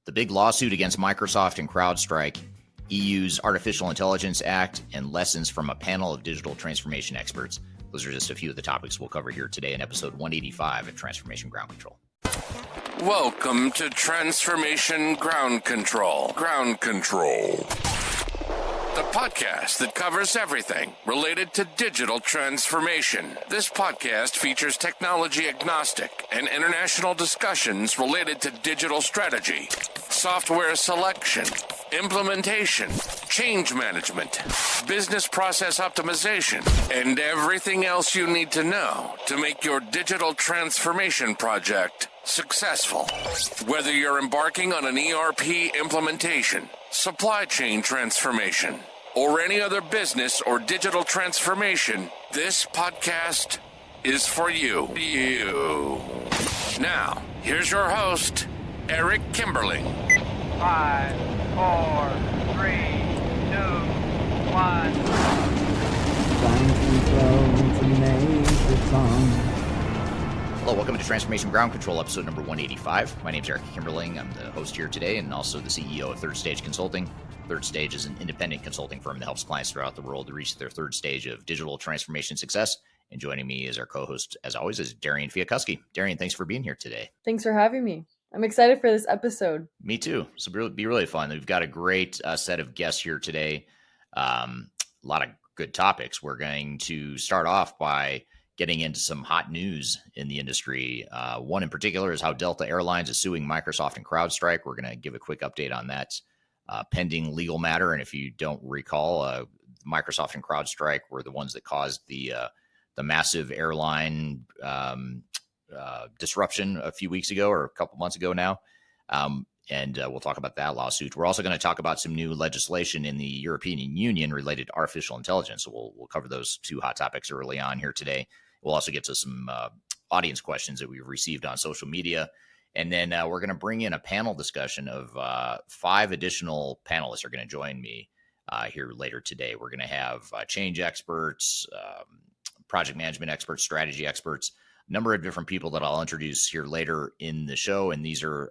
The big lawsuit against Microsoft and Crowdstrike, EU's Artificial Intelligence Act, and lessons from a panel of digital transformation experts. Those are just a few of the topics we'll cover here today in episode 185 of Transformation Ground Control. Welcome to Transformation Ground Control. Ground Control. The podcast that covers everything related to digital transformation. This podcast features technology agnostic and international discussions related to digital strategy, software selection, implementation, change management, business process optimization, and everything else you need to know to make your digital transformation project successful. Whether you're embarking on an ERP implementation, supply chain transformation, or any other business or digital transformation, this podcast is for you. Now, here's your host, Eric Kimberling. 5, 4, 3, 2, 1. Hello, welcome to Transformation Ground Control, episode number 185. My name is Eric Kimberling. I'm the host here today and also the CEO of Third Stage Consulting. Third Stage is an independent consulting firm that helps clients throughout the world to reach their third stage of digital transformation success. And joining me as our co-host, as always, is Darian Chwialkowski. Darian, thanks for being here today. Thanks for having me. I'm excited for this episode. Me too. So it'll be really fun. We've got a great set of guests here today. A lot of good topics. We're going to start off by getting into some hot news in the industry. One in particular is how Delta Airlines is suing Microsoft and Crowdstrike. We're going to give a quick update on that pending legal matter. And if you don't recall, Microsoft and Crowdstrike were the ones that caused the massive airline disruption a few weeks ago or a couple months ago now. And we'll talk about that lawsuit. We're also going to talk about some new legislation in the European Union related to artificial intelligence. So we'll cover those two hot topics early on here today. We'll also get to some audience questions that we've received on social media. And then we're going to bring in a panel discussion of 5 additional panelists are going to join me here later today. We're going to have change experts, project management experts, strategy experts, a number of different people that I'll introduce here later in the show. And these are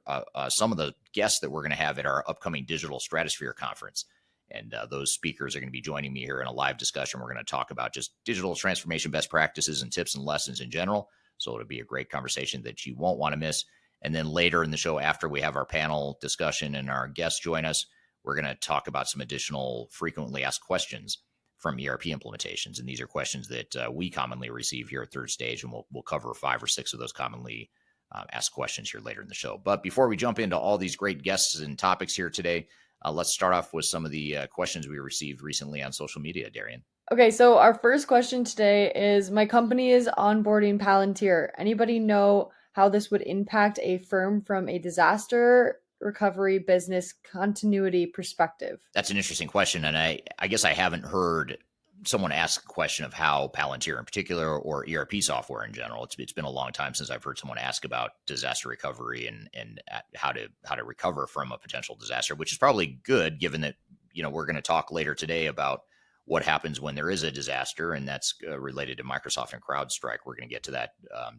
some of the guests that we're going to have at our upcoming Digital Stratosphere Conference. And those speakers are going to be joining me here in a live discussion. We're going to talk about just digital transformation best practices and tips and lessons in general. So it'll be a great conversation that you won't want to miss. And then later in the show, after we have our panel discussion and our guests join us, we're going to talk about some additional frequently asked questions from ERP implementations. And these are questions that we commonly receive here at Third Stage, and we'll cover 5 or 6 of those commonly asked questions here later in the show. But before we jump into all these great guests and topics here today, let's start off with some of the questions we received recently on social media, Darian. Okay, so our first question today is, my company is onboarding Palantir. Anybody know how this would impact a firm from a disaster recovery business continuity perspective? That's an interesting question. And I guess I haven't heard someone ask a question of how Palantir in particular or ERP software in general. It's been a long time since I've heard someone ask about disaster recovery and how to recover from a potential disaster, which is probably good given that, we're going to talk later today about what happens when there is a disaster, and that's related to Microsoft and Crowdstrike. We're going to get to that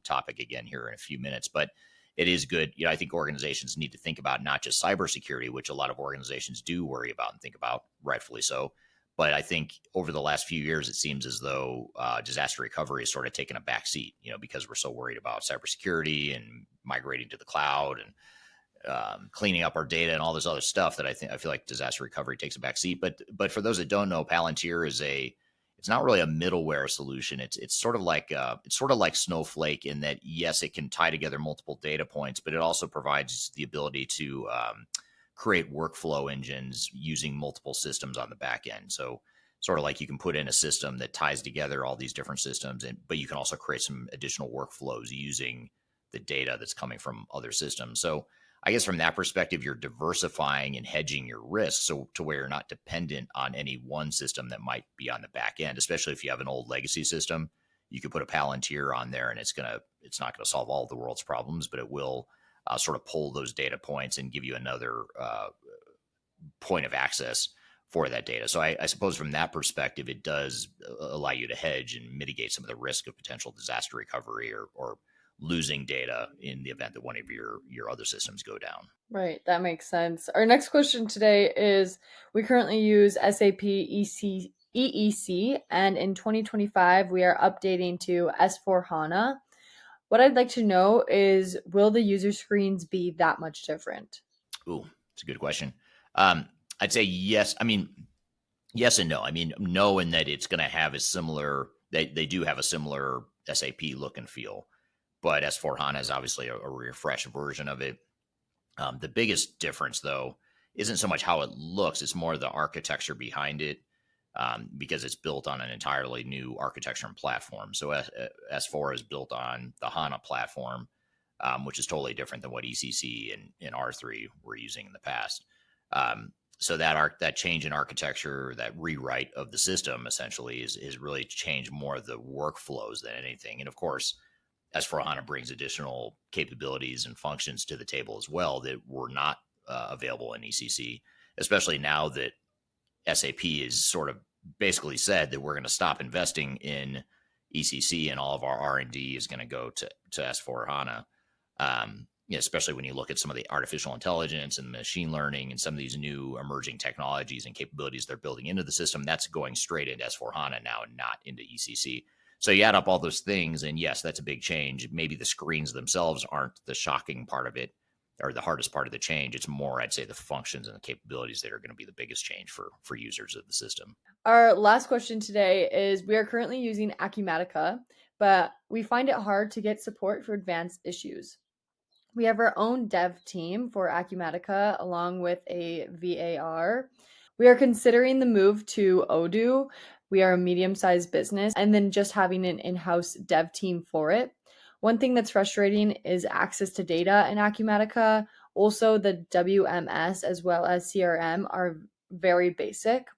topic again here in a few minutes, but it is good. I think organizations need to think about not just cybersecurity, which a lot of organizations do worry about and think about, rightfully so. But I think over the last few years, it seems as though disaster recovery has sort of taken a back seat, because we're so worried about cybersecurity and migrating to the cloud and cleaning up our data and all this other stuff that I feel like disaster recovery takes a back seat. But for those that don't know, Palantir is it's not really a middleware solution. It's sort of like Snowflake in that, yes, it can tie together multiple data points, but it also provides the ability to create workflow engines using multiple systems on the back end. So sort of like you can put in a system that ties together all these different systems, but you can also create some additional workflows using the data that's coming from other systems. So I guess from that perspective, you're diversifying and hedging your risk to where you're not dependent on any one system that might be on the back end, especially if you have an old legacy system. You could put a Palantir on there and it's not going to solve all of the world's problems, but it will sort of pull those data points and give you another point of access for that data. So I suppose from that perspective, it does allow you to hedge and mitigate some of the risk of potential disaster recovery or losing data in the event that one of your other systems go down. Right, that makes sense. Our next question today is, we currently use SAP EEC, and in 2025, we are updating to S/4HANA. What I'd like to know is, will the user screens be that much different? Ooh, it's a good question. I'd say yes. I mean, yes and no. I mean, no, in that it's going to have a similar, they do have a similar SAP look and feel, but S/4HANA is obviously a refreshed version of it. The biggest difference, though, isn't so much how it looks, it's more the architecture behind it, because it's built on an entirely new architecture and platform. So S4 is built on the HANA platform, which is totally different than what ECC and R3 were using in the past. So that change in architecture, that rewrite of the system, essentially is really changed more of the workflows than anything. And of course, S/4HANA brings additional capabilities and functions to the table as well that were not available in ECC, especially now that SAP has sort of basically said that we're going to stop investing in ECC and all of our R&D is going to go to S/4HANA. Especially when you look at some of the artificial intelligence and machine learning and some of these new emerging technologies and capabilities they're building into the system, that's going straight into S/4HANA now and not into ECC. So you add up all those things, and yes, that's a big change. Maybe the screens themselves aren't the shocking part of it or the hardest part of the change. It's more, I'd say, the functions and the capabilities that are going to be the biggest change for users of the system. Our last question today is, we are currently using Acumatica, but we find it hard to get support for advanced issues. We have our own dev team for Acumatica along with a VAR. We are considering the move to Odoo. We are a medium-sized business, and then just having an in-house dev team for it. One thing that's frustrating is access to data in Acumatica. Also, the WMS as well as CRM are very basic.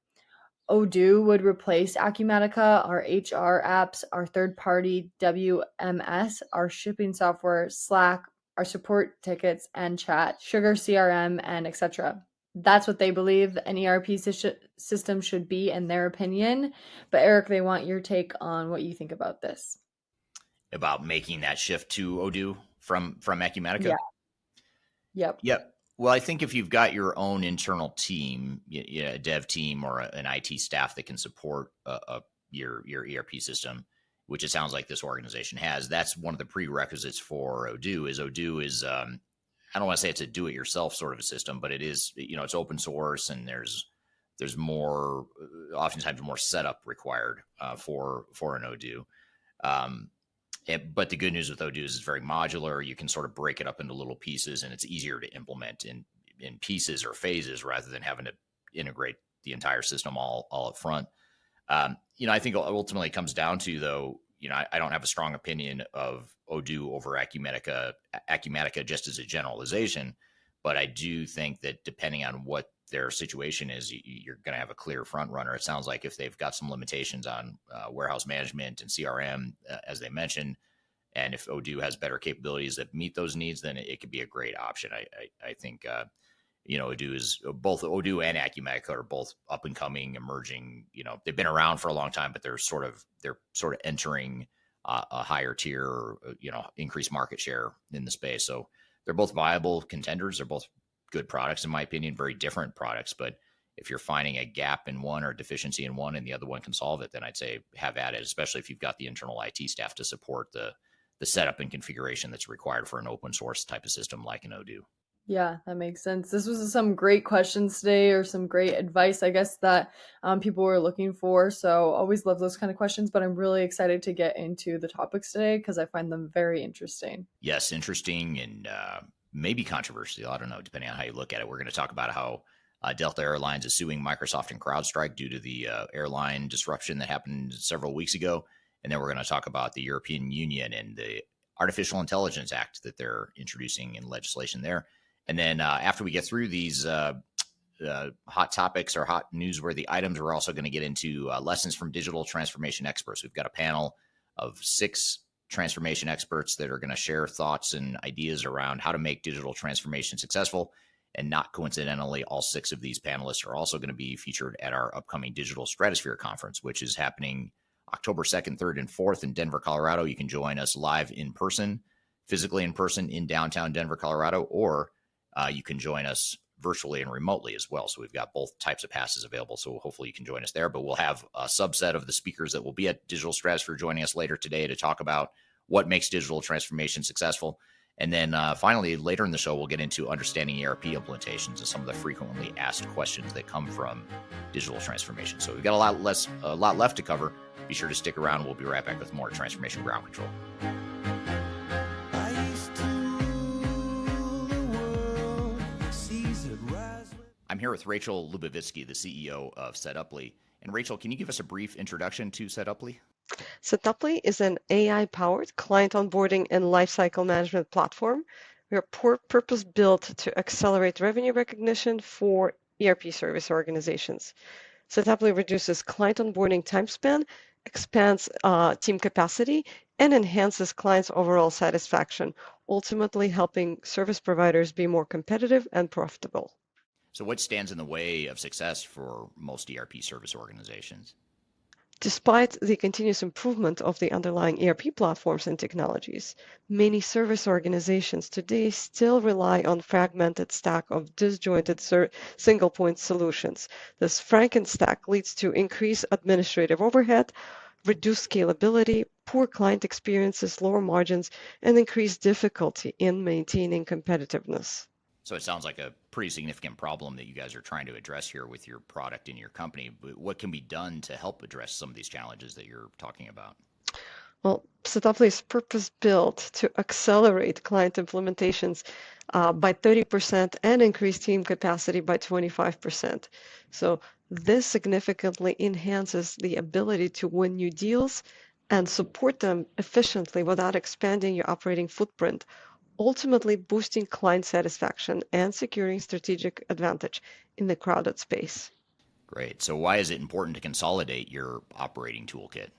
Odoo would replace Acumatica, our HR apps, our third-party WMS, our shipping software, Slack, our support tickets and chat, Sugar CRM, and etc. That's what they believe an ERP system should be in their opinion. But Eric, they want your take on what you think about this. About making that shift to Odoo from Acumatica? Yeah. Yep. Yep. Well, I think if you've got your own internal team, a dev team or an IT staff that can support your ERP system, which it sounds like this organization has, that's one of the prerequisites for Odoo. Odoo is I don't want to say it's a do-it-yourself sort of a system, but it is, it's open source, and there's more, oftentimes more setup required for an Odoo. But the good news with Odoo is it's very modular. You can sort of break it up into little pieces, and it's easier to implement in pieces or phases rather than having to integrate the entire system all up front. I think ultimately it comes down to, though, I don't have a strong opinion of Odoo over Acumatica just as a generalization, but I do think that depending on what their situation is, you're going to have a clear front runner. It sounds like if they've got some limitations on warehouse management and CRM, as they mentioned, and if Odoo has better capabilities that meet those needs, then it could be a great option. I think Odoo is both Odoo and Acumatica are both up and coming, emerging. They've been around for a long time, but they're sort of entering a higher tier, or, increased market share in the space. So they're both viable contenders. They're both good products, in my opinion, very different products. But if you're finding a gap in one or deficiency in one and the other one can solve it, then I'd say have at it, especially if you've got the internal IT staff to support the setup and configuration that's required for an open source type of system like an Odoo. Yeah, that makes sense. This was some great questions today, or some great advice, I guess, that people were looking for. So always love those kind of questions, but I'm really excited to get into the topics today because I find them very interesting. Yes, interesting and maybe controversial. I don't know, depending on how you look at it. We're going to talk about how Delta Airlines is suing Microsoft and Crowdstrike due to the airline disruption that happened several weeks ago. And then we're going to talk about the European Union and the Artificial Intelligence Act that they're introducing in legislation there. And then after we get through these hot topics or hot newsworthy items, we're also going to get into lessons from digital transformation experts. We've got a panel of 6 transformation experts that are going to share thoughts and ideas around how to make digital transformation successful. And not coincidentally, all 6 of these panelists are also going to be featured at our upcoming Digital Stratosphere Conference, which is happening October 2nd, 3rd, and 4th in Denver, Colorado. You can join us live in person physically in person in downtown Denver, Colorado, or you can join us virtually and remotely as well. So we've got both types of passes available. So hopefully you can join us there. But we'll have a subset of the speakers that will be at Digital Stratosphere joining us later today to talk about what makes digital transformation successful. And then finally, later in the show, we'll get into understanding ERP implementations and some of the frequently asked questions that come from digital transformation. So we've got a lot left to cover. Be sure to stick around. We'll be right back with more Transformation Ground Control. I'm here with Rachel Lubavitsky, the CEO of Setuply. And Rachel, can you give us a brief introduction to Setuply? Setuply is an AI-powered client onboarding and lifecycle management platform. We are purpose-built to accelerate revenue recognition for ERP service organizations. Setuply reduces client onboarding time span, expands team capacity, and enhances clients' overall satisfaction, ultimately helping service providers be more competitive and profitable. So what stands in the way of success for most ERP service organizations? Despite the continuous improvement of the underlying ERP platforms and technologies, many service organizations today still rely on fragmented stack of disjointed single-point solutions. This Frankenstack leads to increased administrative overhead, reduced scalability, poor client experiences, lower margins, and increased difficulty in maintaining competitiveness. So it sounds like a pretty significant problem that you guys are trying to address here with your product and your company. But what can be done to help address some of these challenges that you're talking about? Well, Setuply is purpose-built to accelerate client implementations by 30% and increase team capacity by 25%. So this significantly enhances the ability to win new deals and support them efficiently without expanding your operating footprint, ultimately boosting client satisfaction and securing strategic advantage in the crowded space. Great. So why is it important to consolidate your operating toolkit?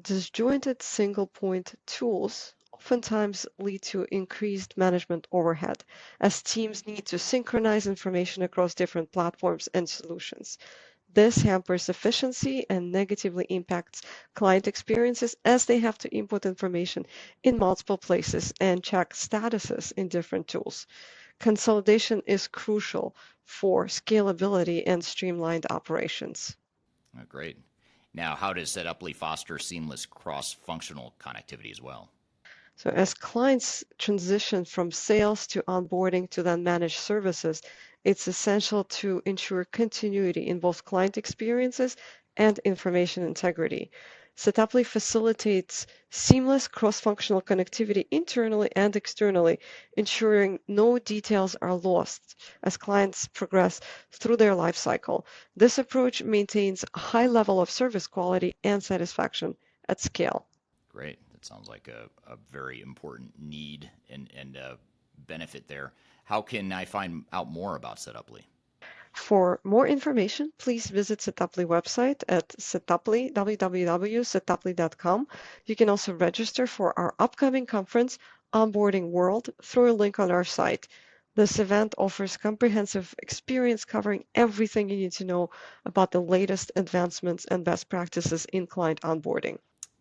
Disjointed single-point tools oftentimes lead to increased management overhead as teams need to synchronize information across different platforms and solutions. This hampers efficiency and negatively impacts client experiences as they have to input information in multiple places and check statuses in different tools. Consolidation is crucial for scalability and streamlined operations. Oh, great. Now, how does Setuply foster seamless cross-functional connectivity as well? So as clients transition from sales to onboarding to then managed services, it's essential to ensure continuity in both client experiences and information integrity. Setuply facilitates seamless cross-functional connectivity internally and externally, ensuring no details are lost as clients progress through their life cycle. This approach maintains a high level of service quality and satisfaction at scale. Great. That sounds like a very important need and benefit there. How can I find out more about Setuply? For more information, please visit Setuply website at www.setuply.com. You can also register for our upcoming conference, Onboarding World, through a link on our site. This event offers comprehensive experience covering everything you need to know about the latest advancements and best practices in client onboarding.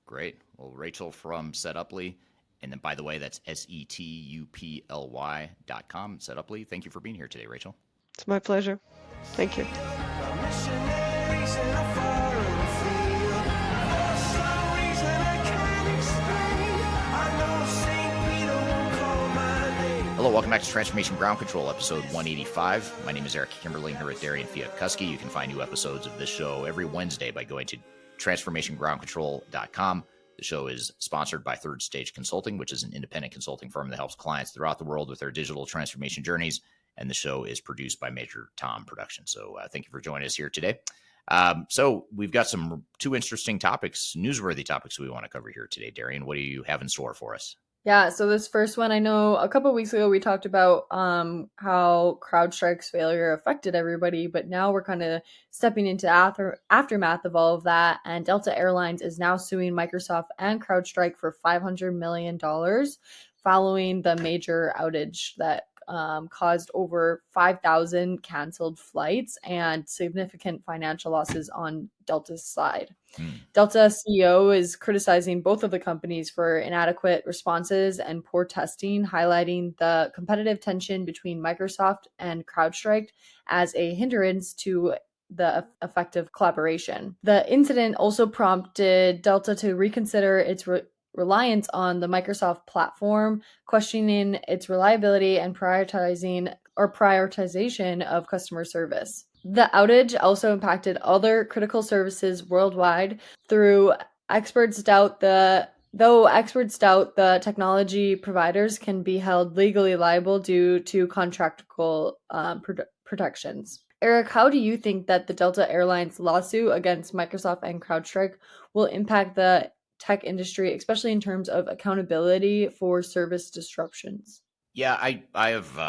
Great. Well, Rachel from Setuply, and then by the way, that's setuply.com, Setuply. Thank you for being here today, Rachel. It's my pleasure. Thank you. Hello, welcome back to Transformation Ground Control, episode 185. My name is Eric Kimberly. I'm here with Darian Chwialkowski. You can find new episodes of this show every Wednesday by going to transformationgroundcontrol.com. The show is sponsored by Third Stage Consulting, which is an independent consulting firm that helps clients throughout the world with their digital transformation journeys. And the show is produced by Major Tom Productions. So thank you for joining us here today. So we've got two interesting topics, newsworthy topics we want to cover here today. Darian, what do you have in store for us? Yeah, so this first one, I know a couple of weeks ago we talked about how Crowdstrike's failure affected everybody, but now we're kind of stepping into aftermath of all of that, and Delta Airlines is now suing Microsoft and Crowdstrike for $500 million following the major outage that caused over 5,000 canceled flights and significant financial losses on Delta's side. Delta CEO is criticizing both of the companies for inadequate responses and poor testing, highlighting the competitive tension between Microsoft and Crowdstrike as a hindrance to the effective collaboration. The incident also prompted Delta to reconsider its reliance on the Microsoft platform, questioning its reliability and prioritization of customer service. The outage also impacted other critical services worldwide. Though experts doubt the technology providers can be held legally liable due to contractual protections. Eric, how do you think that the Delta Airlines lawsuit against Microsoft and CrowdStrike will impact the tech industry, especially in terms of accountability for service disruptions? Yeah, I have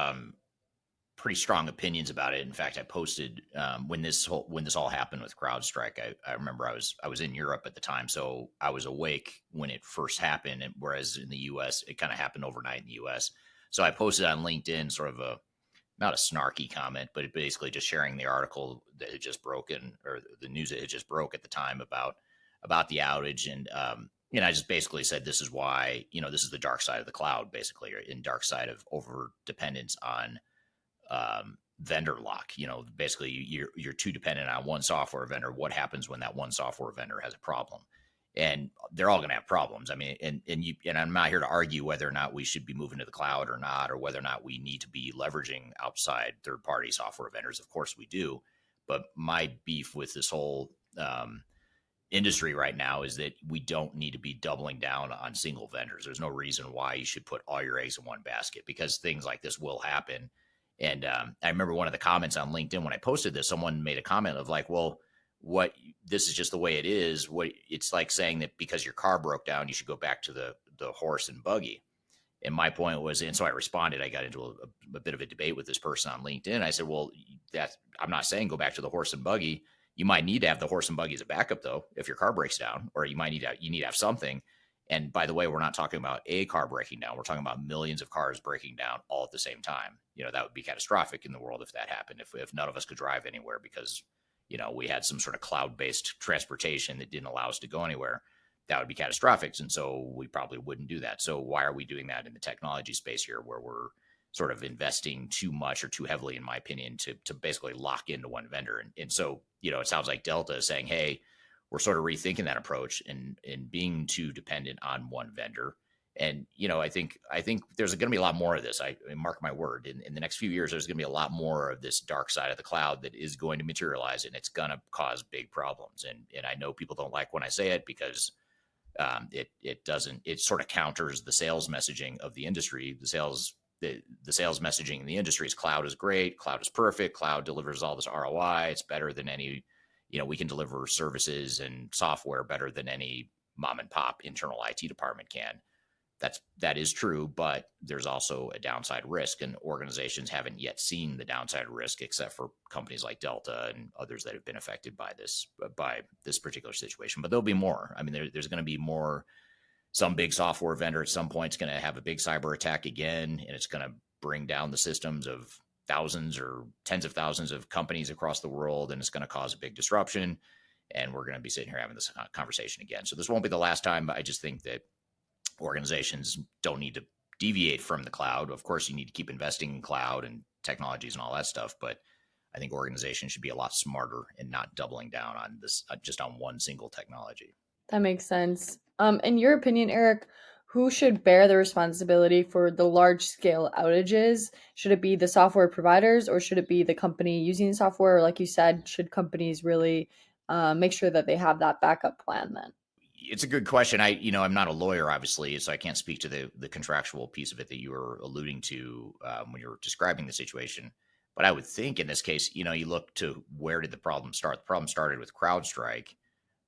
pretty strong opinions about it. In fact, I posted when this all happened with CrowdStrike. I remember I was in Europe at the time, so I was awake when it first happened. And whereas in the U.S., it kind of happened overnight in the U.S. So I posted on LinkedIn sort of not a snarky comment, but basically just sharing the article that had just broken, or the news that had just broke at the time about the outage. And I just basically said, this is why, this is the dark side of the cloud, basically, or in dark side of over dependence on vendor lock. Basically you're too dependent on one software vendor. What happens when that one software vendor has a problem? And they're all going to have problems. I mean, and I'm not here to argue whether or not we should be moving to the cloud or not, or whether or not we need to be leveraging outside third-party software vendors. Of course we do. But my beef with this whole industry right now is that we don't need to be doubling down on single vendors. There's no reason why you should put all your eggs in one basket, because things like this will happen. And I remember one of the comments on LinkedIn when I posted this, someone made a comment of like, well, this is just the way it is. It's like saying that because your car broke down, you should go back to the horse and buggy. And my point was, and so I responded, I got into a bit of a debate with this person on LinkedIn. I said, well, I'm not saying go back to the horse and buggy. You might need to have the horse and buggy as a backup though, if your car breaks down, or you need to have something. And by the way, we're not talking about a car breaking down. We're talking about millions of cars breaking down all at the same time. That would be catastrophic in the world if that happened, if none of us could drive anywhere because, we had some sort of cloud-based transportation that didn't allow us to go anywhere. That would be catastrophic. And so we probably wouldn't do that. So why are we doing that in the technology space here, where we're sort of investing too much or too heavily, in my opinion, to basically lock into one vendor? And so, it sounds like Delta is saying, hey, we're sort of rethinking that approach and being too dependent on one vendor. And, I think there's going to be a lot more of this. I mark my word, in the next few years, there's going to be a lot more of this dark side of the cloud that is going to materialize, and it's going to cause big problems. And I know people don't like when I say it because it sort of counters the sales messaging of the industry. The sales messaging in the industry is cloud is great. Cloud is perfect. Cloud delivers all this ROI. It's better than any, we can deliver services and software better than any mom and pop internal IT department can. That is true, but there's also a downside risk, and organizations haven't yet seen the downside risk, except for companies like Delta and others that have been affected by this particular situation. But there'll be more. I mean, there's going to be more. Some big software vendor at some point is going to have a big cyber attack again, and it's going to bring down the systems of thousands or tens of thousands of companies across the world, and it's going to cause a big disruption. And we're going to be sitting here having this conversation again. So this won't be the last time, but I just think that organizations don't need to deviate from the cloud. Of course, you need to keep investing in cloud and technologies and all that stuff, but I think organizations should be a lot smarter and not doubling down on this, just on one single technology. That makes sense. In your opinion, Eric, who should bear the responsibility for the large-scale outages? Should it be the software providers, or should it be the company using the software? Or like you said, should companies really make sure that they have that backup plan then? It's a good question. I'm not a lawyer, obviously, so I can't speak to the contractual piece of it that you were alluding to when you were describing the situation. But I would think in this case, you look to where did the problem start? The problem started with CrowdStrike,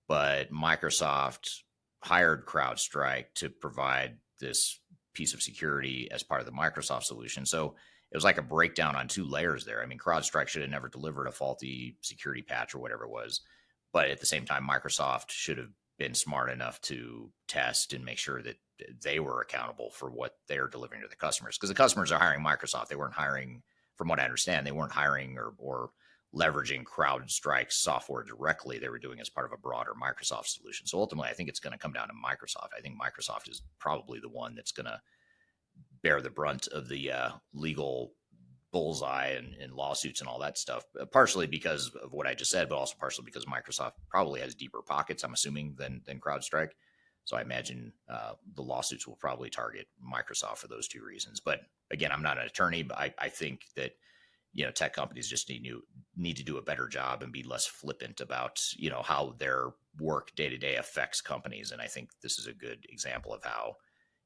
but Microsoft hired CrowdStrike to provide this piece of security as part of the Microsoft solution. So it was like a breakdown on two layers there. I mean, CrowdStrike should have never delivered a faulty security patch or whatever it was. But at the same time, Microsoft should have been smart enough to test and make sure that they were accountable for what they're delivering to the customers, because the customers are hiring Microsoft. They weren't hiring, from what I understand, they weren't hiring or leveraging Crowdstrike software directly. They were doing it as part of a broader Microsoft solution. So ultimately, I think it's going to come down to Microsoft. I think Microsoft is probably the one that's going to bear the brunt of the legal bullseye and lawsuits and all that stuff, partially because of what I just said, but also partially because Microsoft probably has deeper pockets, I'm assuming, than CrowdStrike. So I imagine the lawsuits will probably target Microsoft for those two reasons. But again, I'm not an attorney, but I think that, tech companies just need to do a better job and be less flippant about, how their work day to day affects companies. And I think this is a good example of how,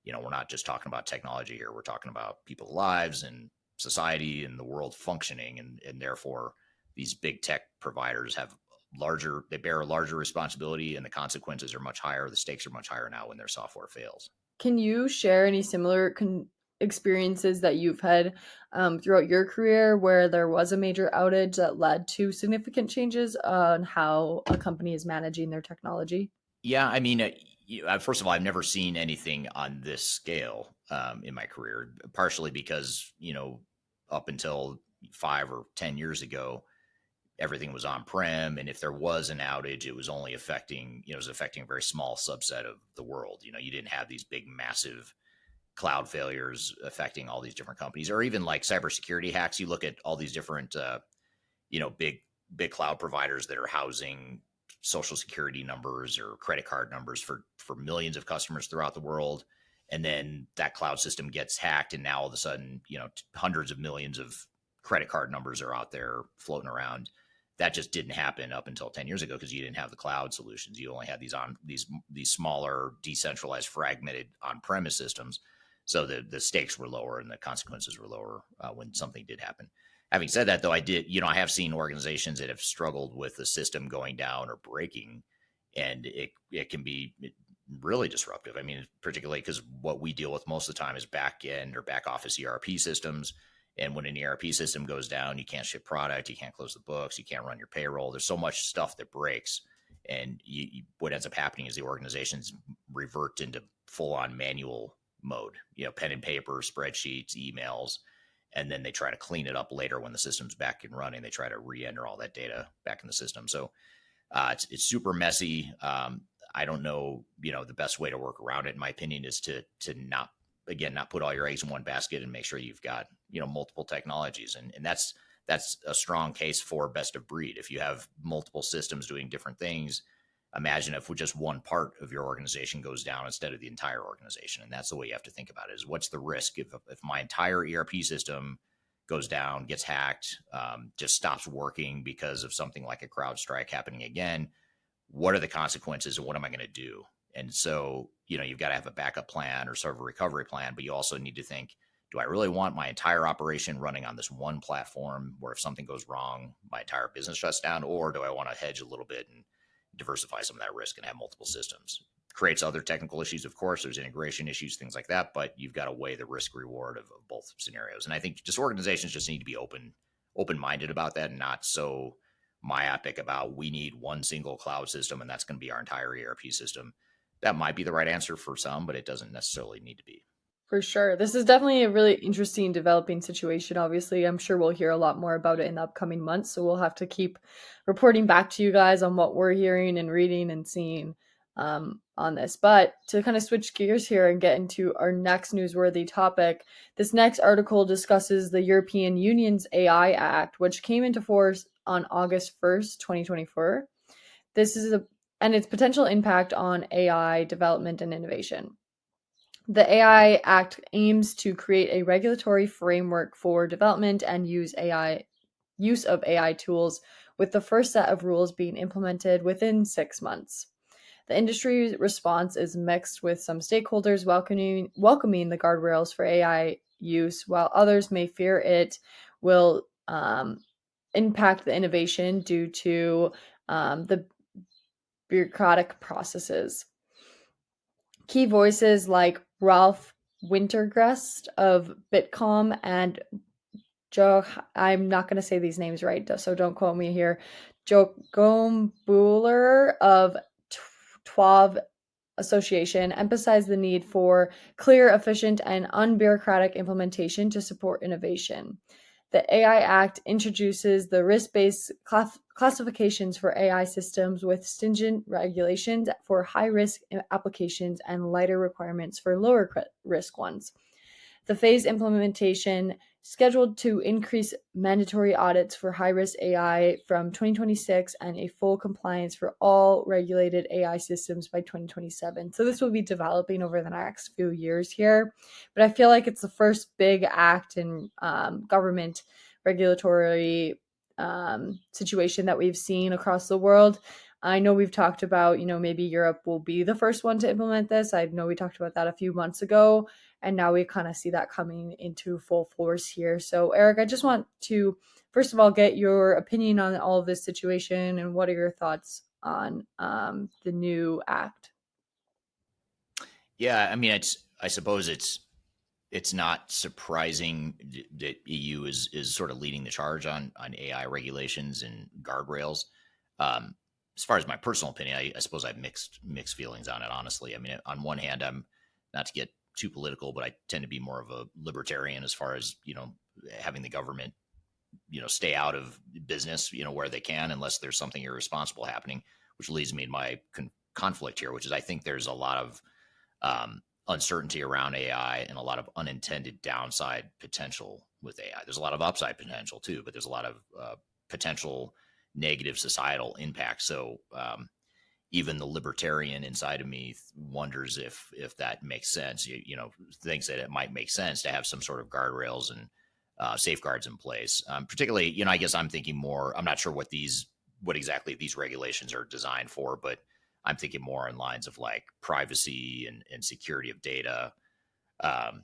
we're not just talking about technology here. We're talking about people's lives and society and the world functioning. And therefore, these big tech providers they bear a larger responsibility, and the consequences are much higher. The stakes are much higher now when their software fails. Can you share any similar experiences that you've had throughout your career where there was a major outage that led to significant changes on how a company is managing their technology? Yeah, I mean, first of all, I've never seen anything on this scale in my career, partially because, up until 5 or 10 years ago, everything was on-prem. And if there was an outage, it was only affecting a very small subset of the world. You didn't have these big, massive cloud failures affecting all these different companies, or even like cybersecurity hacks. You look at all these different, big cloud providers that are housing social security numbers or credit card numbers for millions of customers throughout the world. And then that cloud system gets hacked, and now all of a sudden, hundreds of millions of credit card numbers are out there floating around. That just didn't happen up until 10 years ago, because you didn't have the cloud solutions. You only had these smaller, decentralized, fragmented on-premise systems. So the stakes were lower and the consequences were lower when something did happen. Having said that, though, I have seen organizations that have struggled with the system going down or breaking, and it can be really disruptive. I mean, particularly because what we deal with most of the time is back end or back office ERP systems. And when an ERP system goes down, you can't ship product, you can't close the books, you can't run your payroll. There's so much stuff that breaks. And what ends up happening is the organizations revert into full-on manual mode, pen and paper, spreadsheets, emails, and then they try to clean it up later when the system's back and running. They try to re-enter all that data back in the system. So it's super messy. I don't know, the best way to work around it, in my opinion, is to not put all your eggs in one basket and make sure you've got, multiple technologies. And that's a strong case for best of breed. If you have multiple systems doing different things, imagine if just one part of your organization goes down instead of the entire organization. And that's the way you have to think about it, is what's the risk if my entire ERP system goes down, gets hacked, just stops working because of something like a CrowdStrike happening again? What are the consequences, and what am I going to do? And so, you've got to have a backup plan or sort of a recovery plan, but you also need to think, do I really want my entire operation running on this one platform where if something goes wrong, my entire business shuts down? Or do I want to hedge a little bit and diversify some of that risk and have multiple systems? Creates other technical issues, of course. There's integration issues, things like that, but you've got to weigh the risk reward of both scenarios. And I think just organizations just need to be open-minded about that, and not so myopic about, we need one single cloud system and that's going to be our entire ERP system. That might be the right answer for some, but it doesn't necessarily need to be. For sure. This is definitely a really interesting developing situation. Obviously, I'm sure we'll hear a lot more about it in the upcoming months. So we'll have to keep reporting back to you guys on what we're hearing and reading and seeing on this. But to kind of switch gears here and get into our next newsworthy topic, this next article discusses the European Union's AI Act, which came into force on August 1st, 2024. This is and its potential impact on AI development and innovation. The AI Act aims to create a regulatory framework for development and use of AI tools, with the first set of rules being implemented within 6 months. The industry response is mixed, with some stakeholders welcoming the guardrails for AI use, while others may fear it will impact the innovation due to the bureaucratic processes. Key voices like Ralph Wintergrest of Bitkom and Joe, I'm not going to say these names right, so don't quote me here, Joachim Buhler of Association emphasized the need for clear, efficient, and unbureaucratic implementation to support innovation. The AI Act introduces the risk-based classifications for AI systems with stringent regulations for high-risk applications and lighter requirements for lower-risk ones. The phased implementation scheduled to increase mandatory audits for high-risk AI from 2026 and a full compliance for all regulated AI systems by 2027. So this will be developing over the next few years here, but I feel like it's the first big act in government regulatory situation that we've seen across the world. I know we've talked about, maybe Europe will be the first one to implement this. I know we talked about that a few months ago, and now we kind of see that coming into full force here. So, Eric, I just want to, first of all, get your opinion on all of this situation, and what are your thoughts on the new act? Yeah, I mean, I suppose it's not surprising that EU is sort of leading the charge on AI regulations and guardrails. As far as my personal opinion, I suppose I have mixed feelings on it, honestly. I mean, on one hand, I'm not to get too political, but I tend to be more of a libertarian as far as, having the government, stay out of business, where they can, unless there's something irresponsible happening, which leads me to my conflict here, which is I think there's a lot of uncertainty around AI and a lot of unintended downside potential with AI. There's a lot of upside potential too, but there's a lot of potential negative societal impact. So even the libertarian inside of me wonders if that makes sense. Thinks that it might make sense to have some sort of guardrails and safeguards in place. Particularly, I guess I'm thinking more. I'm not sure what exactly these regulations are designed for, but I'm thinking more in lines of like privacy and security of data.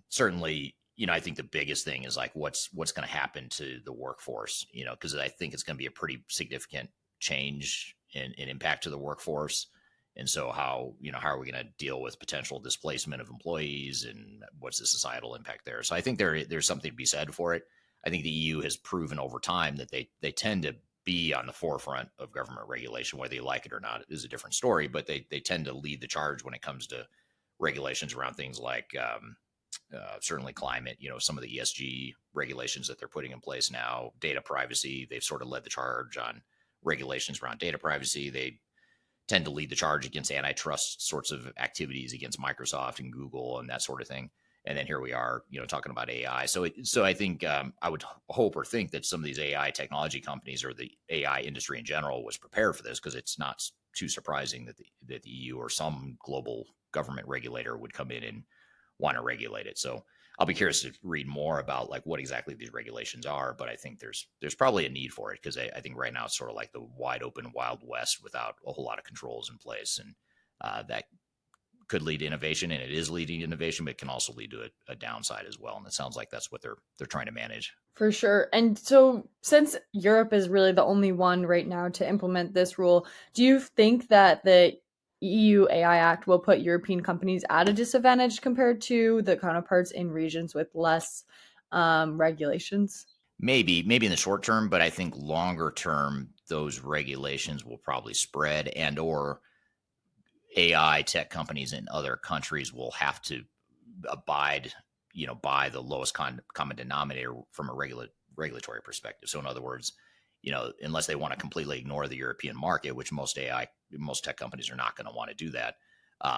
Certainly, I think the biggest thing is like what's going to happen to the workforce, because I think it's going to be a pretty significant change in impact to the workforce. And so how are we going to deal with potential displacement of employees, and what's the societal impact there? So I think there's something to be said for it. I think the EU has proven over time that they tend to be on the forefront of government regulation. Whether you like it or not is a different story, but they tend to lead the charge when it comes to regulations around things like certainly climate, some of the ESG regulations that they're putting in place now, data privacy. They've sort of led the charge on regulations around data privacy. They tend to lead the charge against antitrust sorts of activities against Microsoft and Google and that sort of thing. And then here we are, talking about AI. So I think I would hope or think that some of these AI technology companies or the AI industry in general was prepared for this, because it's not too surprising that the EU or some global government regulator would come in and want to regulate it. So I'll be curious to read more about like what exactly these regulations are, but I think there's probably a need for it, because I think right now it's sort of like the wide open Wild West without a whole lot of controls in place, and that could lead to innovation, and it is leading to innovation, but it can also lead to a downside as well. And it sounds like that's what they're trying to manage. For sure. And so since Europe is really the only one right now to implement this rule, do you think that the EU AI Act will put European companies at a disadvantage compared to the counterparts in regions with less regulations? Maybe in the short term, but I think longer term, those regulations will probably spread, and or AI tech companies in other countries will have to abide, by the lowest common denominator from a regulatory perspective. So in other words, unless they want to completely ignore the European market, which most tech companies are not going to want to do that,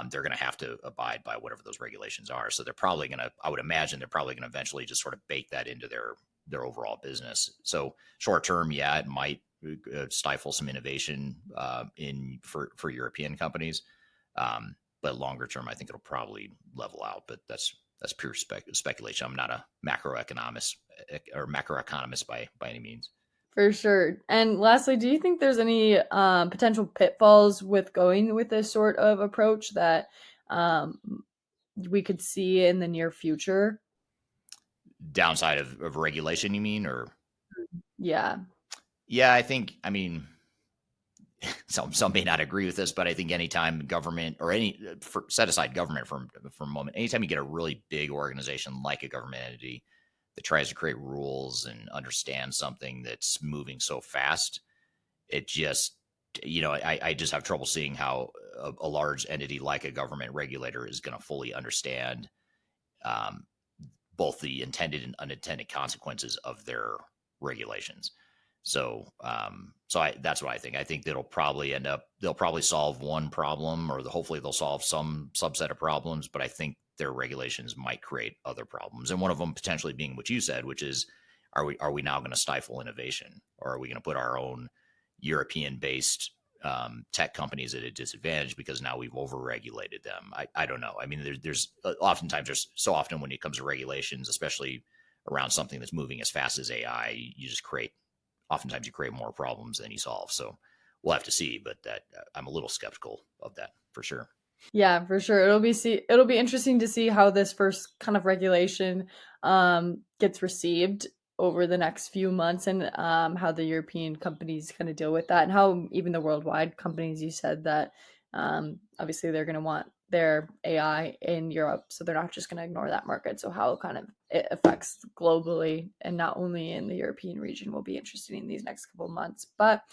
they're going to have to abide by whatever those regulations are. So they're probably going to, I would imagine they're probably going to eventually just sort of bake that into their overall business. So short term, yeah, it might stifle some innovation for European companies. But longer term, I think it'll probably level out. But that's pure speculation. I'm not a macroeconomist by any means. For sure. And lastly, do you think there's any potential pitfalls with going with this sort of approach that we could see in the near future? Downside of regulation, you mean? Or yeah, I think, I mean, some may not agree with this, but I think anytime government or set aside government for a moment, anytime you get a really big organization like a government entity that tries to create rules and understand something that's moving so fast, it just I just have trouble seeing how a large entity like a government regulator is going to fully understand both the intended and unintended consequences of their regulations. So, that's what I think. I think they'll probably solve one problem, or hopefully they'll solve some subset of problems, but I think their regulations might create other problems. And one of them potentially being what you said, which is, are we now going to stifle innovation, or are we going to put our own European-based tech companies at a disadvantage because now we've overregulated them? I don't know. I mean, there's so often when it comes to regulations, especially around something that's moving as fast as AI, oftentimes you create more problems than you solve. So we'll have to see, but I'm a little skeptical of that for sure. Yeah, for sure. It'll be interesting to see how this first kind of regulation gets received over the next few months, and how the European companies kind of deal with that, and how even the worldwide companies, you said that obviously they're going to want their AI in Europe, so they're not just going to ignore that market. So how kind of it affects globally and not only in the European region will be interesting in these next couple of months. But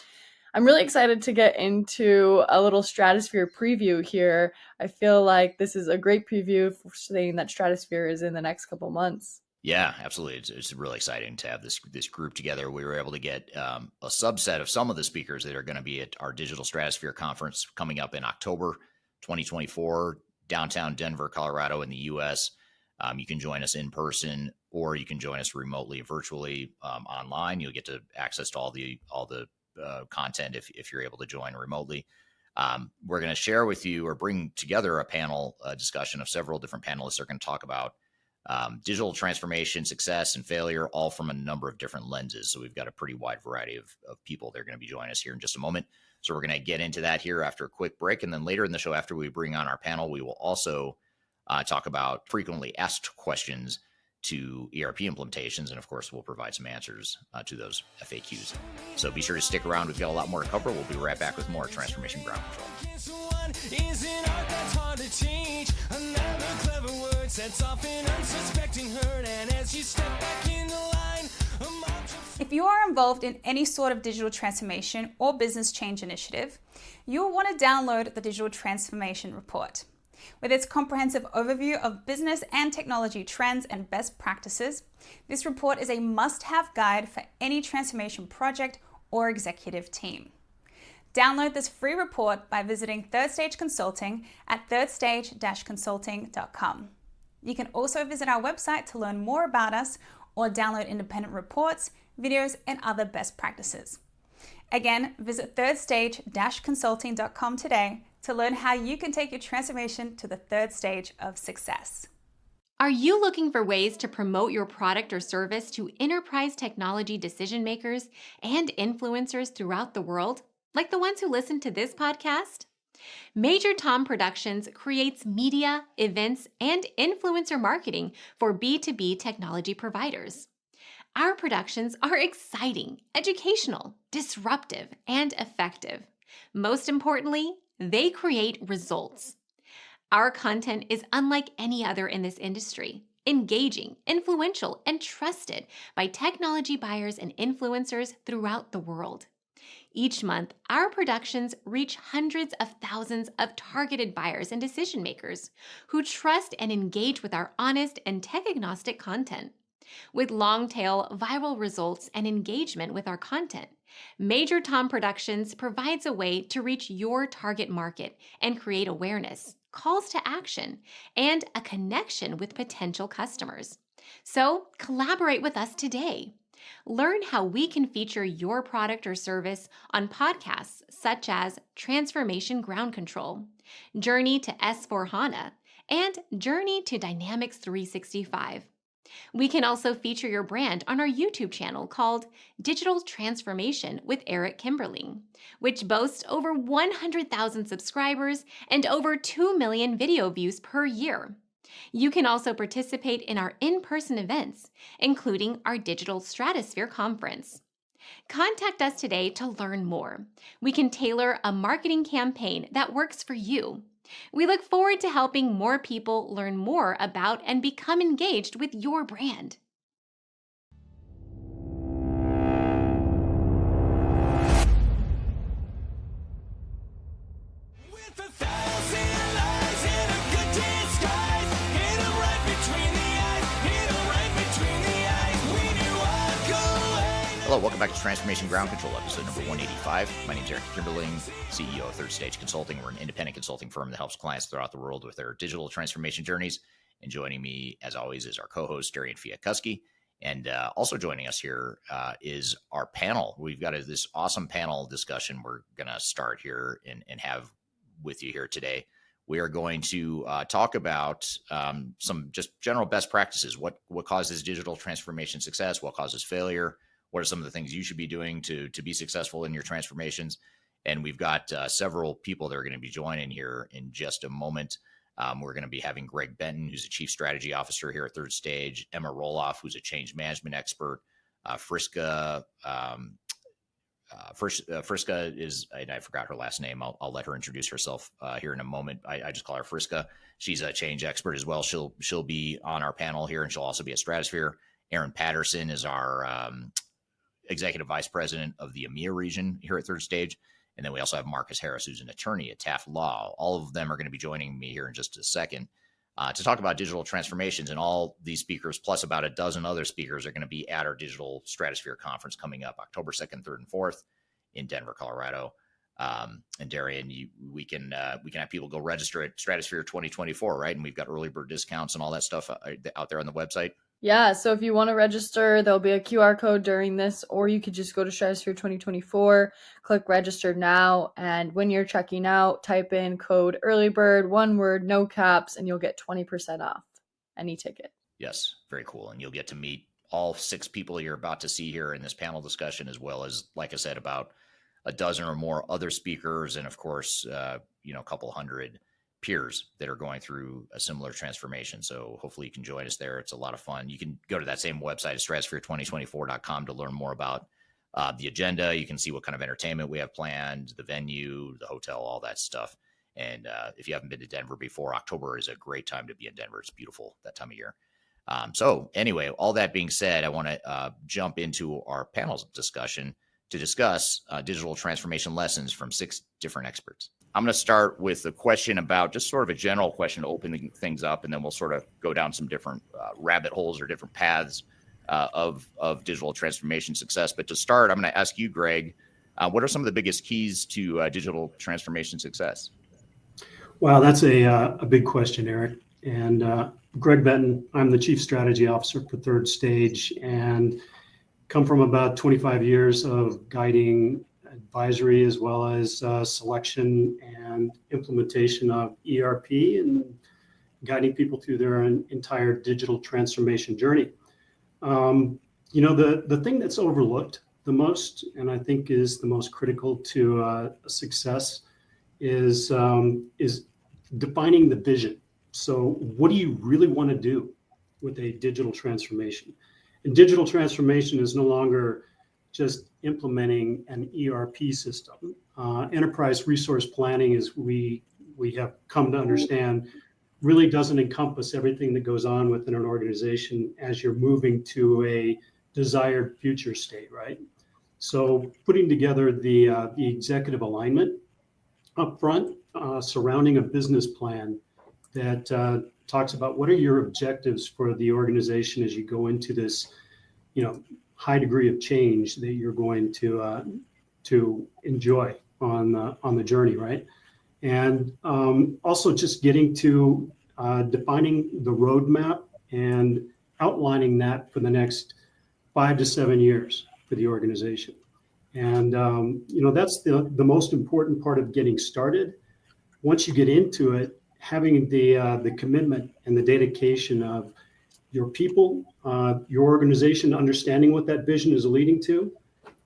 I'm really excited to get into a little Stratosphere preview here. I feel like this is a great preview for saying that Stratosphere is in the next couple of months. Yeah, absolutely. It's really exciting to have this group together. We were able to get a subset of some of the speakers that are going to be at our Digital Stratosphere conference coming up in October 2024, downtown Denver, Colorado in the U.S. You can join us in person, or you can join us remotely, virtually, online. You'll get to access to all the content if you're able to join remotely. We're going to share with you, or bring together, a panel discussion of several different panelists that are going to talk about digital transformation, success and failure, all from a number of different lenses. So we've got a pretty wide variety of people that are going to be joining us here in just a moment. So we're going to get into that here after a quick break. And then later in the show, after we bring on our panel, we will also talk about frequently asked questions to ERP implementations. And of course, we'll provide some answers to those FAQs. So be sure to stick around. We've got a lot more to cover. We'll be right back with more Transformation Ground Control. If you are involved in any sort of digital transformation or business change initiative, you will want to download the Digital Transformation Report. With its comprehensive overview of business and technology trends and best practices, this report is a must-have guide for any transformation project or executive team. Download this free report by visiting Third Stage Consulting at thirdstage-consulting.com. You can also visit our website to learn more about us, or download independent reports, videos, and other best practices. Again, visit thirdstage-consulting.com today to learn how you can take your transformation to the third stage of success. Are you looking for ways to promote your product or service to enterprise technology decision makers and influencers throughout the world, like the ones who listen to this podcast? Major Tom Productions creates media, events, and influencer marketing for B2B technology providers. Our productions are exciting, educational, disruptive, and effective. Most importantly, they create results. Our content is unlike any other in this industry, engaging, influential, and trusted by technology buyers and influencers throughout the world. Each month, our productions reach hundreds of thousands of targeted buyers and decision makers who trust and engage with our honest and tech-agnostic content. With long-tail viral results and engagement with our content, Major Tom Productions provides a way to reach your target market and create awareness, calls to action, and a connection with potential customers. So collaborate with us today. Learn how we can feature your product or service on podcasts such as Transformation Ground Control, Journey to S/4HANA, and Journey to Dynamics 365. We can also feature your brand on our YouTube channel called Digital Transformation with Eric Kimberling, which boasts over 100,000 subscribers and over 2 million video views per year. You can also participate in our in-person events, including our Digital Stratosphere Conference. Contact us today to learn more. We can tailor a marketing campaign that works for you. We look forward to helping more people learn more about and become engaged with your brand. Hello, welcome back to Transformation Ground Control, episode number 185. My name is Eric Kimberling, CEO of Third Stage Consulting. We're an independent consulting firm that helps clients throughout the world with their digital transformation journeys. And joining me, as always, is our co-host, Darian Chwialkowski. And also joining us here is our panel. We've got this awesome panel discussion we're going to start here and have with you here today. We are going to talk about some just general best practices. What causes digital transformation success? What causes failure? What are some of the things you should be doing to be successful in your transformations? And we've got several people that are going to be joining here in just a moment. We're going to be having Greg Benton, who's a chief strategy officer here at Third Stage, Emma Roloff, who's a change management expert, Friska. Friska is, and I forgot her last name. I'll let her introduce herself here in a moment. I just call her Friska. She's a change expert as well. She'll be on our panel here, and she'll also be at Stratosphere. Aaron Patterson is our executive vice president of the EMEA region here at Third Stage. And then we also have Marcus Harris, who's an attorney at Taft Law. All of them are going to be joining me here in just a second to talk about digital transformations. And all these speakers, plus about a dozen other speakers, are going to be at our Digital Stratosphere Conference coming up October 2nd, 3rd, and 4th in Denver, Colorado. And Darian, we can have people go register at Stratosphere 2024, right? And we've got early bird discounts and all that stuff out there on the website. Yeah, so if you want to register, there'll be a QR code during this, or you could just go to Stratosphere 2024, click register now, and when you're checking out, type in code earlybird, one word, no caps, and you'll get 20% off any ticket. Yes, very cool. And you'll get to meet all 6 people you're about to see here in this panel discussion, as well as, like I said, about a dozen or more other speakers, and of course, a couple hundred peers that are going through a similar transformation. So hopefully you can join us there. It's a lot of fun. You can go to that same website, stratosphere2024.com, to learn more about the agenda. You can see what kind of entertainment we have planned, the venue, the hotel, all that stuff. And if you haven't been to Denver before, October is a great time to be in Denver. It's beautiful that time of year. So anyway, all that being said, I want to jump into our panel discussion to discuss digital transformation lessons from 6 different experts. I'm going to start with a question about just sort of a general question to open things up, and then we'll sort of go down some different rabbit holes or different paths of digital transformation success. But to start, I'm going to ask you, Greg, what are some of the biggest keys to digital transformation success? Wow, that's a big question, Eric. And Greg Benton, I'm the Chief Strategy Officer for Third Stage, and come from about 25 years of guiding advisory as well as selection and implementation of ERP and guiding people through their entire digital transformation journey. The thing that's overlooked the most, and I think is the most critical to success, is defining the vision. So what do you really want to do with a digital transformation? And digital transformation is no longer just implementing an ERP system. Enterprise resource planning, as we have come to understand, really doesn't encompass everything that goes on within an organization as you're moving to a desired future state, right? So putting together the executive alignment up front surrounding a business plan that talks about what are your objectives for the organization as you go into this, high degree of change that you're going to enjoy on the journey, right? And also just getting to defining the roadmap and outlining that for the next 5 to 7 years for the organization. And that's the most important part of getting started. Once you get into it, having the commitment and the dedication of your people, your organization, understanding what that vision is leading to,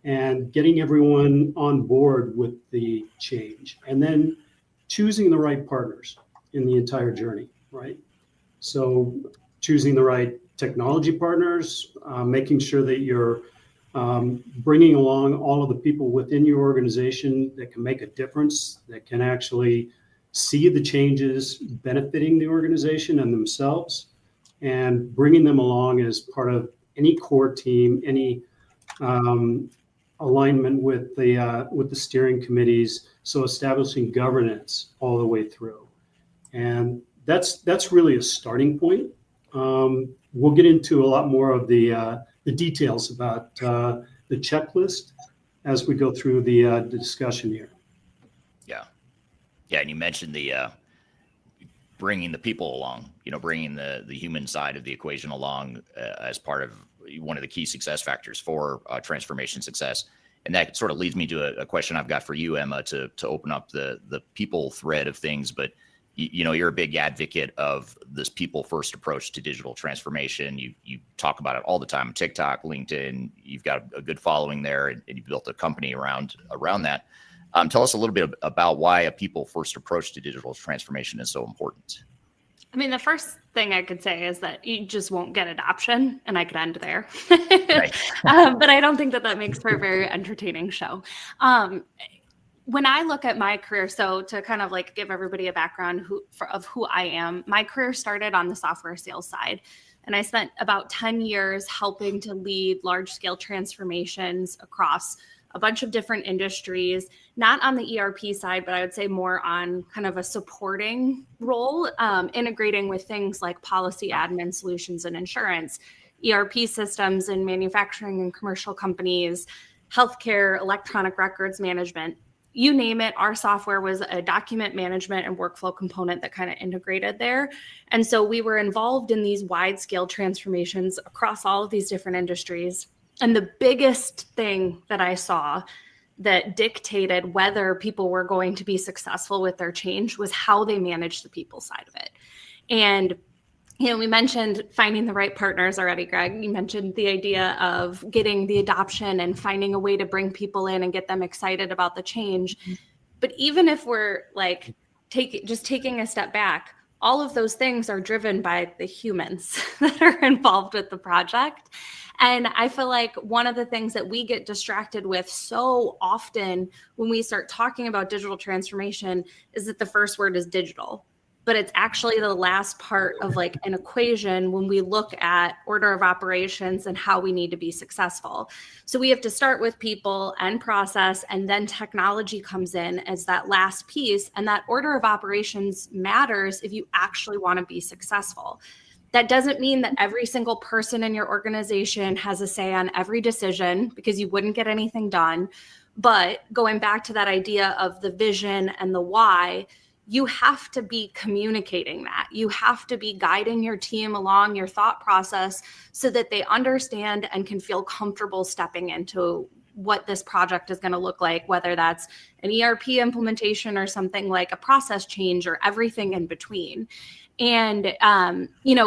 and getting everyone on board with the change, and then choosing the right partners in the entire journey, right? So choosing the right technology partners, making sure that you're bringing along all of the people within your organization that can make a difference, that can actually see the changes benefiting the organization and themselves, and bringing them along as part of any core team, any alignment with the steering committees. So establishing governance all the way through, and that's really a starting point. We'll get into a lot more of the details about the checklist as we go through the discussion here. Yeah, and you mentioned the bringing the people along, bringing the human side of the equation along as part of one of the key success factors for transformation success. And that sort of leads me to a question I've got for you, Emma, to open up the people thread of things. But you're a big advocate of this people first approach to digital transformation. You talk about it all the time on TikTok, LinkedIn. You've got a good following there, and you built a company around that. Tell us a little bit about why a people first approach to digital transformation is so important. I mean, the first thing I could say is that you just won't get adoption, and I could end there. Right. But I don't think that makes for a very entertaining show. When I look at my career, so to kind of like give everybody a background of who I am, my career started on the software sales side. And I spent about 10 years helping to lead large scale transformations across a bunch of different industries, not on the ERP side, but I would say more on kind of a supporting role, integrating with things like policy admin solutions and insurance, ERP systems in manufacturing and commercial companies, healthcare, electronic records management. You name it, our software was a document management and workflow component that kind of integrated there. And so we were involved in these wide scale transformations across all of these different industries. And the biggest thing that I saw that dictated whether people were going to be successful with their change was how they managed the people side of it. And we mentioned finding the right partners already, Greg. You mentioned the idea of getting the adoption and finding a way to bring people in and get them excited about the change. But even if we're like taking a step back, all of those things are driven by the humans that are involved with the project. And I feel like one of the things that we get distracted with so often when we start talking about digital transformation is that the first word is digital. But it's actually the last part of like an equation when we look at order of operations and how we need to be successful. So we have to start with people and process, and then technology comes in as that last piece. And that order of operations matters if you actually want to be successful. That doesn't mean that every single person in your organization has a say on every decision, because you wouldn't get anything done. But going back to that idea of the vision and the why, you have to be communicating that. You have to be guiding your team along your thought process so that they understand and can feel comfortable stepping into what this project is going to look like, whether that's an ERP implementation or something like a process change or everything in between. And,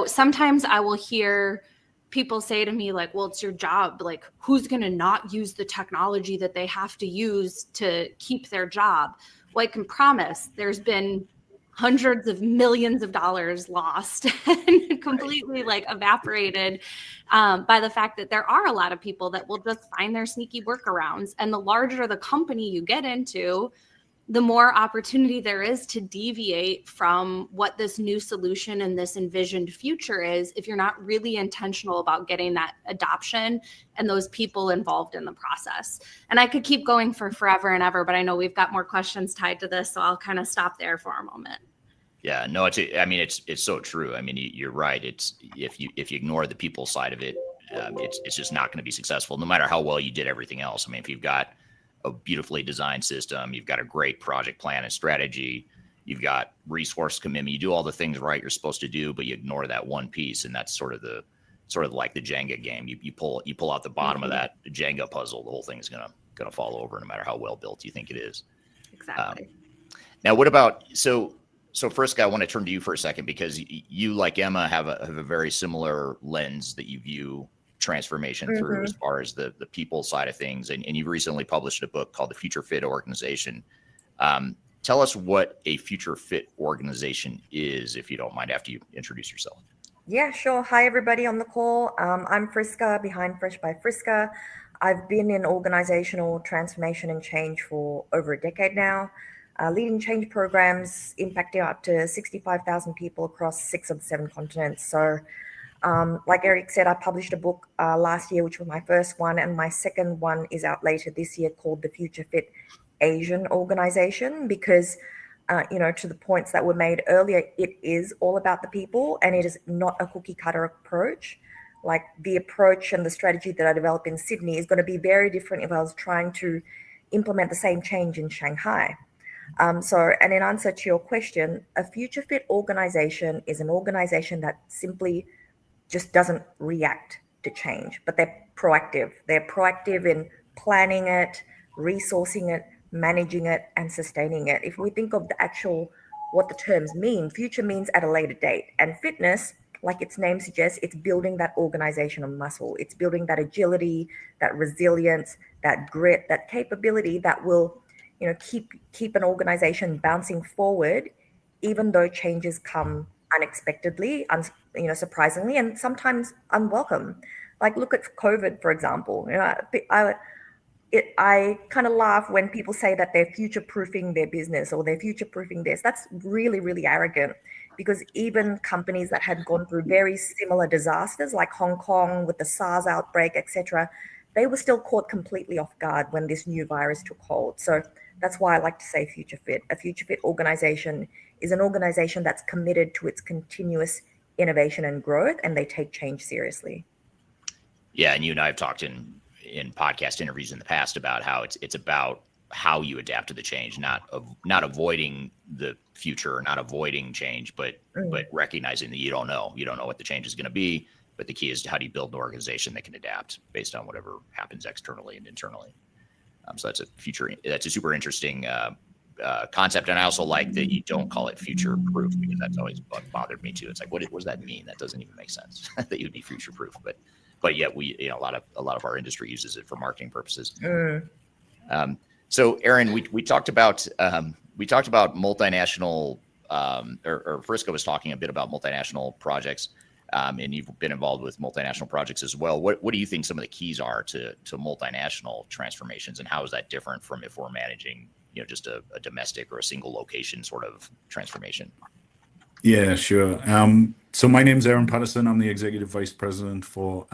sometimes I will hear people say to me like, well, it's your job. Like, who's going to not use the technology that they have to use to keep their job? Well, I can promise there's been hundreds of millions of dollars lost and completely like evaporated by the fact that there are a lot of people that will just find their sneaky workarounds. And the larger the company you get into, the more opportunity there is to deviate from what this new solution and this envisioned future is if you're not really intentional about getting that adoption and those people involved in the process. And I could keep going for forever and ever, but I know we've got more questions tied to this, so I'll kind of stop there for a moment. Yeah, no, it's so true. I mean, you're right. It's if you ignore the people side of it, it's just not going to be successful, no matter how well you did everything else. I mean, if you've got a beautifully designed system, you've got a great project plan and strategy, you've got resource commitment, you do all the things right you're supposed to do, but you ignore that one piece, and that's sort of like the Jenga game. You pull out the bottom of that Jenga puzzle, the whole thing's gonna fall over, no matter how well built you think it is. Exactly. Now, what about so Friska, I want to turn to you for a second, because you, like Emma, have a very similar lens that you view transformation through, as far as the people side of things. And you've recently published a book called The Future Fit Organization. Tell us what a future fit organization is, if you don't mind, after you introduce yourself. Yeah, sure. Hi, everybody on the call. I'm Friska, behind Fresh by Friska. I've been in organizational transformation and change for over a decade now, leading change programs impacting up to 65,000 people across 6 of the 7 continents. So like Eric said, I published a book last year, which was my first one, and my second one is out later this year, called The Future Fit Asian Organization, because, to the points that were made earlier, it is all about the people, and it is not a cookie cutter approach. Like the approach and the strategy that I develop in Sydney is going to be very different if I was trying to implement the same change in Shanghai. And in answer to your question, a future fit organization is an organization that simply just doesn't react to change, but they're proactive. They're proactive in planning it, resourcing it, managing it, and sustaining it. If we think of what the terms mean, future means at a later date. And fitness, like its name suggests, it's building that organizational muscle. It's building that agility, that resilience, that grit, that capability that will, keep an organization bouncing forward, even though changes come unexpectedly, surprisingly, and sometimes unwelcome. Like look at COVID, for example. I kind of laugh when people say that they're future-proofing their business or they're future-proofing this. That's really, really arrogant, because even companies that had gone through very similar disasters, like Hong Kong with the SARS outbreak, etc., they were still caught completely off guard when this new virus took hold. So that's why I like to say future fit. A future fit organization is an organization that's committed to its continuous innovation and growth, and they take change seriously. Yeah, and you and I have talked in podcast interviews in the past about how it's about how you adapt to the change, not avoiding the future, or not avoiding change, but recognizing that you don't know what the change is going to be. But the key is, how do you build an organization that can adapt based on whatever happens externally and internally? So that's a super interesting concept. And I also like that you don't call it future proof, because that's always bothered me too. It's like, what does that mean? That doesn't even make sense that you would be future proof. But yet a lot of our industry uses it for marketing purposes. So Aaron, we talked about multinational, or Frisco was talking a bit about multinational projects. And you've been involved with multinational projects as well. What do you think some of the keys are to multinational transformations, and how is that different from if we're managing, just a domestic or a single location sort of transformation? Yeah, sure. So my name's Aaron Patterson. I'm the Executive Vice President for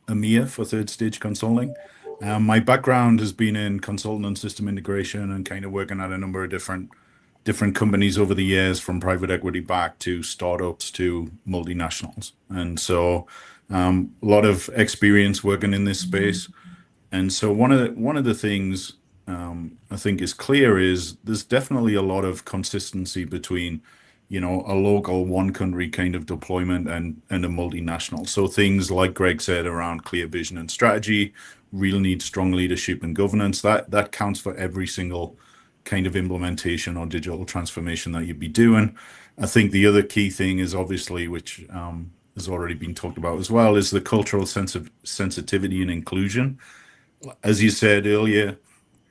EMEA for Third Stage Consulting. My background has been in consulting and system integration, and kind of working at a number of different companies over the years, from private equity back to startups to multinationals. And so a lot of experience working in this space. And so one of the things I think is clear is there's definitely a lot of consistency between, a local one country kind of deployment and a multinational. So things like Greg said around clear vision and strategy, real need strong leadership and governance, that counts for every single kind of implementation or digital transformation that you'd be doing. I think the other key thing is, obviously, which has already been talked about as well, is the cultural sense of sensitivity and inclusion. As you said earlier,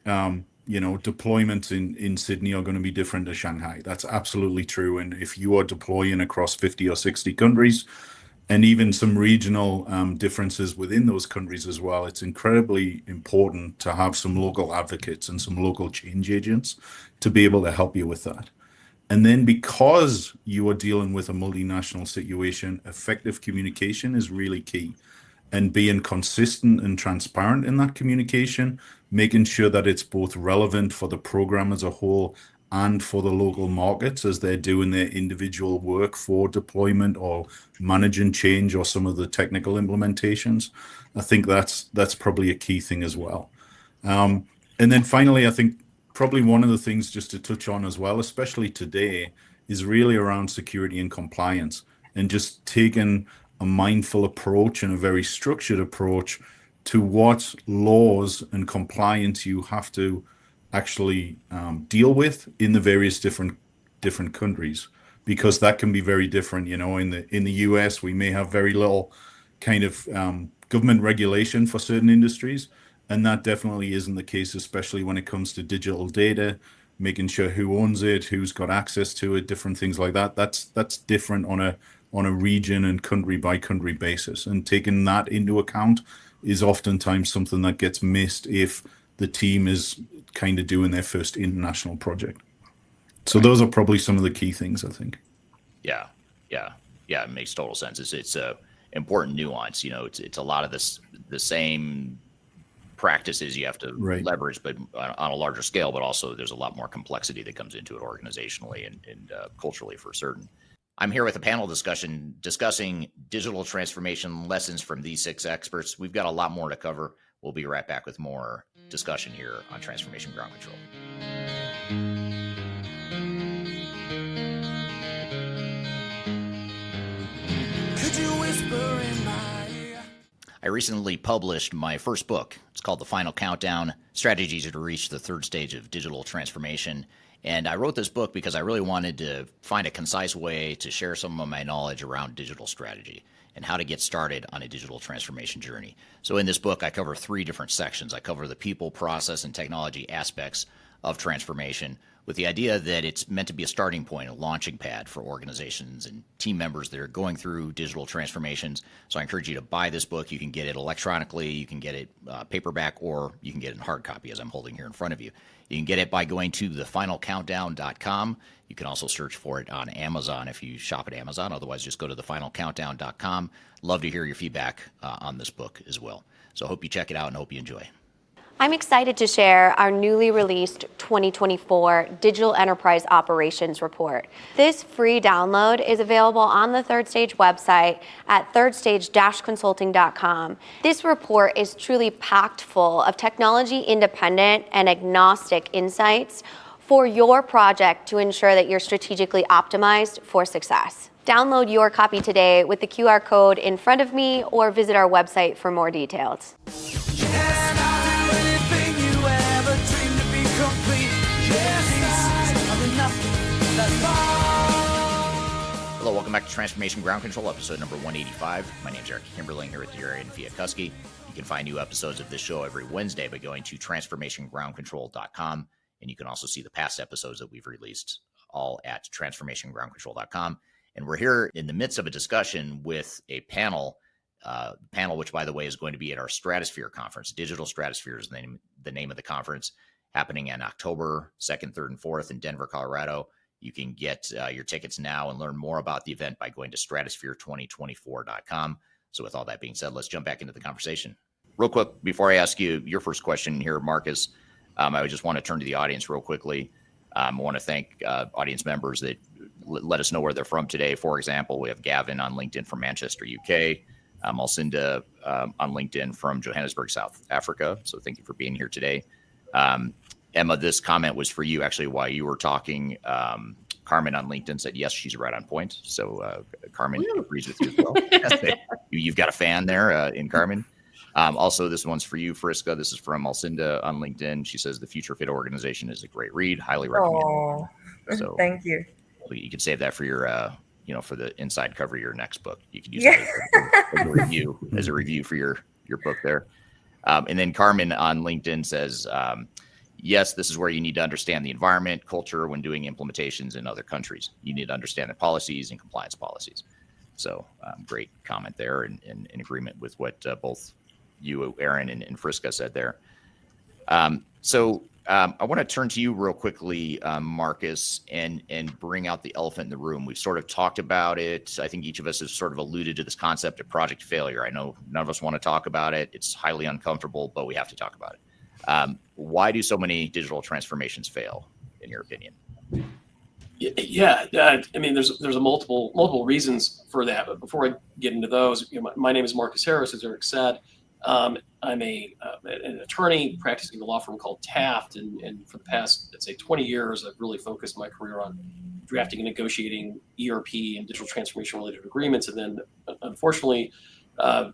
deployments in Sydney are going to be different to Shanghai. That's absolutely true. And if you are deploying across 50 or 60 countries, and even some regional differences within those countries as well, it's incredibly important to have some local advocates and some local change agents to be able to help you with that. And then, because you are dealing with a multinational situation, effective communication is really key. And being consistent and transparent in that communication, making sure that it's both relevant for the program as a whole and for the local markets as they're doing their individual work for deployment or managing change or some of the technical implementations. I think that's probably a key thing as well. And then finally, I think probably one of the things just to touch on as well, especially today, is really around security and compliance, and just taking a mindful approach and a very structured approach to what laws and compliance you have to actually deal with in the various different countries, because that can be very different. In the US, we may have very little kind of government regulation for certain industries, and that definitely isn't the case, especially when it comes to digital data, making sure who owns it, who's got access to it, different things like that. That's different on a region and country by country basis, and taking that into account is oftentimes something that gets missed if the team is kind of doing their first international project. So those are probably some of the key things, I think. Yeah. It makes total sense. It's a important nuance. It's a lot of the same practices you have to leverage, but on a larger scale. But also, there's a lot more complexity that comes into it organizationally and culturally, for certain. I'm here with a panel discussion discussing digital transformation lessons from these 6 experts. We've got a lot more to cover. We'll be right back with more discussion here on Transformation Ground Control. Could you whisper in my ear? I recently published my first book. It's called The Final Countdown: Strategies to Reach the Third Stage of Digital Transformation. And I wrote this book because I really wanted to find a concise way to share some of my knowledge around digital strategy and how to get started on a digital transformation journey. So in this book, I cover 3 different sections. I cover the people, process, and technology aspects of transformation, with the idea that it's meant to be a starting point, a launching pad for organizations and team members that are going through digital transformations. So I encourage you to buy this book. You can get it electronically, you can get it paperback, or you can get it in hard copy, as I'm holding here in front of you. You can get it by going to thefinalcountdown.com. You can also search for it on Amazon if you shop at Amazon. Otherwise, just go to thefinalcountdown.com. Love to hear your feedback on this book as well. So I hope you check it out and hope you enjoy. I'm excited to share our newly released 2024 Digital Enterprise Operations Report. This free download is available on the Third Stage website at thirdstage-consulting.com. This report is truly packed full of technology-independent and agnostic insights for your project to ensure that you're strategically optimized for success. Download your copy today with the QR code in front of me or visit our website for more details. Hello, welcome back to Transformation Ground Control, episode number 185. My name is Eric Kimberling here with Darian and Chwialkowski. You can find new episodes of this show every Wednesday by going to transformationgroundcontrol.com, and you can also see the past episodes that we've released all at transformationgroundcontrol.com. And we're here in the midst of a discussion with a panel, which, by the way, is going to be at our Stratosphere conference. Digital Stratosphere is the name of the conference, happening in October 2nd, 3rd, and 4th in Denver, Colorado. You can get your tickets now and learn more about the event by going to stratosphere2024.com. So with all that being said, let's jump back into the conversation. Real quick, before I ask you your first question here, Marcus, I just want to turn to the audience real quickly. I want to thank audience members that let us know where they're from today. For example, we have Gavin on LinkedIn from Manchester, UK. Alcinda on LinkedIn from Johannesburg, South Africa. So thank you for being here today. Emma, this comment was for you actually while you were talking. Carmen on LinkedIn said, yes, she's right on point. So Carmen agrees with you as well. You've got a fan there in Carmen. Also, this one's for you, Friska. This is from Alcinda on LinkedIn. She says, the Future Fit organization is a great read. Highly recommend. Oh, so thank you. You can save that for your, for the inside cover of your next book. You can use it as a review for your book there. And then Carmen on LinkedIn says, yes, this is where you need to understand the environment, culture when doing implementations in other countries. You need to understand the policies and compliance policies. So great comment there and in agreement with what both you, Aaron, and Friska said there. So I want to turn to you real quickly, Marcus, and bring out the elephant in the room. We've sort of talked about it. I think each of us has sort of alluded to this concept of project failure. I know none of us want to talk about it. It's highly uncomfortable, but we have to talk about it. Why do so many digital transformations fail, in your opinion? Yeah, I mean, there's a multiple reasons for that. But before I get into those, my name is Marcus Harris, as Eric said. I'm an attorney practicing in a law firm called Taft, and for the past, let's say, 20 years, I've really focused my career on drafting and negotiating ERP and digital transformation related agreements, and then, unfortunately, for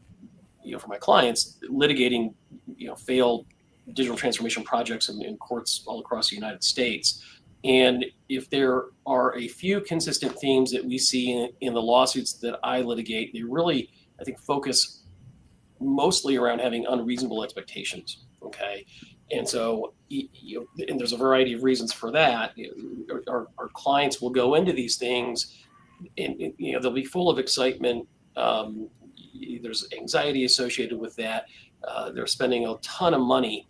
my clients, litigating, failed digital transformation projects in courts all across the United States. And if there are a few consistent themes that we see in the lawsuits that I litigate, they really, I think, focus mostly around having unreasonable expectations. Okay. And so, and there's a variety of reasons for that. Our clients will go into these things and they'll be full of excitement. There's anxiety associated with that. They're spending a ton of money,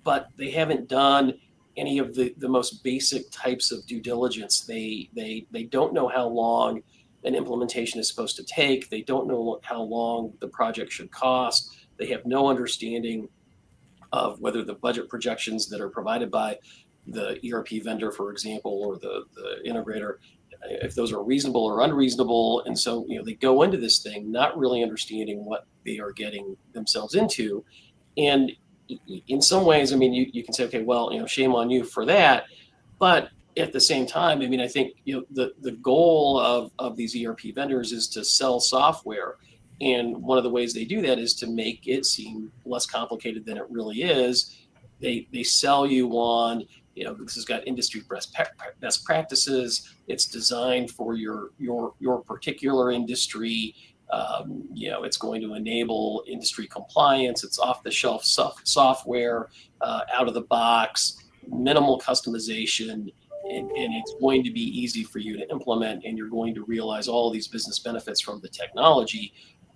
but they haven't done any of the most basic types of due diligence. They don't know how long an implementation is supposed to take. They don't know how long the project should cost. They have no understanding of whether the budget projections that are provided by the ERP vendor, for example, or the integrator, if those are reasonable or unreasonable. And so, they go into this thing not really understanding what they are getting themselves into. And in some ways, I mean, you can say, okay, well, shame on you for that. But at the same time, I mean, I think, the goal of these ERP vendors is to sell software. And one of the ways they do that is to make it seem less complicated than it really is. They sell you on, this has got industry best practices. It's designed for your particular industry. It's going to enable industry compliance. It's off-the-shelf software, out of the box, minimal customization, and it's going to be easy for you to implement, and you're going to realize all these business benefits from the technology.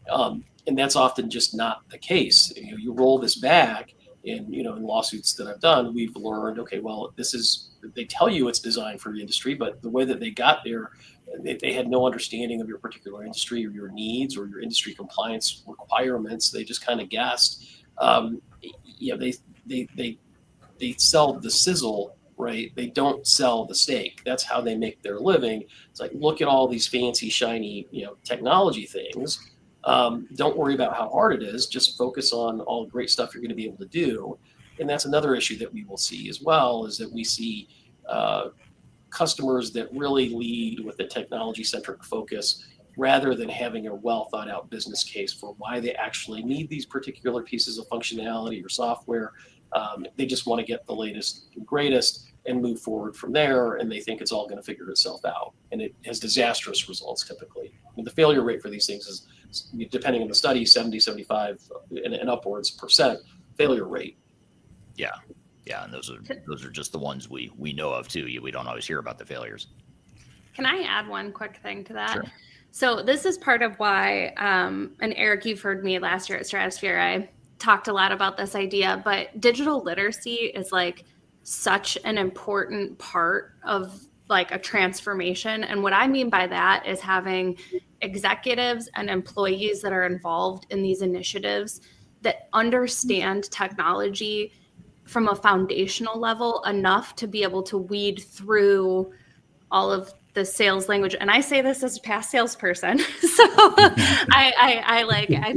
And that's often just not the case. You roll this back, and in lawsuits that I've done, we've learned, okay, well, they tell you it's designed for the industry, but the way that they got there, they had no understanding of your particular industry or your needs or your industry compliance requirements. They just kind of guessed. They sell the sizzle, right? They don't sell the steak. That's how they make their living. It's like, look at all these fancy, shiny, technology things. Don't worry about how hard it is. Just focus on all the great stuff you're going to be able to do. And that's another issue that we will see as well, is that we see customers that really lead with a technology-centric focus rather than having a well thought out business case for why they actually need these particular pieces of functionality or software. They just want to get the latest and greatest and move forward from there, and they think it's all going to figure itself out. And it has disastrous results typically. I mean, the failure rate for these things is, depending on the study, 70, 75 and upwards percent failure rate. Yeah. And those are just the ones we know of too. We don't always hear about the failures. Can I add one quick thing to that? Sure. So this is part of why, and Eric, you've heard me last year at Stratosphere, I talked a lot about this idea, but digital literacy is like such an important part of like a transformation. And what I mean by that is having executives and employees that are involved in these initiatives that understand technology from a foundational level enough to be able to weed through all of the sales language. And I say this as a past salesperson. So I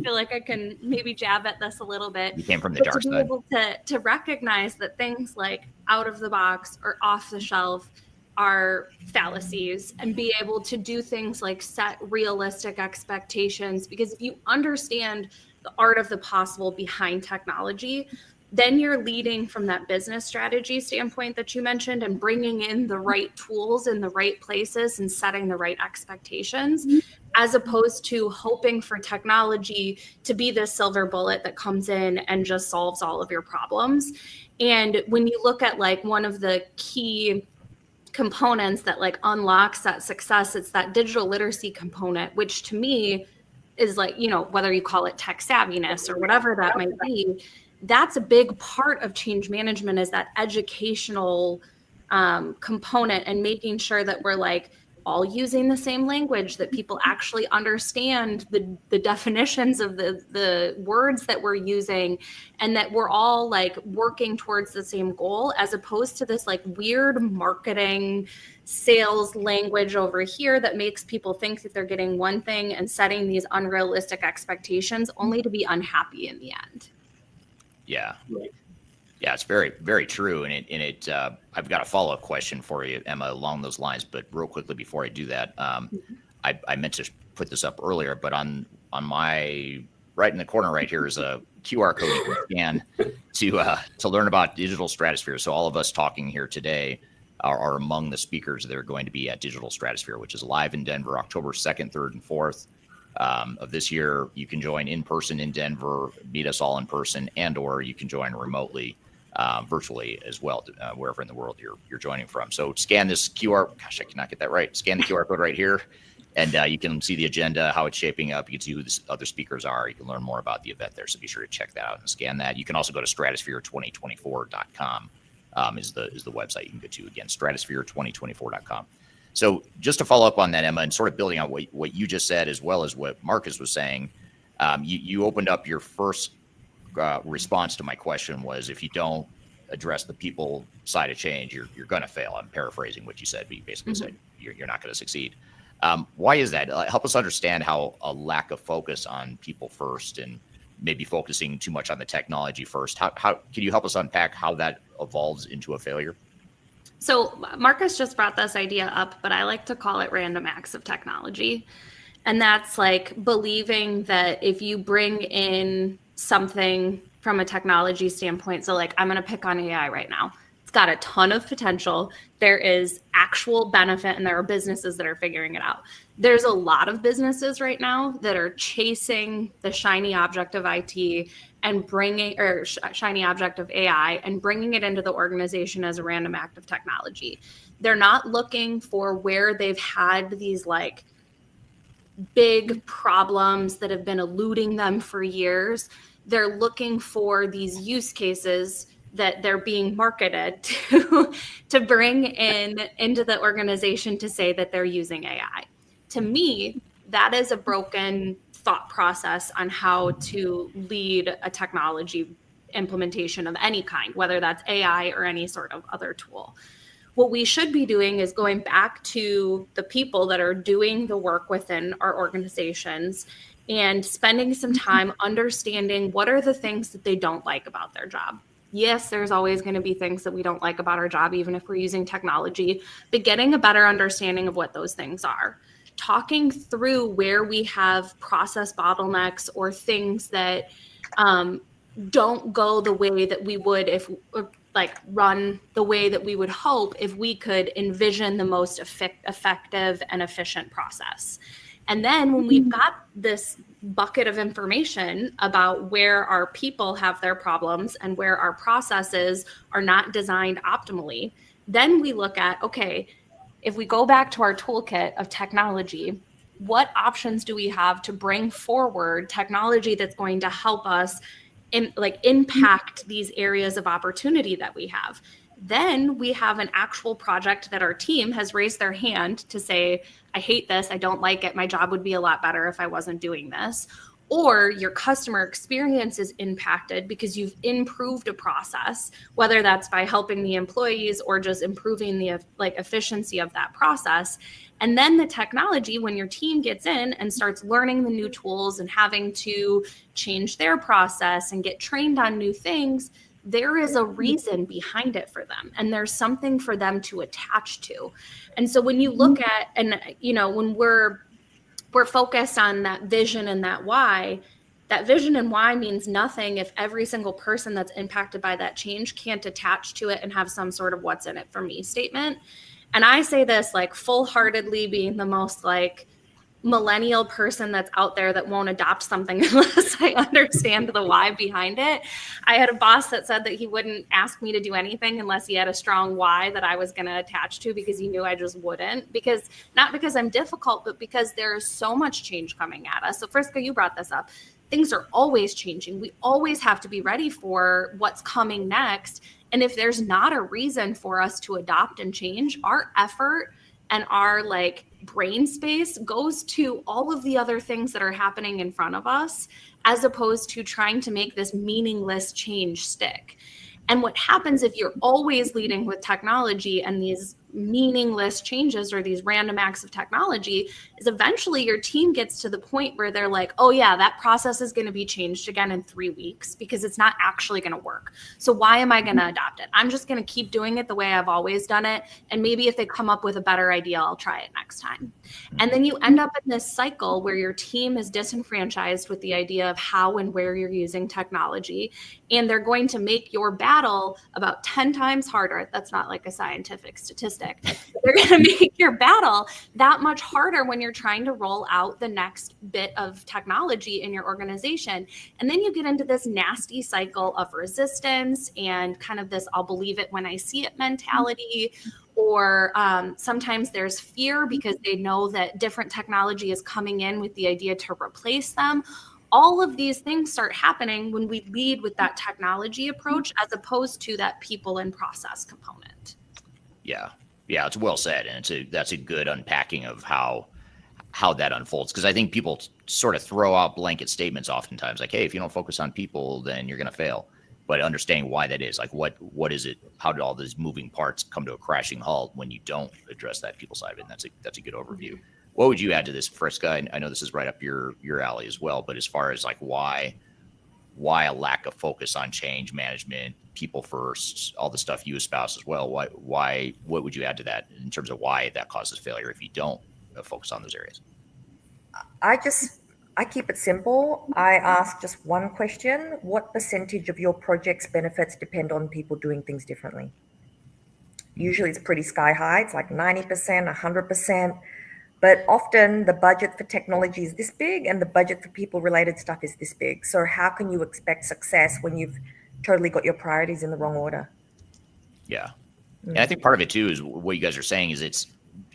feel like I can maybe jab at this a little bit. You came from the dark to be side. able to recognize that things like out of the box or off the shelf are fallacies, and be able to do things like set realistic expectations. Because if you understand the art of the possible behind technology, then you're leading from that business strategy standpoint that you mentioned and bringing in the right tools in the right places and setting the right expectations, as opposed to hoping for technology to be the silver bullet that comes in and just solves all of your problems. And when you look at like one of the key components that like unlocks that success, it's that digital literacy component, which to me is like, whether you call it tech savviness or whatever that might be, that's a big part of change management, is that educational component, and making sure that we're like all using the same language, that people actually understand the definitions of the words that we're using, and that we're all like working towards the same goal, as opposed to this like weird marketing sales language over here that makes people think that they're getting one thing and setting these unrealistic expectations only to be unhappy in the end. Yeah. Yeah, it's very, very true. And I've got a follow-up question for you, Emma, along those lines. But real quickly before I do that, I meant to put this up earlier, but on my right in the corner right here is a QR code you can scan to learn about Digital Stratosphere. So all of us talking here today are among the speakers that are going to be at Digital Stratosphere, which is live in Denver, October 2nd, 3rd, and 4th. Of this year. You can join in person in Denver, meet us all in person, and/or you can join remotely, virtually as well, wherever in the world you're joining from. So scan this QR. Gosh, I cannot get that right. Scan the QR code right here, and you can see the agenda, how it's shaping up. You can see who the other speakers are. You can learn more about the event there. So be sure to check that out and scan that. You can also go to stratosphere2024.com is the website you can go to. Again, stratosphere2024.com. So just to follow up on that, Emma, and sort of building on what you just said, as well as what Marcus was saying, you opened up your first response to my question was, if you don't address the people side of change, you're going to fail. I'm paraphrasing what you said, but you basically Mm-hmm. said you're not going to succeed. Why is that? Help us understand how a lack of focus on people first and maybe focusing too much on the technology first. How can you help us unpack how that evolves into a failure? So Marcus just brought this idea up, but I like to call it random acts of technology. And that's like believing that if you bring in something from a technology standpoint, so like I'm going to pick on AI right now. It's got a ton of potential. There is actual benefit, and there are businesses that are figuring it out. There's a lot of businesses right now that are chasing the shiny object of IT and bringing, or shiny object of AI and bringing it into the organization as a random act of technology. They're not looking for where they've had these like big problems that have been eluding them for years. They're looking for these use cases that they're being marketed to bring into the organization to say that they're using AI. To me, that is a broken thought process on how to lead a technology implementation of any kind, whether that's AI or any sort of other tool. What we should be doing is going back to the people that are doing the work within our organizations and spending some time understanding what are the things that they don't like about their job. Yes, there's always going to be things that we don't like about our job, even if we're using technology, but getting a better understanding of what those things are. Talking through where we have process bottlenecks or things that don't go the way that we would if like run the way that we would hope if we could envision the most effective and efficient process. And then when we've got this bucket of information about where our people have their problems and where our processes are not designed optimally, then we look at, okay, if we go back to our toolkit of technology, what options do we have to bring forward technology that's going to help us impact these areas of opportunity that we have? Then we have an actual project that our team has raised their hand to say, I hate this, I don't like it, my job would be a lot better if I wasn't doing this. Or your customer experience is impacted because you've improved a process, whether that's by helping the employees or just improving the efficiency of that process. And then the technology, when your team gets in and starts learning the new tools and having to change their process and get trained on new things, there is a reason behind it for them. And there's something for them to attach to. And so when you look at, and when we're focused on that vision and that vision and why means nothing if every single person that's impacted by that change can't attach to it and have some sort of what's in it for me statement. And I say this full-heartedly, being the most millennial person that's out there that won't adopt something unless I understand the why behind it. I had a boss that said that he wouldn't ask me to do anything unless he had a strong why that I was going to attach to, because he knew I just wouldn't. Not because I'm difficult, but because there's so much change coming at us. So Friska, you brought this up. Things are always changing. We always have to be ready for what's coming next. And if there's not a reason for us to adopt and change, our effort and our brain space goes to all of the other things that are happening in front of us, as opposed to trying to make this meaningless change stick. And what happens if you're always leading with technology and these meaningless changes or these random acts of technology is eventually your team gets to the point where they're like, oh yeah, that process is going to be changed again in 3 weeks because it's not actually going to work. So why am I going to adopt it? I'm just going to keep doing it the way I've always done it. And maybe if they come up with a better idea, I'll try it next time. And then you end up in this cycle where your team is disenfranchised with the idea of how and where you're using technology. And they're going to make your battle about 10 times harder. That's not a scientific statistic. They're going to make your battle that much harder when you're trying to roll out the next bit of technology in your organization. And then you get into this nasty cycle of resistance and kind of this I'll believe it when I see it mentality. Or sometimes there's fear because they know that different technology is coming in with the idea to replace them. All of these things start happening when we lead with that technology approach as opposed to that people and process component. Yeah, it's well said, and that's a good unpacking of how that unfolds, because I think people sort of throw out blanket statements oftentimes like, hey, if you don't focus on people, then you're going to fail. but understanding why that is, like what is it? How did all these moving parts come to a crashing halt when you don't address that people side of it? And that's a good overview. What would you add to this, Friska? I know this is right up your alley as well, but as far as like why a lack of focus on change management, people first, all the stuff you espouse as well, what would you add to that in terms of why that causes failure if you don't focus on those areas? I keep it simple. I ask just one question. What percentage of your project's benefits depend on people doing things differently? Usually it's pretty sky high. It's like 90%, 100%. But often the budget for technology is this big and the budget for people-related stuff is this big. So how can you expect success when you've totally got your priorities in the wrong order? Yeah. And I think part of it too is what you guys are saying is it's,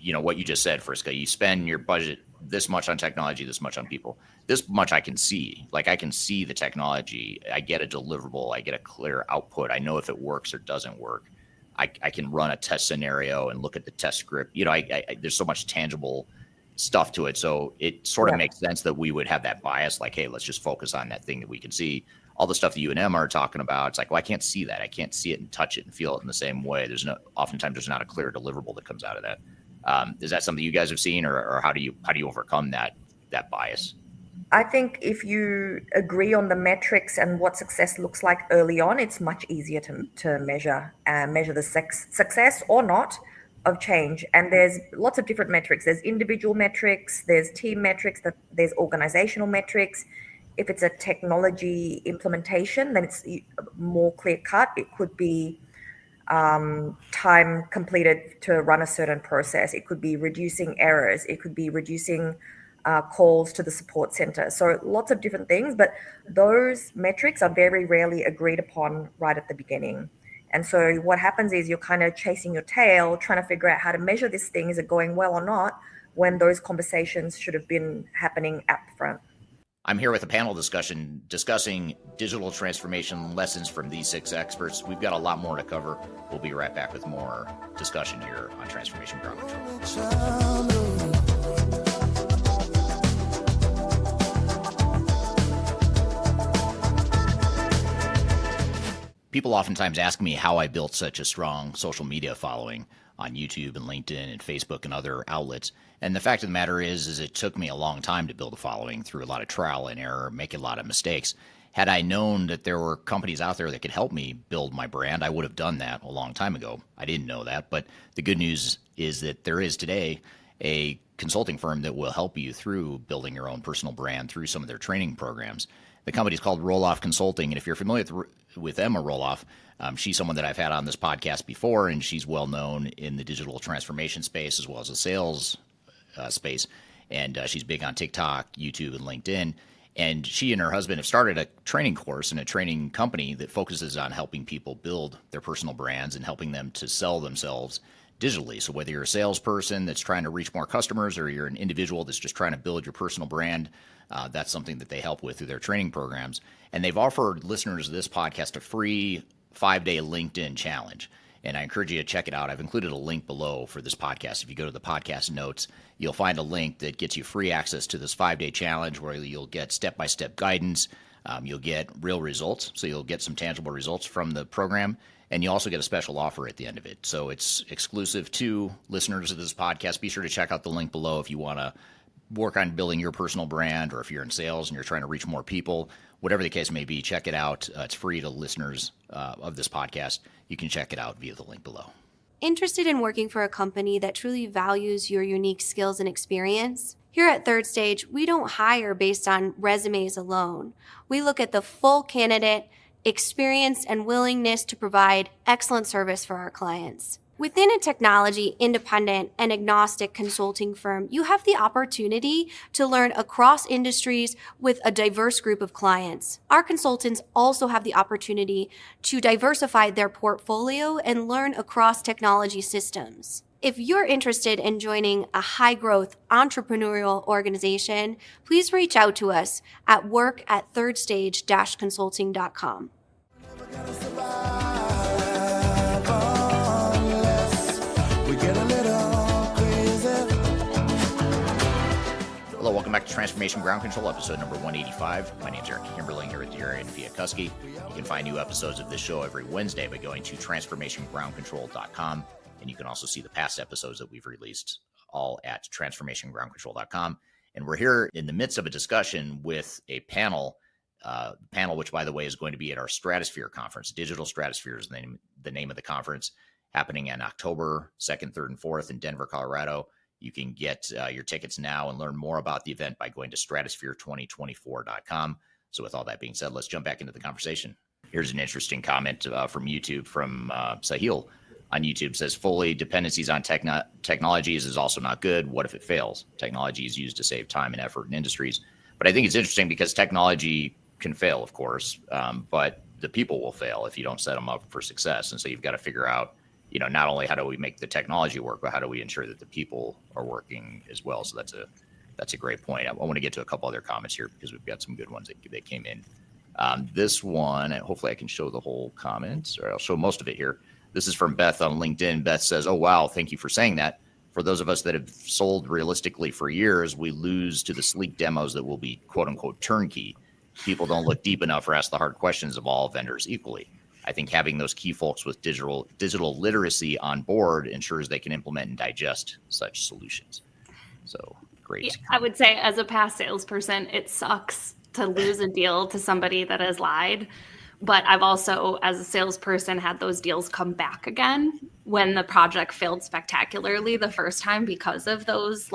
what you just said, Friska, you spend your budget this much on technology, this much on people, this much I can see. Like I can see the technology. I get a deliverable. I get a clear output. I know if it works or doesn't work. I can run a test scenario and look at the test script. There's so much tangible stuff to it. So it sort of makes sense that we would have that bias. Like, hey, let's just focus on that thing that we can see. All the stuff that you and Em are talking about, it's like, well, I can't see that. I can't see it and touch it and feel it in the same way. Oftentimes there's not a clear deliverable that comes out of that. Is that something you guys have seen, or how do you overcome that bias? I think if you agree on the metrics and what success looks like early on, it's much easier to measure the success or not of change. And there's lots of different metrics. There's individual metrics, there's team metrics, there's organizational metrics. If it's a technology implementation, then it's more clear cut. It could be time completed to run a certain process. It could be reducing errors. It could be reducing calls to the support center. So lots of different things, but those metrics are very rarely agreed upon right at the beginning. And so what happens is you're kind of chasing your tail, trying to figure out how to measure this thing. Is it going well or not? When those conversations should have been happening up front. I'm here with a panel discussion discussing digital transformation lessons from these 6 experts. We've got a lot more to cover. We'll be right back with more discussion here on Transformation Ground Control. People oftentimes ask me how I built such a strong social media following on YouTube and LinkedIn and Facebook and other outlets. And the fact of the matter is it took me a long time to build a following through a lot of trial and error, making a lot of mistakes. Had I known that there were companies out there that could help me build my brand, I would have done that a long time ago. I didn't know that, but the good news is that there is today a consulting firm that will help you through building your own personal brand through some of their training programs. The company is called Roloff Consulting, and if you're familiar with Emma Roloff, she's someone that I've had on this podcast before, and she's well known in the digital transformation space as well as the sales space, and she's big on TikTok, YouTube, and LinkedIn. And she and her husband have started a training course and a training company that focuses on helping people build their personal brands and helping them to sell themselves digitally. So whether you're a salesperson that's trying to reach more customers or you're an individual that's just trying to build your personal brand, that's something that they help with through their training programs. And they've offered listeners of this podcast a free 5-day LinkedIn challenge. And I encourage you to check it out. I've included a link below for this podcast. If you go to the podcast notes, you'll find a link that gets you free access to this 5-day challenge where you'll get step-by-step guidance. You'll get real results. So you'll get some tangible results from the program. And you also get a special offer at the end of it. So it's exclusive to listeners of this podcast. Be sure to check out the link below if you want to work on building your personal brand, or if you're in sales and you're trying to reach more people. Whatever the case may be, check it out. It's free to listeners of this podcast. You can check it out via the link below. Interested in working for a company that truly values your unique skills and experience? Here at Third Stage, we don't hire based on resumes alone. We look at the full candidate, experience, and willingness to provide excellent service for our clients. Within a technology independent and agnostic consulting firm, you have the opportunity to learn across industries with a diverse group of clients. Our consultants also have the opportunity to diversify their portfolio and learn across technology systems. If you're interested in joining a high-growth entrepreneurial organization, please reach out to us at work@thirdstage-consulting.com. Hello, welcome back to Transformation Ground Control, episode number 185. My name is Aaron Kimberling here at Darian and Chwialkowski. You can find new episodes of this show every Wednesday by going to transformationgroundcontrol.com. And you can also see the past episodes that we've released all at transformationgroundcontrol.com. And we're here in the midst of a discussion with a panel, which, by the way, is going to be at our Stratosphere conference. Digital Stratosphere is the name of the conference, happening in October 2nd, 3rd, and 4th in Denver, Colorado. You can get your tickets now and learn more about the event by going to stratosphere2024.com. So with all that being said, let's jump back into the conversation. Here's an interesting comment from YouTube, from Sahil on YouTube. Says, fully dependencies on technologies is also not good. What if it fails? Technology is used to save time and effort in industries. But I think it's interesting because technology can fail, of course, but the people will fail if you don't set them up for success. And so you've got to figure out, not only how do we make the technology work, but how do we ensure that the people are working as well? So that's a great point. I want to get to a couple other comments here because we've got some good ones that came in. This one, hopefully I can show the whole comment, or I'll show most of it here. This is from Beth on LinkedIn. Beth says, oh, wow, thank you for saying that. For those of us that have sold realistically for years, we lose to the sleek demos that will be quote unquote turnkey. People don't look deep enough or ask the hard questions of all vendors equally. I think having those key folks with digital literacy on board ensures they can implement and digest such solutions. So great. Yeah, I would say, as a past salesperson, it sucks to lose a deal to somebody that has lied. But I've also, as a salesperson, had those deals come back again when the project failed spectacularly the first time because of those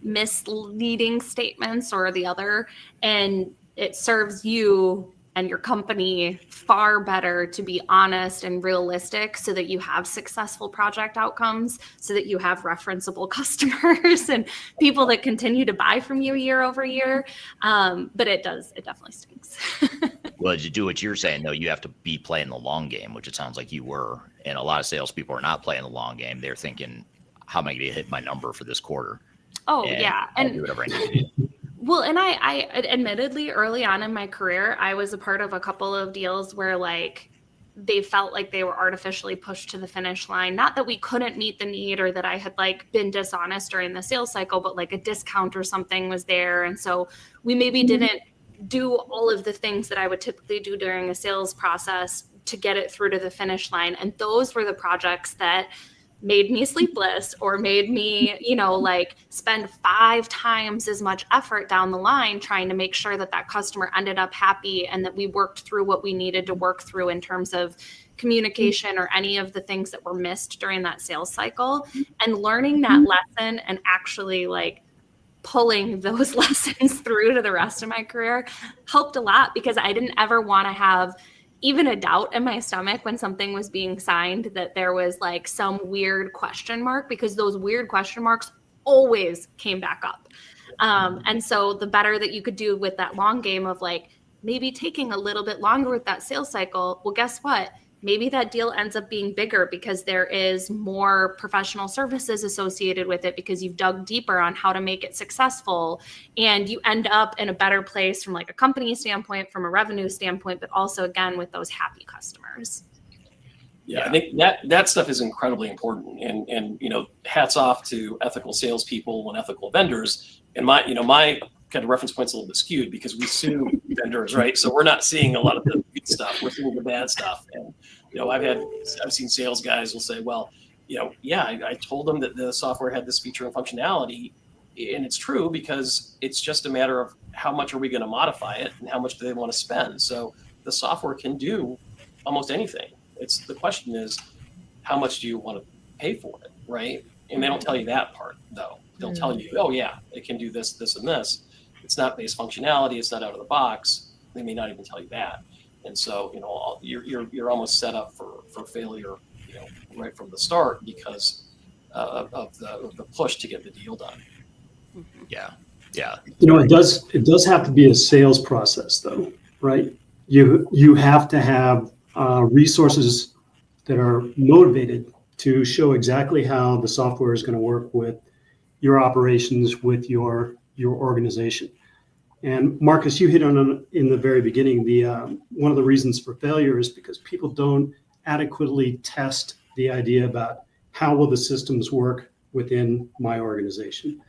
misleading statements or the other. And it serves you and your company far better to be honest and realistic so that you have successful project outcomes, so that you have referenceable customers and people that continue to buy from you year over year. But it definitely stinks. Well, to do what you're saying, though, you have to be playing the long game, which it sounds like you were. And a lot of salespeople are not playing the long game. They're thinking, how am I going to hit my number for this quarter? Oh, yeah. I'll do whatever I need to do. Well, and I admittedly, early on in my career, I was a part of a couple of deals where they felt like they were artificially pushed to the finish line. Not that we couldn't meet the need or that I had been dishonest during the sales cycle, but a discount or something was there. And so we maybe didn't do all of the things that I would typically do during a sales process to get it through to the finish line. And those were the projects that made me sleepless or made me, spend 5 times as much effort down the line trying to make sure that customer ended up happy and that we worked through what we needed to work through in terms of communication or any of the things that were missed during that sales cycle. And learning that lesson and actually pulling those lessons through to the rest of my career helped a lot, because I didn't ever want to have even a doubt in my stomach when something was being signed that there was some weird question mark, because those weird question marks always came back up. And so the better that you could do with that long game of maybe taking a little bit longer with that sales cycle, well, guess what? Maybe that deal ends up being bigger because there is more professional services associated with it, because you've dug deeper on how to make it successful, and you end up in a better place from a company standpoint, from a revenue standpoint, but also again with those happy customers. Yeah, I think that stuff is incredibly important, and hats off to ethical salespeople and ethical vendors. And my kind of reference point's a little bit skewed because we sue vendors, right? So we're not seeing a lot of the good stuff. We're seeing the bad stuff. And, I've seen sales guys will say, well, I told them that the software had this feature and functionality. And it's true, because it's just a matter of how much are we going to modify it and how much do they want to spend. So the software can do almost anything. The question is, how much do you want to pay for it, right? And they don't tell you that part, though. They'll tell you, oh yeah, it can do this, this, and this. It's not base functionality. It's not out of the box. They may not even tell you that. And so, you're almost set up for failure, right from the start because of the push to get the deal done. Yeah. It does have to be a sales process, though, right? You have to have resources that are motivated to show exactly how the software is going to work with your operations, with your organization. And Marcus, you hit on in the very beginning, one of the reasons for failure is because people don't adequately test the idea about how will the systems work within my organization.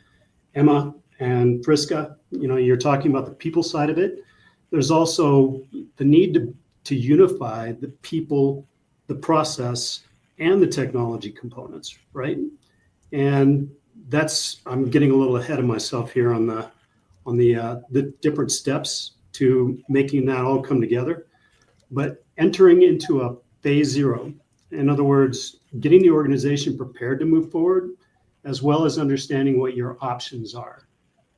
Emma and Friska, you're talking about the people side of it. There's also the need to unify the people, the process, and the technology components, right? And I'm getting a little ahead of myself here on the different steps to making that all come together. But entering into a phase zero, in other words, getting the organization prepared to move forward, as well as understanding what your options are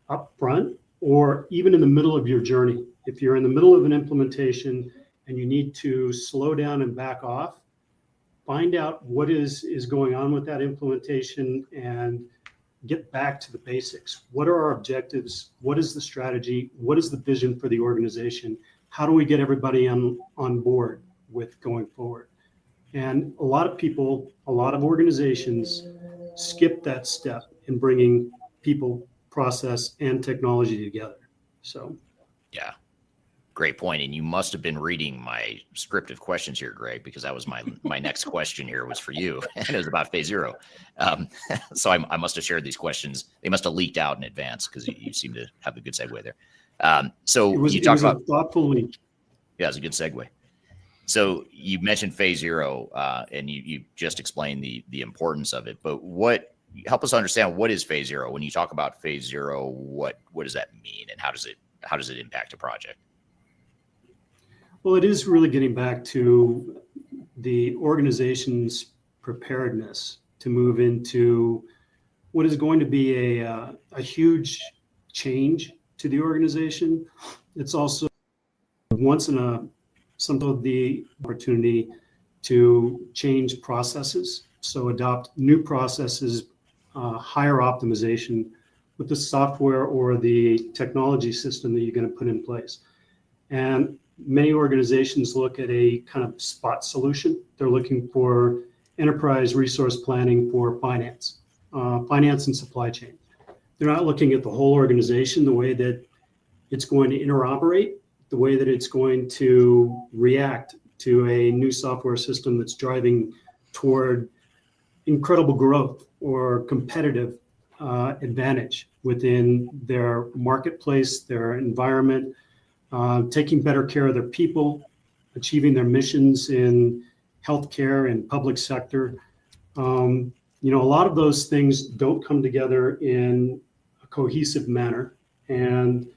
up front or even in the middle of your journey. If you're in the middle of an implementation and you need to slow down and back off, find out what is going on with that implementation and get back to the basics. What are our objectives? What is the strategy? What is the vision for the organization? How do we get everybody on board with going forward? And a lot of people, a lot of organizations skip that step in bringing people, process, and technology together. So, yeah, great point. And you must have been reading my script of questions here, Greg, because that was my next question here was for you, and it was about phase zero. So I must have shared these questions. They must have leaked out in advance because you seem to have a good segue there. So you talked about a thoughtful leak. Yeah, it's a good segue. So you mentioned phase zero, and you just explained the importance of it. But help us understand, what is phase zero? When you talk about phase zero, what does that mean, and how does it impact a project? Well, it is really getting back to the organization's preparedness to move into what is going to be a huge change to the organization. It's also some of the opportunity to change processes. So adopt new processes, higher optimization with the software or the technology system that you're going to put in place. And many organizations look at a kind of spot solution. They're looking for enterprise resource planning for finance and supply chain. They're not looking at the whole organization, the way that it's going to interoperate, the way that it's going to react to a new software system that's driving toward incredible growth or competitive advantage within their marketplace, their environment, taking better care of their people, achieving their missions in healthcare and public sector. A lot of those things don't come together in a cohesive manner. And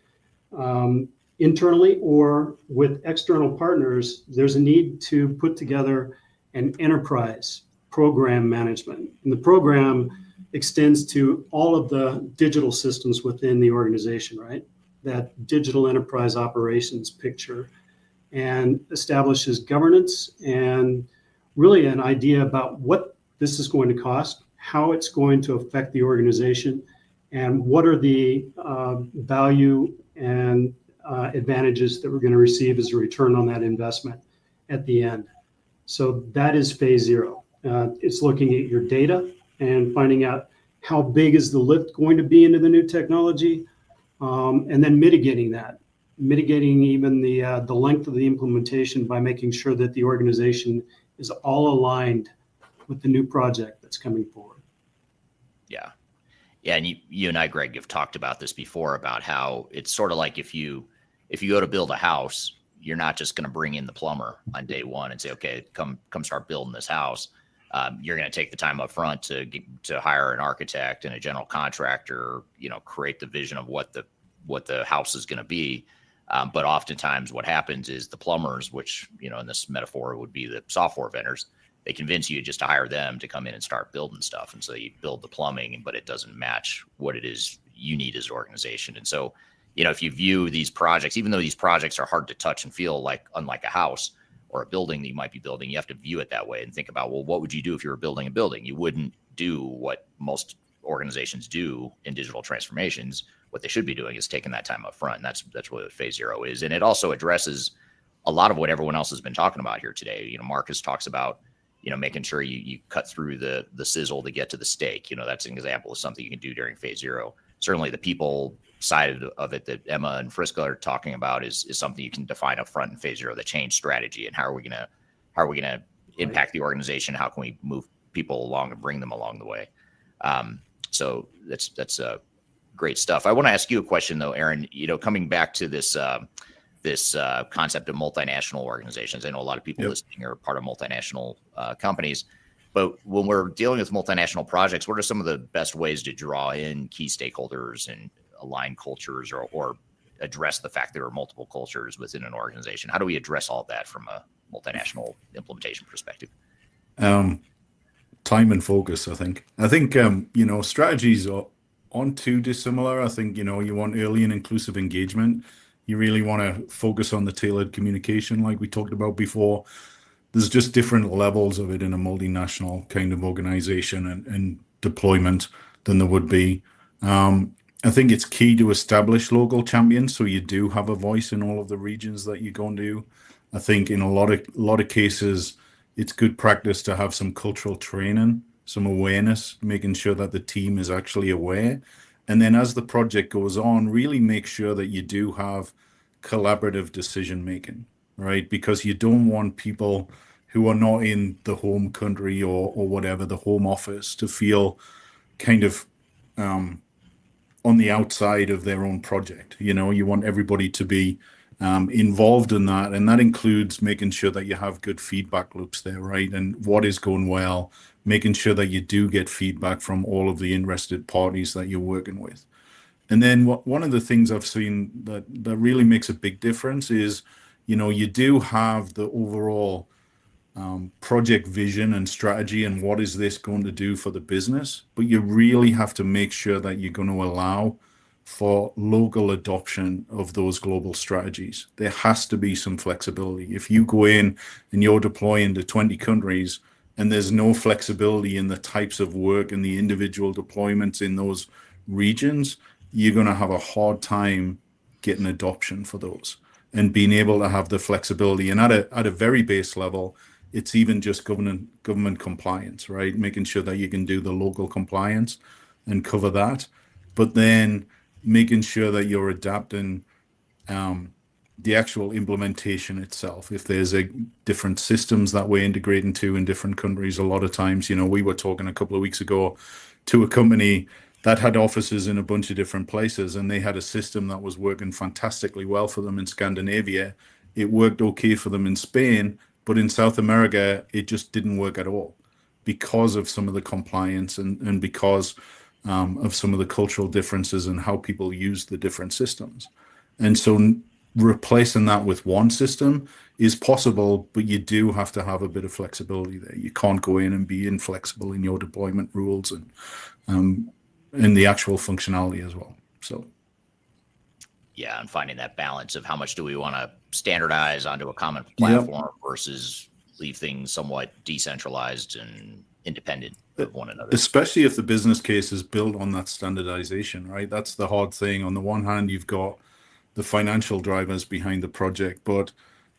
internally or with external partners, there's a need to put together an enterprise program management. And the program extends to all of the digital systems within the organization, right? That digital enterprise operations picture, and establishes governance and really an idea about what this is going to cost, how it's going to affect the organization, and what are the value and advantages that we're going to receive as a return on that investment at the end. So that is phase zero. It's looking at your data and finding out how big is the lift going to be into the new technology, and then mitigating even the length of the implementation by making sure that the organization is all aligned with the new project that's coming forward. Yeah. Yeah. And you and I, Greg, have talked about this before, about how it's sort of like if you go to build a house, you're not just going to bring in the plumber on day one and say, okay, come start building this house. You're going to take the time up front to hire an architect and a general contractor, create the vision of what the house is going to be. But oftentimes what happens is the plumbers, which, in this metaphor would be the software vendors, they convince you just to hire them to come in and start building stuff. And so you build the plumbing, but it doesn't match what it is you need as an organization. And so, if you view these projects, even though these projects are hard to touch and feel unlike a house or a building that you might be building, you have to view it that way and think about, well, what would you do if you were building a building? You wouldn't do what most organizations do in digital transformations. What they should be doing is taking that time up front. And that's what phase zero is. And it also addresses a lot of what everyone else has been talking about here today. Marcus talks about, making sure you cut through the sizzle to get to the steak. That's an example of something you can do during phase zero. Certainly the people side of it that Emma and Friska are talking about is something you can define up front in phase zero, the change strategy, and how are we going to impact the organization? How can we move people along and bring them along the way? So that's Great stuff. I want to ask you a question though, Aaron. Coming back to this concept of multinational organizations. I know a lot of people listening are part of multinational companies, but when we're dealing with multinational projects, what are some of the best ways to draw in key stakeholders and align cultures or address the fact there are multiple cultures within an organization? How do we address all of that from a multinational implementation perspective? Time and focus, I think. Strategies aren't too dissimilar. I think, you want early and inclusive engagement. You really want to focus on the tailored communication like we talked about before. There's just different levels of it in a multinational kind of organization and deployment than there would be. I think it's key to establish local champions so you do have a voice in all of the regions that you go into. I think in a lot of cases, it's good practice to have some cultural training, some awareness, making sure that the team is actually aware. And then as the project goes on, really make sure that you do have collaborative decision making, right? Because you don't want people who are not in the home country or whatever, the home office, to feel kind of on the outside of their own project. You want everybody to be involved in that. And that includes making sure that you have good feedback loops there, right? And what is going well, making sure that you do get feedback from all of the interested parties that you're working with. And then one of the things I've seen that really makes a big difference is, you do have the overall project vision and strategy and what is this going to do for the business, but you really have to make sure that you're going to allow for local adoption of those global strategies. There has to be some flexibility. If you go in and you're deploying to 20 countries and there's no flexibility in the types of work and the individual deployments in those regions, you're going to have a hard time getting adoption for those and being able to have the flexibility. And at a very base level, it's even just government compliance, right? Making sure that you can do the local compliance and cover that, but then making sure that you're adapting the actual implementation itself. If there's different systems that we're integrating to in different countries, a lot of times, we were talking a couple of weeks ago to a company that had offices in a bunch of different places, and they had a system that was working fantastically well for them in Scandinavia. It worked okay for them in Spain, but in South America, it just didn't work at all because of some of the compliance and because of some of the cultural differences and how people use the different systems. And so replacing that with one system is possible, but you do have to have a bit of flexibility there. You can't go in and be inflexible in your deployment rules and the actual functionality as well. So. Yeah, and finding that balance of how much do we want to standardize onto a common platform versus leave things somewhat decentralized and independent of one another. Especially if the business case is built on that standardization, right? That's the hard thing. On the one hand, you've got the financial drivers behind the project, but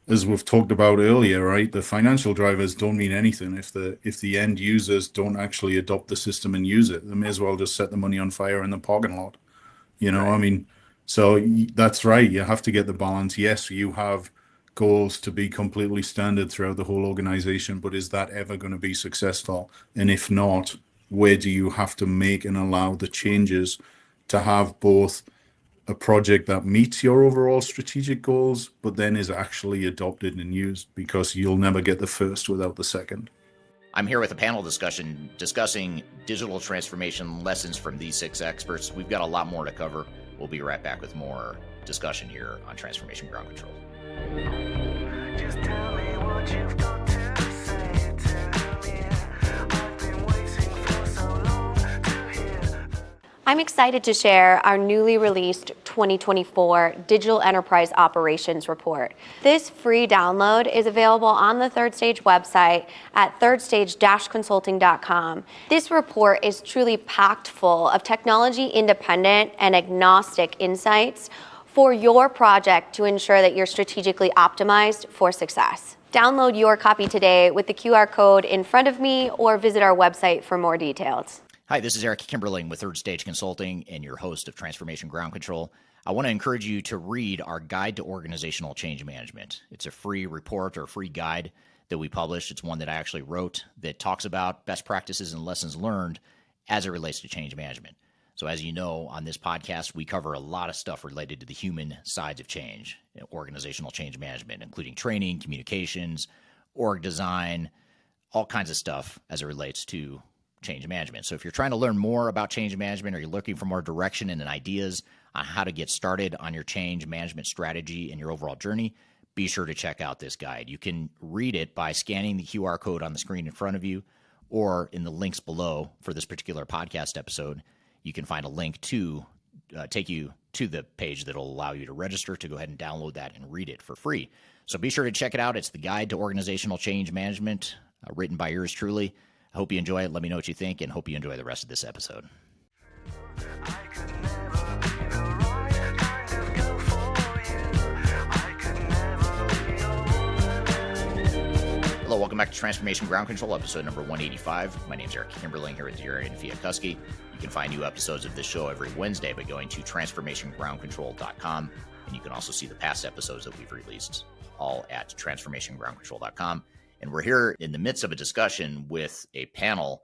as we've talked about earlier, right, the financial drivers don't mean anything if the end users don't actually adopt the system and use it. They may as well just set the money on fire in the parking lot. Right. So that's right. You have to get the balance. Yes, you have goals to be completely standard throughout the whole organization, but is that ever going to be successful? And if not, where do you have to make and allow the changes to have both a project that meets your overall strategic goals, but then is actually adopted and used? Because you'll never get the first without the second. I'm here with a panel discussion discussing digital transformation lessons from these 6 experts. We've got a lot more to cover. We'll be right back with more discussion here on Transformation Ground Control. Just tell me what you've got to say to me. I've been waiting for so long to hear. I'm excited to share our newly released 2024 Digital Enterprise Operations Report. This free download is available on the Third Stage website at thirdstage-consulting.com. This report is truly packed full of technology-independent and agnostic insights for your project to ensure that you're strategically optimized for success. Download your copy today with the QR code in front of me or visit our website for more details. Hi, this is Eric Kimberling with Third Stage Consulting and your host of Transformation Ground Control. I want to encourage you to read our Guide to Organizational Change Management. It's a free report or free guide that we published. It's one that I actually wrote that talks about best practices and lessons learned as it relates to change management. So as you know, on this podcast, we cover a lot of stuff related to the human sides of change, organizational change management, including training, communications, org design, all kinds of stuff as it relates to change management. So if you're trying to learn more about change management, or you're looking for more direction and ideas on how to get started on your change management strategy and your overall journey, be sure to check out this guide. You can read it by scanning the QR code on the screen in front of you, or in the links below for this particular podcast episode. You can find a link to take you to the page that will allow you to register to go ahead and download that and read it for free. So be sure to check it out. It's the Guide to Organizational Change Management, written by yours truly. I hope you enjoy it. Let me know what you think, and hope you enjoy the rest of this episode. Hello, welcome back to Transformation Ground Control, episode number 185. My name is Eric Kimberling here with Darian and Chwialkowski. You can find new episodes of this show every Wednesday by going to transformationgroundcontrol.com, and you can also see the past episodes that we've released, all at transformationgroundcontrol.com. And we're here in the midst of a discussion with a panel,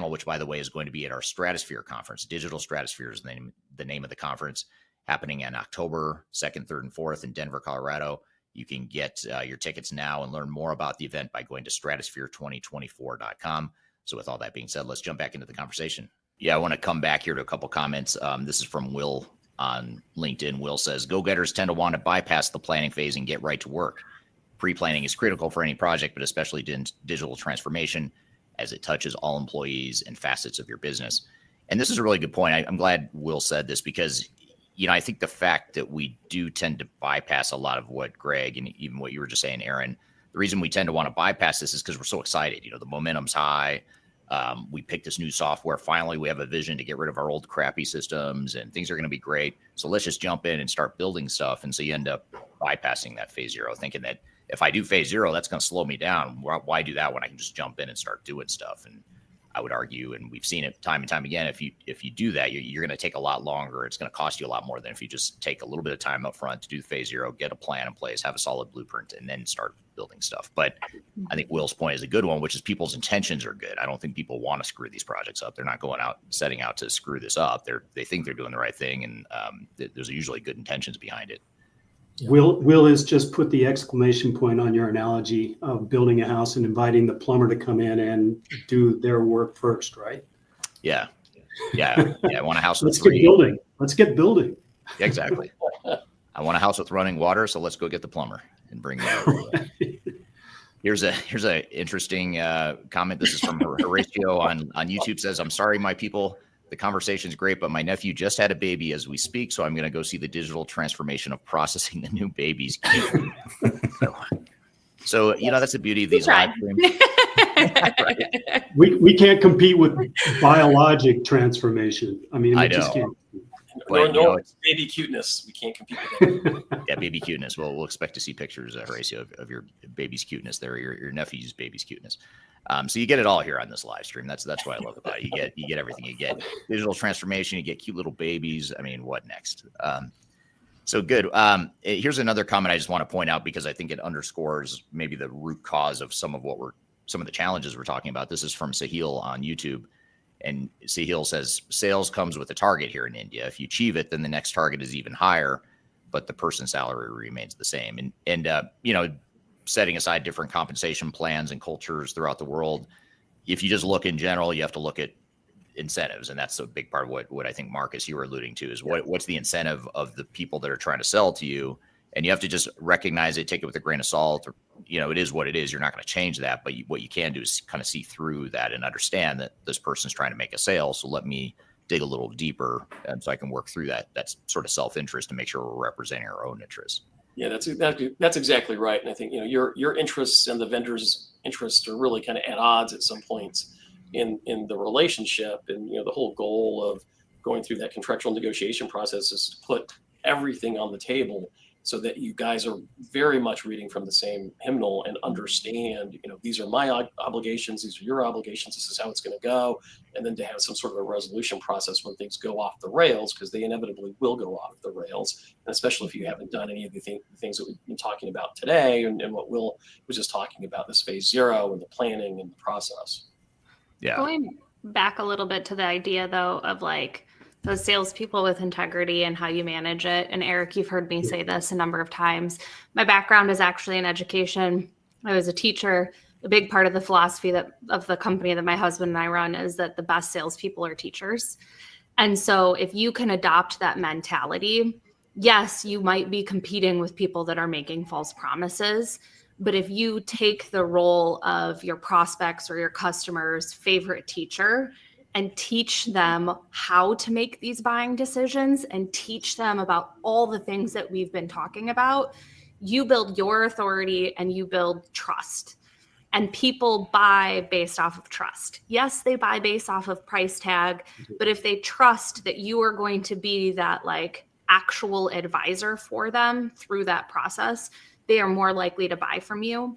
which, by the way, is going to be at our Stratosphere conference. Digital Stratosphere is the name of the conference, happening in October 2nd, 3rd, and 4th in Denver, Colorado. You can get your tickets now and learn more about the event by going to stratosphere2024.com. So with all that being said, let's jump back into the conversation. Yeah, I want to come back here to a couple comments. This is from Will on LinkedIn. Will says, go-getters tend to want to bypass the planning phase and get right to work. Pre-planning is critical for any project, but especially digital transformation, as it touches all employees and facets of your business. And this is a really good point. I'm glad Will said this, because I think the fact that we do tend to bypass a lot of what Greg and even what you were just saying, Aaron, the reason we tend to want to bypass this is because we're so excited. The momentum's high. We picked this new software. Finally, we have a vision to get rid of our old crappy systems, and things are going to be great. So let's just jump in and start building stuff. And so you end up bypassing that phase zero, thinking that if I do phase zero, that's going to slow me down. Why do that when I can just jump in and start doing stuff? And I would argue, and we've seen it time and time again, if you do that, you're going to take a lot longer. It's going to cost you a lot more than if you just take a little bit of time up front to do phase zero, get a plan in place, have a solid blueprint, and then start building stuff. But I think Will's point is a good one, which is people's intentions are good. I don't think people want to screw these projects up. They're not going out setting out to screw this up. They think they're doing the right thing, and there's usually good intentions behind it. Yeah. Will has just put the exclamation point on your analogy of building a house and inviting the plumber to come in and do their work first, right? Yeah. I want a house with Let's get building. Exactly. I want a house with running water, so let's go get the plumber and bring that. Here's a interesting comment. This is from Horatio on YouTube. Says, "I'm sorry, my people. The conversation's great, but my nephew just had a baby as we speak, so I'm going to go see the digital transformation of processing the new baby's kidney." So that's the beauty of these live streams. Right. We can't compete with biologic transformation. I mean, we just can't. It's baby cuteness. We can't compete with that. Yeah, baby cuteness. We'll expect to see pictures, Horatio, of your baby's cuteness there, your nephew's baby's cuteness. So you get it all here on this live stream. That's what I love about it. You get everything. You get digital transformation. You get cute little babies. I mean, what next? So good. Here's another comment I just want to point out, because I think it underscores maybe the root cause of some of the challenges we're talking about. This is from Sahil on YouTube. And Sahil says, sales comes with a target here in India. If you achieve it, then the next target is even higher, but the person's salary remains the same. And setting aside different compensation plans and cultures throughout the world, if you just look in general, you have to look at incentives. And that's a big part of what I think, Marcus, you were alluding to, is what's the incentive of the people that are trying to sell to you. And you have to just recognize it, take it with a grain of salt. Or, it is what it is. You're not going to change that. But what you can do is kind of see through that and understand that this person's trying to make a sale. So let me dig a little deeper, and so I can work through that. That's sort of self-interest to make sure we're representing our own interests. Yeah, that's exactly right. And I think your interests and the vendor's interests are really kind of at odds at some points in the relationship. And the whole goal of going through that contractual negotiation process is to put everything on the table, so that you guys are very much reading from the same hymnal and understand, these are my obligations, these are your obligations, this is how it's going to go. And then to have some sort of a resolution process when things go off the rails, because they inevitably will go off the rails. And especially if you haven't done any of the things that we've been talking about today, and what Will was just talking about, this phase zero and the planning and the process. Yeah. back a little bit to the idea, though, of like those salespeople with integrity and how you manage it. And Eric, you've heard me say this a number of times. My background is actually in education. I was a teacher. A big part of the philosophy of the company that my husband and I run is that the best salespeople are teachers. And so if you can adopt that mentality, yes, you might be competing with people that are making false promises. But if you take the role of your prospects or your customers' favorite teacher and teach them how to make these buying decisions and teach them about all the things that we've been talking about, you build your authority and you build trust. And people buy based off of trust. Yes, they buy based off of price tag, but if they trust that you are going to be that like actual advisor for them through that process, they are more likely to buy from you.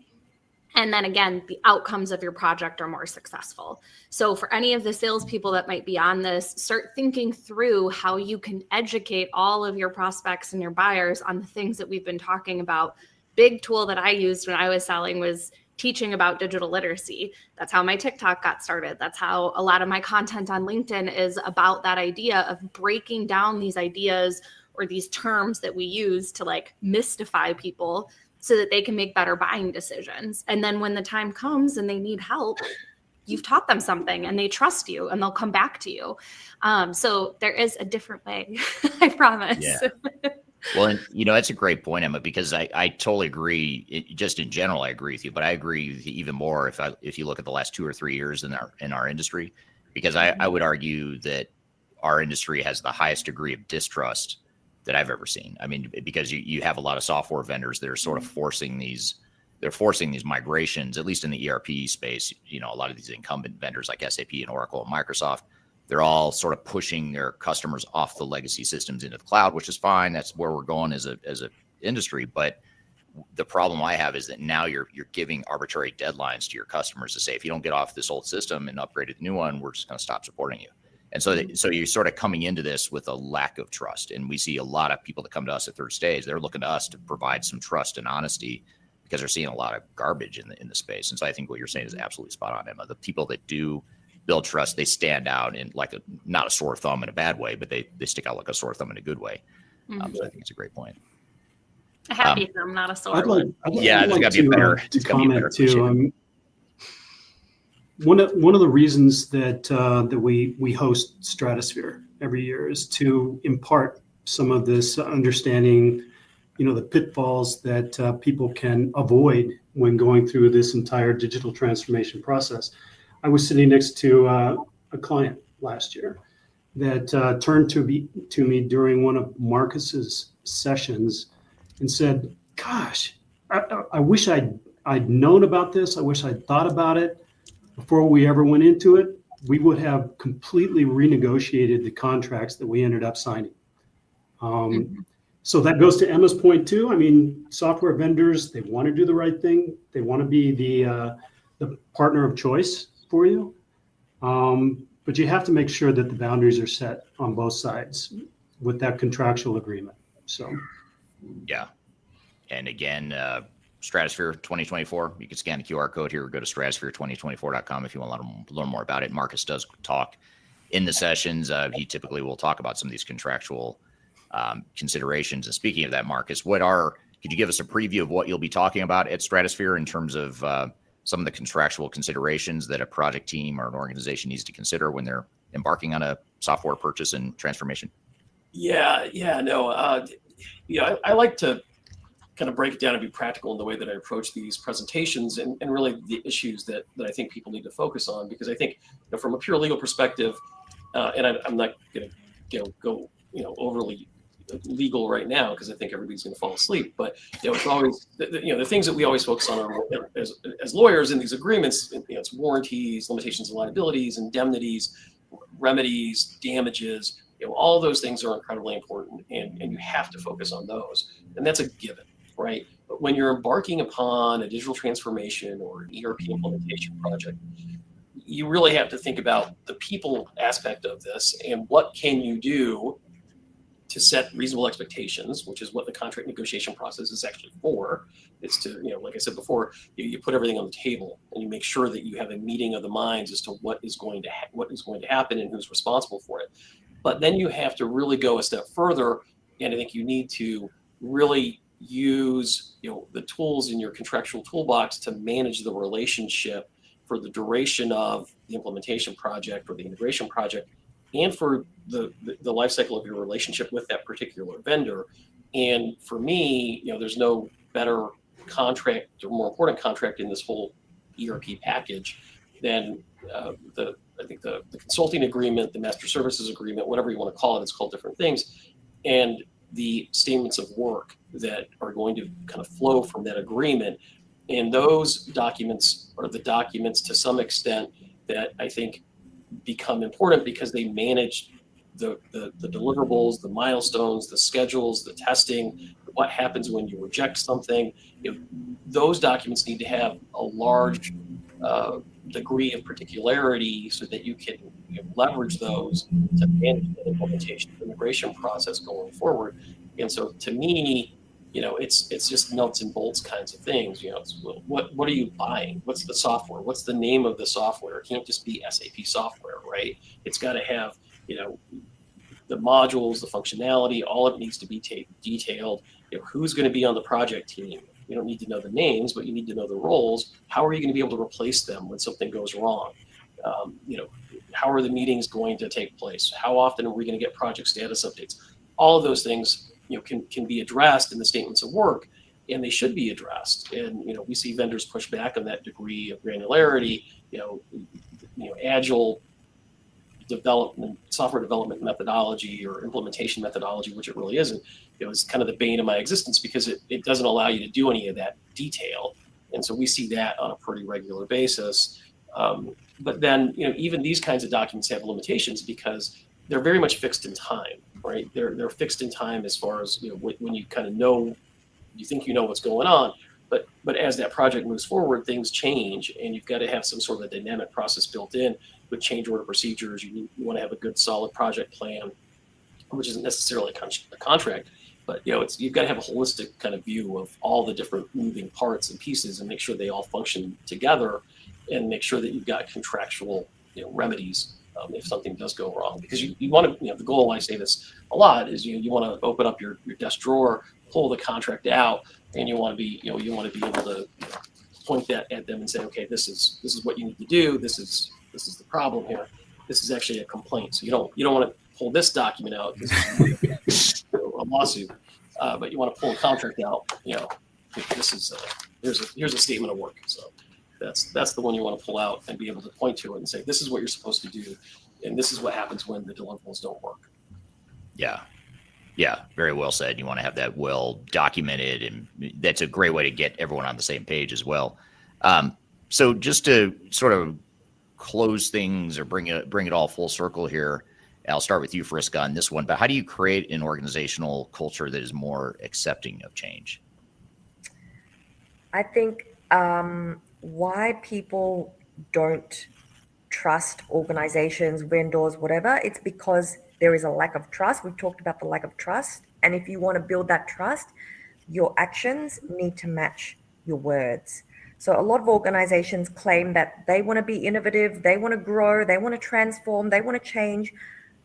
And then again, the outcomes of your project are more successful. So for any of the salespeople that might be on this, start thinking through how you can educate all of your prospects and your buyers on the things that we've been talking about. Big tool that I used when I was selling was teaching about digital literacy. That's how my TikTok got started. That's how a lot of my content on LinkedIn is about that idea of breaking down these ideas or these terms that we use to like mystify people so that they can make better buying decisions. And then when the time comes and they need help, you've taught them something and they trust you and they'll come back to you. So there is a different way, I promise. Yeah. Well, and that's a great point, Emma, because I totally agree. Just in general, I agree with you, but I agree with you even more if you look at the last 2 or 3 years in our industry, because I would argue that our industry has the highest degree of distrust that I've ever seen. I mean, because you have a lot of software vendors that are sort of forcing these migrations, at least in the ERP space. A lot of these incumbent vendors like SAP and Oracle and Microsoft, they're all sort of pushing their customers off the legacy systems into the cloud, which is fine. That's where we're going as a industry. But the problem I have is that now you're giving arbitrary deadlines to your customers to say, if you don't get off this old system and upgrade to the new one, we're just going to stop supporting you. And so you're sort of coming into this with a lack of trust. And we see a lot of people that come to us at third stage, they're looking to us to provide some trust and honesty because they're seeing a lot of garbage in the space. And so I think what you're saying is absolutely spot on, Emma. The people that do build trust, they stand out in like not a sore thumb in a bad way, but they stick out like a sore thumb in a good way. So I think it's a great point. A happy thumb, not a sore I'd one. like to comment too. One of the reasons that we host Stratosphere every year is to impart some of this understanding, the pitfalls that people can avoid when going through this entire digital transformation process. I was sitting next to a client last year that turned to me during one of Marcus's sessions and said, "Gosh, I wish I'd known about this. I wish I'd thought about it before we ever went into it. We would have completely renegotiated the contracts that we ended up signing." So that goes to Emma's point too. I mean, software vendors, they want to do the right thing. They want to be the partner of choice for you. But you have to make sure that the boundaries are set on both sides with that contractual agreement. So, yeah. And again, Stratosphere 2024, you can scan the QR code here or go to stratosphere2024.com if you want to learn more about it. Marcus does talk in the sessions. He typically will talk about some of these contractual considerations. And speaking of that, Marcus, could you give us a preview of what you'll be talking about at Stratosphere in terms of some of the contractual considerations that a project team or an organization needs to consider when they're embarking on a software purchase and transformation? I like to kind of break it down and be practical in the way that I approach these presentations and really the issues that I think people need to focus on, because I think from a pure legal perspective, and I'm not going to go overly legal right now because I think everybody's going to fall asleep. But it's always the things that we always focus on as lawyers in these agreements. It's warranties, limitations of liabilities, indemnities, remedies, damages. All those things are incredibly important, and you have to focus on those, and that's a given, right? But when you're embarking upon a digital transformation or an ERP implementation project, you really have to think about the people aspect of this and what can you do to set reasonable expectations, which is what the contract negotiation process is actually for. It's to, like I said before, you put everything on the table and you make sure that you have a meeting of the minds as to what is going to happen and who's responsible for it. But then you have to really go a step further, and I think you need to really use the tools in your contractual toolbox to manage the relationship for the duration of the implementation project or the integration project, and for the life cycle of your relationship with that particular vendor. And for me, there's no better contract or more important contract in this whole ERP package than I think the consulting agreement, the master services agreement, whatever you want to call it, it's called different things, and the statements of work that are going to kind of flow from that agreement. And those documents are the documents to some extent that I think become important because they manage the deliverables, the milestones, the schedules, the testing, what happens when you reject something. Those documents need to have a large degree of particularity so that you can leverage those to manage the implementation integration process going forward. And so to me, it's just nuts and bolts kinds of things. What are you buying? What's the software? What's the name of the software? It can't just be SAP software, right? It's got to have, the modules, the functionality, all of it needs to be detailed. Who's going to be on the project team? You don't need to know the names, but you need to know the roles. How are you going to be able to replace them when something goes wrong? How are the meetings going to take place? How often are we going to get project status updates? All of those things, can be addressed in the statements of work, and they should be addressed. And we see vendors push back on that degree of granularity. Agile development, software development methodology or implementation methodology, which it really isn't, is kind of the bane of my existence because it doesn't allow you to do any of that detail. And so we see that on a pretty regular basis. But then, even these kinds of documents have limitations because they're very much fixed in time, right? They're fixed in time as far as, when you kind of know, you think you know what's going on. But as that project moves forward, things change, and you've got to have some sort of a dynamic process built in with change order procedures. You want to have a good, solid project plan, which isn't necessarily a contract, but you've got to have a holistic kind of view of all the different moving parts and pieces, and make sure they all function together, and make sure that you've got contractual remedies if something does go wrong. Because you want to, the goal, I say this a lot, is you want to open up your desk drawer, pull the contract out, and you want to be able to point that at them and say, okay, this is what you need to do. This is the problem here. This is actually a complaint. So you don't want to pull this document out because it's a lawsuit, but you want to pull a contract out. This is here's a statement of work. So that's the one you want to pull out and be able to point to it and say, this is what you're supposed to do, and this is what happens when the deliverables don't work. Yeah, very well said. You want to have that well documented, and that's a great way to get everyone on the same page as well. So just to sort of close things or bring it all full circle here, I'll start with you, Friska, on this one. But how do you create an organizational culture that is more accepting of change? I think why people don't trust organizations, vendors, whatever, it's because there is a lack of trust. We've talked about the lack of trust. And if you want to build that trust, your actions need to match your words. So a lot of organizations claim that they want to be innovative, they want to grow, they want to transform, they want to change.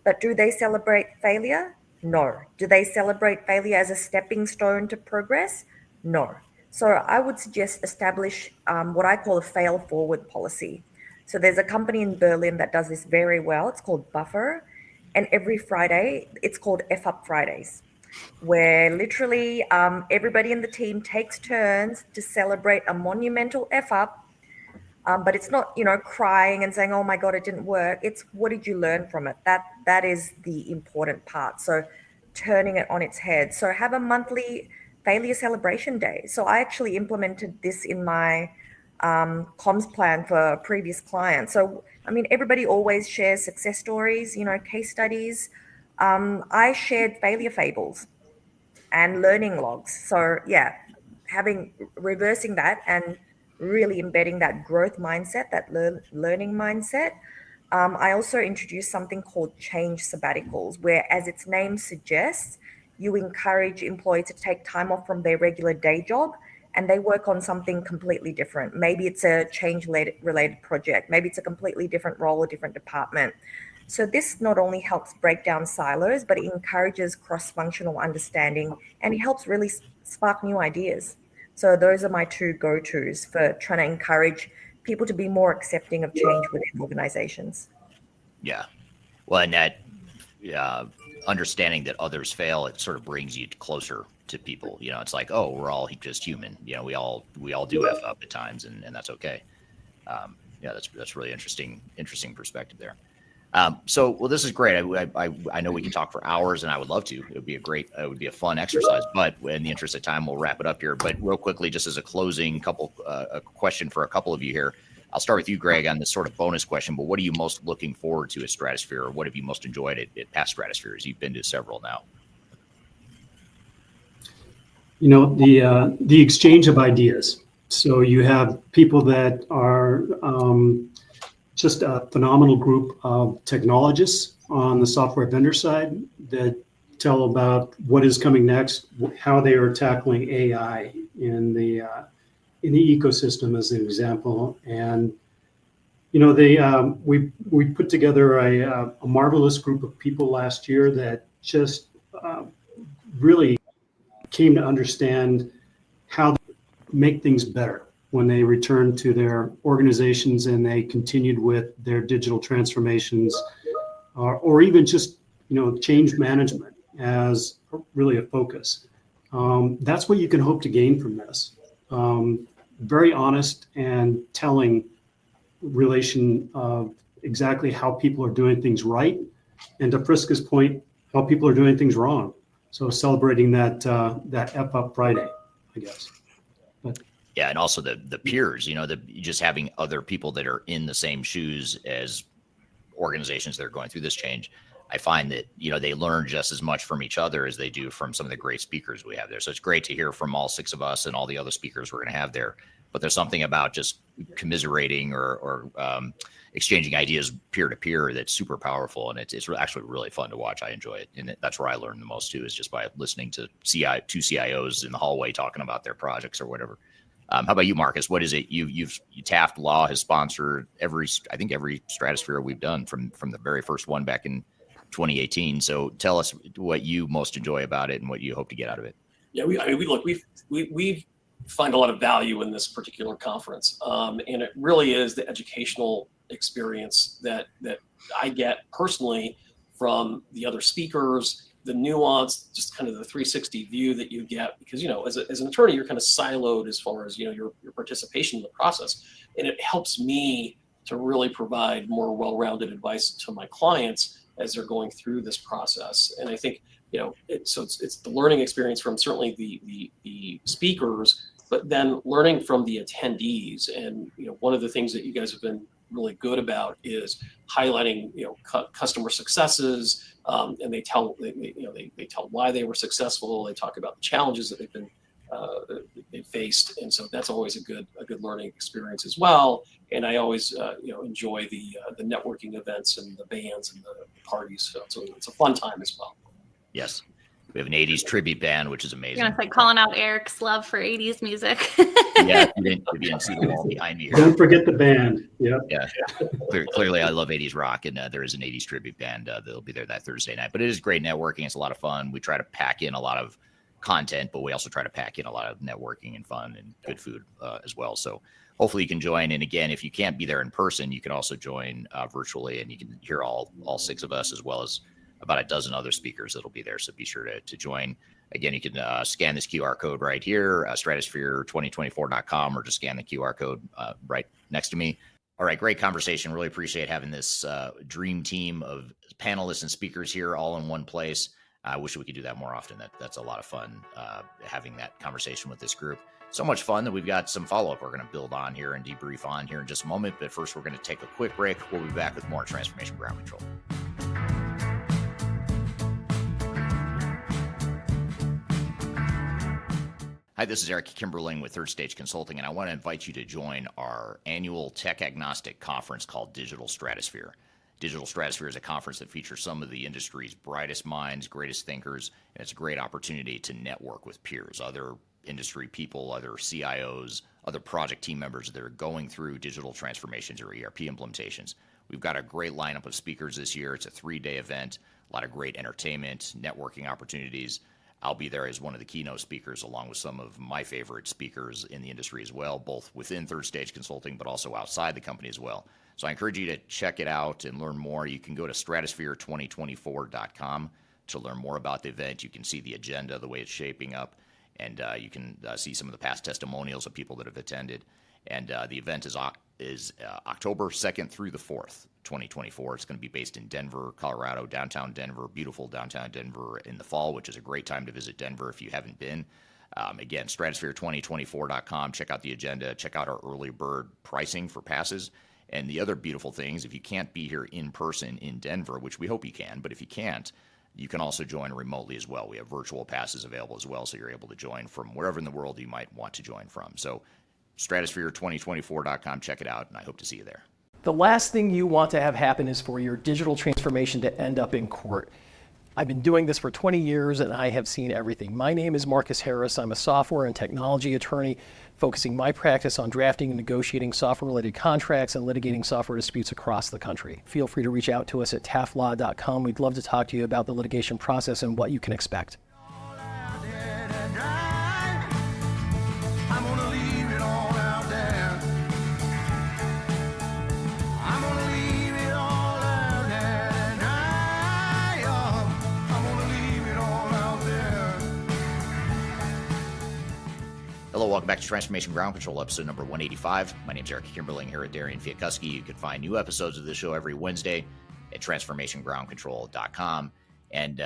But do they celebrate failure? No. Do they celebrate failure as a stepping stone to progress? No. So I would suggest establish what I call a fail forward policy. So there's a company in Berlin that does this very well. It's called Buffer. And every Friday, it's called F Up Fridays, where literally everybody in the team takes turns to celebrate a monumental F up. But it's not, crying and saying, oh my God, it didn't work. It's what did you learn from it? That is the important part. So turning it on its head. So have a monthly failure celebration day. So I actually implemented this in my comms plan for a previous client. So, everybody always shares success stories, case studies. I shared failure fables and learning logs. So yeah, reversing that and really embedding that growth mindset, that learning mindset. I also introduced something called change sabbaticals, where, as its name suggests, you encourage employees to take time off from their regular day job and they work on something completely different. Maybe it's a change related project, maybe it's a completely different role or different department. So this not only helps break down silos, but it encourages cross-functional understanding and it helps really spark new ideas. So those are my two go-tos for trying to encourage people to be more accepting of change within organizations. Yeah. Well, and that understanding that others fail, it sort of brings you closer to people. You know, it's like, oh, we're all just human. You know, we all do F up at times, and that's okay. Yeah, that's really interesting perspective there. So, well, this is great. I know we can talk for hours, and I would love to. It would be a fun exercise. But in the interest of time, we'll wrap it up here. But real quickly, just as a closing a question for a couple of you here. I'll start with you, Greg, on this sort of bonus question. But what are you most looking forward to at Stratosphere, or what have you most enjoyed at past Stratospheres? You've been to several now. You know, the exchange of ideas. So you have people that are just a phenomenal group of technologists on the software vendor side that tell about what is coming next, how they are tackling AI in the ecosystem, as an example. And you know, we put together a marvelous group of people last year that just really came to understand how to make things better when they returned to their organizations and they continued with their digital transformations, or even just, you know, change management as really a focus. That's what you can hope to gain from this. Very honest and telling relation of exactly how people are doing things right, and to Friska's point, how people are doing things wrong. So celebrating that F Up Friday, I guess. But yeah, and also the peers, you know, just having other people that are in the same shoes as organizations that are going through this change. I find that, you know, they learn just as much from each other as they do from some of the great speakers we have there. So it's great to hear from all six of us and all the other speakers we're going to have there. But there's something about just commiserating or exchanging ideas peer to peer that's super powerful, and it's actually really fun to watch. I enjoy it, and that's where I learn the most too, is just by listening to two CIOs in the hallway talking about their projects or whatever. How about you, Marcus? What is it you Taft Law has sponsored every Stratosphere we've done from the very first one back in 2018. So tell us what you most enjoy about it and what you hope to get out of it. Yeah, we find a lot of value in this particular conference, and it really is the educational experience that I get personally from the other speakers, the nuance, just kind of the 360 view that you get, because, you know, as an attorney, you're kind of siloed as far as, you know, your participation in the process, and it helps me to really provide more well-rounded advice to my clients as they're going through this process. And I think, you know, it's the learning experience from certainly the speakers, but then learning from the attendees. And, you know, one of the things that you guys have been really good about is highlighting, you know, customer successes, and they tell why they were successful. They talk about the challenges that they faced, and so that's always a good learning experience as well. And I always enjoy the networking events and the bands and the parties. So it's a fun time as well. Yes. We have an 80s tribute band, which is amazing. You're going to say calling out Eric's love for 80s music. Yeah, you didn't see the wall behind me here. Don't forget the band. Yep. Yeah. Clearly, I love 80s rock, and there is an 80s tribute band that'll be there that Thursday night. But it is great networking. It's a lot of fun. We try to pack in a lot of content, but we also try to pack in a lot of networking and fun and good food as well. So hopefully you can join. And again, if you can't be there in person, you can also join virtually, and you can hear all six of us, as well as about a dozen other speakers that'll be there. So be sure to join. Again, you can scan this QR code right here, stratosphere2024.com, or just scan the QR code right next to me. All right, great conversation. Really appreciate having this dream team of panelists and speakers here all in one place. I wish we could do that more often. That's a lot of fun, having that conversation with this group. So much fun that we've got some follow-up we're going to build on here and debrief on here in just a moment. But first, we're going to take a quick break. We'll be back with more Transformation Ground Control. Hi, this is Eric Kimberling with Third Stage Consulting, and I want to invite you to join our annual tech agnostic conference called Digital Stratosphere. Digital Stratosphere is a conference that features some of the industry's brightest minds, greatest thinkers, and it's a great opportunity to network with peers, other industry people, other CIOs, other project team members that are going through digital transformations or ERP implementations. We've got a great lineup of speakers this year. It's a 3-day event, a lot of great entertainment, networking opportunities. I'll be there as one of the keynote speakers, along with some of my favorite speakers in the industry as well, both within Third Stage Consulting, but also outside the company as well. So I encourage you to check it out and learn more. You can go to stratosphere2024.com to learn more about the event. You can see the agenda, the way it's shaping up, and you can see some of the past testimonials of people that have attended. And the event is October 2nd through the 4th, 2024. It's going to be based in Denver, Colorado, downtown Denver, beautiful downtown Denver in the fall, which is a great time to visit Denver if you haven't been. Again, stratosphere2024.com. Check out the agenda. Check out our early bird pricing for passes. And the other beautiful things, if you can't be here in person in Denver, which we hope you can, but if you can't, you can also join remotely as well. We have virtual passes available as well, so you're able to join from wherever in the world you might want to join from. So stratosphere2024.com, check it out, and I hope to see you there. The last thing you want to have happen is for your digital transformation to end up in court. I've been doing this for 20 years and I have seen everything. My name is Marcus Harris. I'm a software and technology attorney focusing my practice on drafting and negotiating software-related contracts and litigating software disputes across the country. Feel free to reach out to us at taftlaw.com. We'd love to talk to you about the litigation process and what you can expect. Hello, welcome back to Transformation Ground Control, episode number 185. My name is Eric Kimberling here at Darian Chwialkowski. You can find new episodes of this show every Wednesday at transformationgroundcontrol.com. And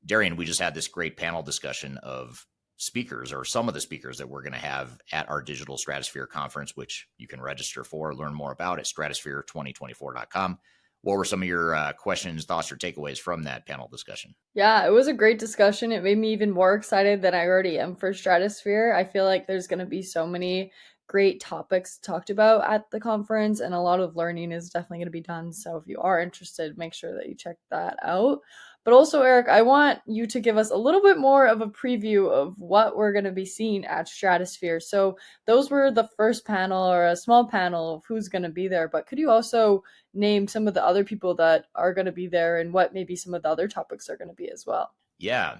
Darian, we just had this great panel discussion of speakers, or some of the speakers that we're going to have at our Digital Stratosphere conference, which you can register for, learn more about at stratosphere2024.com. What were some of your questions, thoughts, or takeaways from that panel discussion? Yeah, it was a great discussion. It made me even more excited than I already am for Stratosphere. I feel like there's going to be so many great topics talked about at the conference, and a lot of learning is definitely going to be done. So if you are interested, make sure that you check that out. But also, Eric, I want you to give us a little bit more of a preview of what we're going to be seeing at Stratosphere. So those were the first panel, or a small panel of who's going to be there. But could you also name some of the other people that are going to be there and what maybe some of the other topics are going to be as well? Yeah,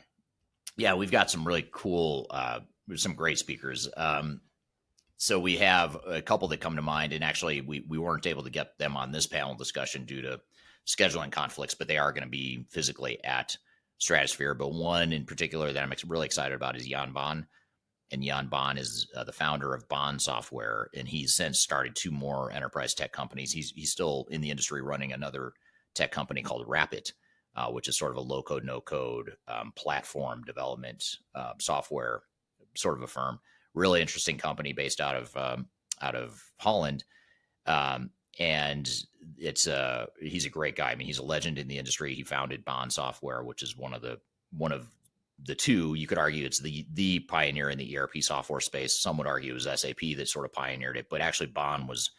we've got some really cool, some great speakers. So we have a couple that come to mind, and actually we weren't able to get them on this panel discussion due to scheduling conflicts, but they are going to be physically at Stratosphere. But one in particular that I'm really excited about is Jan Baan. And Jan Baan is the founder of Baan Software, and he's since started 2 more enterprise tech companies. He's still in the industry running another tech company called Rapid, which is sort of a low-code, no-code platform development software sort of a firm. Really interesting company based out of Holland. And he's a great guy. I mean, he's a legend in the industry. He founded Baan Software, which is one of the 2. You could argue it's the pioneer in the ERP software space. Some would argue it was SAP that sort of pioneered it, but actually Baan was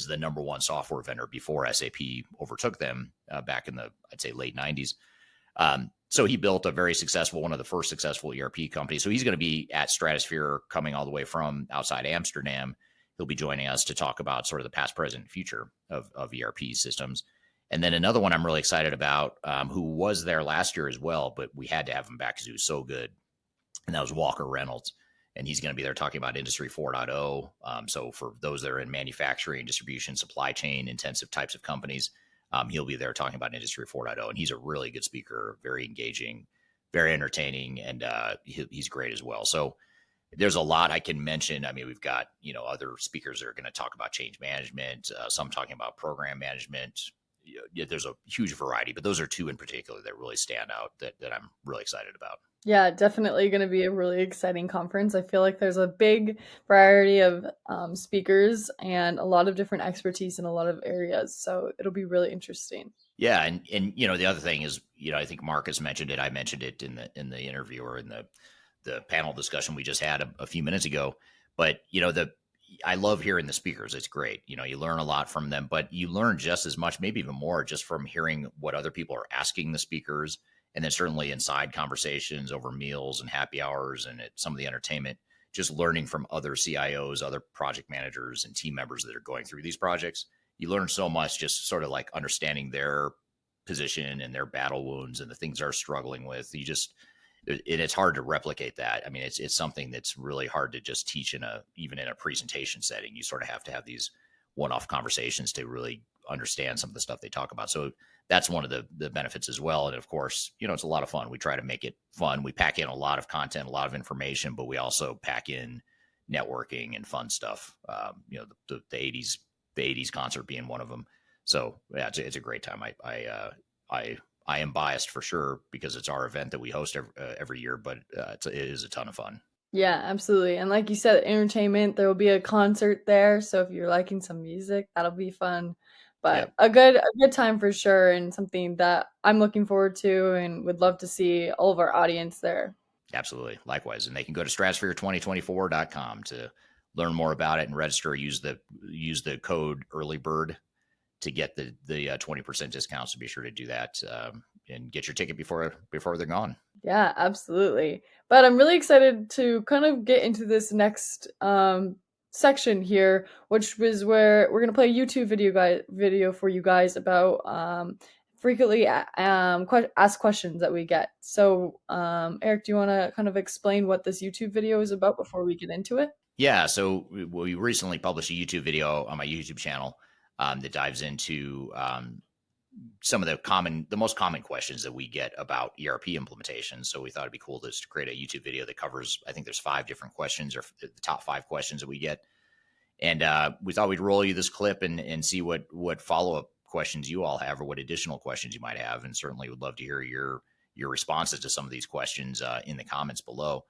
the number 1 software vendor before SAP overtook them back in the, I'd say, late 90s. So he built a very successful, one of the first successful ERP companies. So he's going to be at Stratosphere, coming all the way from outside Amsterdam. He'll be joining us to talk about sort of the past, present, future of ERP systems. And then another one I'm really excited about, who was there last year as well, but we had to have him back because he was so good. And that was Walker Reynolds. And he's going to be there talking about Industry 4.0. So for those that are in manufacturing, distribution, supply chain, intensive types of companies, he'll be there talking about Industry 4.0. And he's a really good speaker, very engaging, very entertaining, and he's great as well. So there's a lot I can mention. I mean, we've got, other speakers that are going to talk about change management, some talking about program management. There's a huge variety, but those are 2 in particular that really stand out that I'm really excited about. Yeah, definitely going to be a really exciting conference. I feel like there's a big variety of speakers and a lot of different expertise in a lot of areas. So it'll be really interesting. Yeah. And the other thing is, I think Marcus mentioned it. I mentioned it in the interview, or in the panel discussion we just had a few minutes ago. But, I love hearing the speakers. It's great. You learn a lot from them, but you learn just as much, maybe even more, just from hearing what other people are asking the speakers. And then certainly inside conversations over meals and happy hours and at some of the entertainment, just learning from other CIOs, other project managers and team members that are going through these projects. You learn so much just sort of like understanding their position and their battle wounds and the things they're struggling with. It's hard to replicate that. I mean, it's something that's really hard to just teach even in a presentation setting. You sort of have to have these one-off conversations to really understand some of the stuff they talk about. So that's one of the benefits as well. And of course, it's a lot of fun. We try to make it fun. We pack in a lot of content, a lot of information, but we also pack in networking and fun stuff. The 80s concert being one of them. So yeah, it's a great time. I am biased for sure because it's our event that we host every year, but it is a ton of fun. Yeah, absolutely. And like you said, entertainment, there will be a concert there. So if you're liking some music, that'll be fun. But a good time for sure, and something that I'm looking forward to and would love to see all of our audience there. Absolutely. Likewise. And they can go to stratosphere2024.com to learn more about it and register. Use the code EARLYBIRD to get the 20% discounts. So be sure to do that and get your ticket before they're gone. Yeah, absolutely. But I'm really excited to kind of get into this next section here, which was where we're going to play a YouTube video for you guys about frequently asked questions that we get. So Eric, do you want to kind of explain what this YouTube video is about before we get into it? Yeah, so we recently published a YouTube video on my YouTube channel that dives into some of the most common questions that we get about ERP implementation. So we thought it'd be cool to create a YouTube video that covers, I think there's 5 different questions, or the top 5 questions that we get. And we thought we'd roll you this clip and see what follow-up questions you all have, or what additional questions you might have. And certainly would love to hear your responses to some of these questions in the comments below.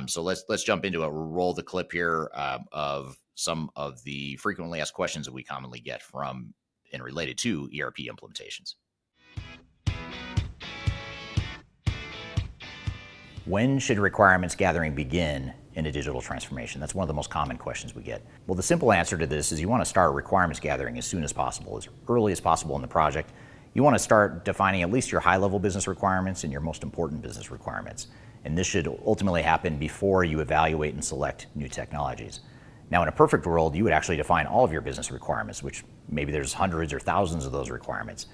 So let's jump into it. We'll roll the clip here of some of the frequently asked questions that we commonly get from and related to ERP implementations. When should requirements gathering begin in a digital transformation? That's one of the most common questions we get. Well, the simple answer to this is you want to start requirements gathering as soon as possible, as early as possible in the project. You want to start defining at least your high-level business requirements and your most important business requirements. And this should ultimately happen before you evaluate and select new technologies. Now, in a perfect world, you would actually define all of your business requirements, which maybe there's hundreds or thousands of those requirements.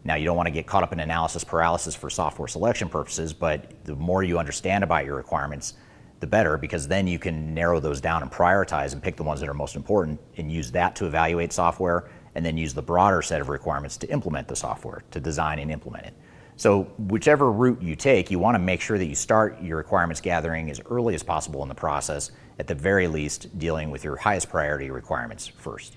Now, you don't want to get caught up in analysis paralysis for software selection purposes, but the more you understand about your requirements, the better, because then you can narrow those down and prioritize and pick the ones that are most important and use that to evaluate software, and then use the broader set of requirements to implement the software, to design and implement it. So whichever route you take, you want to make sure that you start your requirements gathering as early as possible in the process, at the very least dealing with your highest priority requirements first.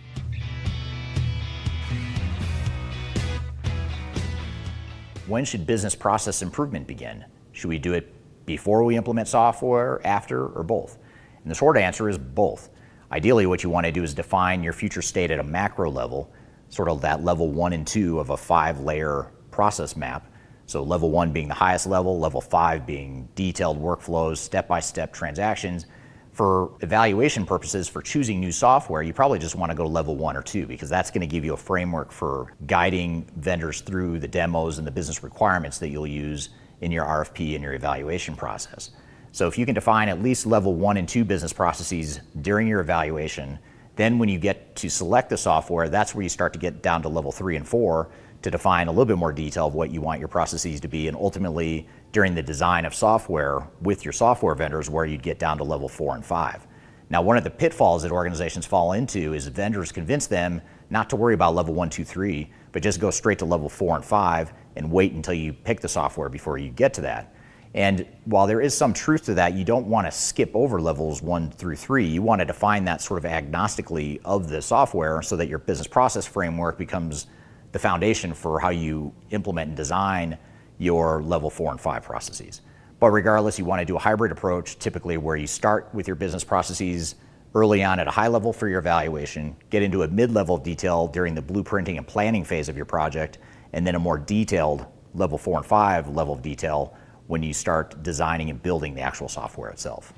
When should business process improvement begin? Should we do it before we implement software, after, or both? And the short answer is both. Ideally, what you want to do is define your future state at a macro level, sort of that level 1 and 2 of a 5-layer process map. So level 1 being the highest level 5 being detailed workflows, step-by-step transactions. For evaluation purposes, for choosing new software, you probably just want to go to level 1 or 2, because that's going to give you a framework for guiding vendors through the demos and the business requirements that you'll use in your RFP and your evaluation process. So if you can define at least level 1 and 2 business processes during your evaluation, then when you get to select the software, that's where you start to get down to level 3 and 4 to define a little bit more detail of what you want your processes to be, and ultimately during the design of software with your software vendors where you'd get down to level 4 and 5. Now, one of the pitfalls that organizations fall into is vendors convince them not to worry about level 1, 2, 3, but just go straight to level 4 and 5 and wait until you pick the software before you get to that. And while there is some truth to that, you don't want to skip over levels 1 through 3. You want to define that sort of agnostically of the software so that your business process framework becomes the foundation for how you implement and design your level 4 and 5 processes. But regardless, you want to do a hybrid approach, typically where you start with your business processes early on at a high level for your evaluation, get into a mid-level of detail during the blueprinting and planning phase of your project, and then a more detailed level 4 and 5 level of detail when you start designing and building the actual software itself.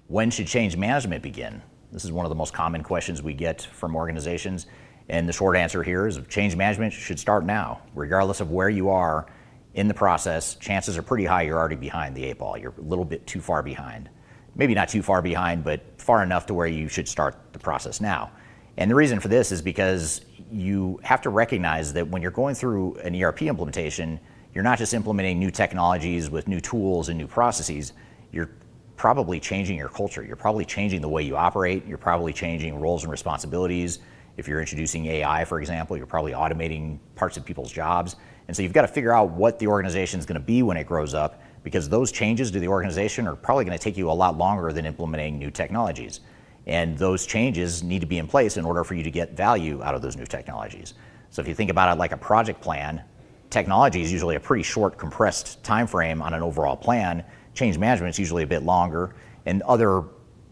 When should change management begin? This is one of the most common questions we get from organizations. And the short answer here is change management should start now. Regardless of where you are in the process, chances are pretty high you're already behind the 8 ball. You're a little bit too far behind. Maybe not too far behind, but far enough to where you should start the process now. And the reason for this is because you have to recognize that when you're going through an ERP implementation, you're not just implementing new technologies with new tools and new processes. You're probably changing your culture. You're probably changing the way you operate. You're probably changing roles and responsibilities. If you're introducing AI, for example, you're probably automating parts of people's jobs. And so you've got to figure out what the organization is going to be when it grows up, because those changes to the organization are probably going to take you a lot longer than implementing new technologies. And those changes need to be in place in order for you to get value out of those new technologies. So if you think about it like a project plan, technology is usually a pretty short, compressed time frame on an overall plan. Change management is usually a bit longer, and other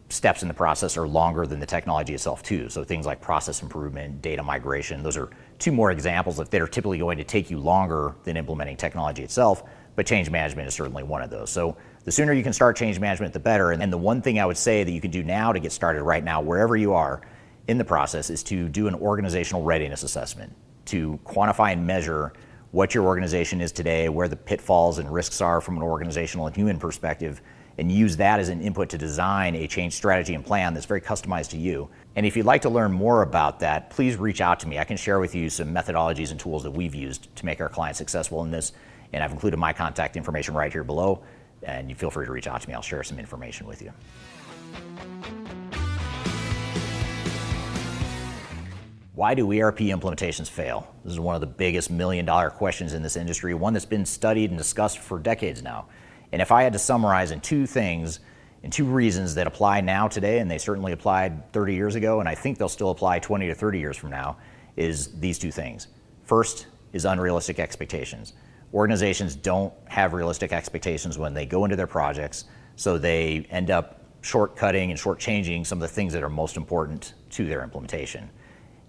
steps in the process are longer than the technology itself too. So things like process improvement, data migration, those are two more examples that are typically going to take you longer than implementing technology itself, but change management is certainly one of those. So the sooner you can start change management, the better. And the one thing I would say that you can do now to get started right now, wherever you are in the process, is to do an organizational readiness assessment, to quantify and measure what your organization is today, where the pitfalls and risks are from an organizational and human perspective, and use that as an input to design a change strategy and plan that's very customized to you. And if you'd like to learn more about that, please reach out to me. I can share with you some methodologies and tools that we've used to make our clients successful in this. And I've included my contact information right here below. And you feel free to reach out to me. I'll share some information with you. Why do ERP implementations fail? This is one of the biggest million-dollar questions in this industry, one that's been studied and discussed for decades now. And if I had to summarize in two things, in two reasons that apply now today, and they certainly applied 30 years ago, and I think they'll still apply 20 to 30 years from now, is these two things. First is unrealistic expectations. Organizations don't have realistic expectations when they go into their projects, so they end up shortcutting and shortchanging some of the things that are most important to their implementation.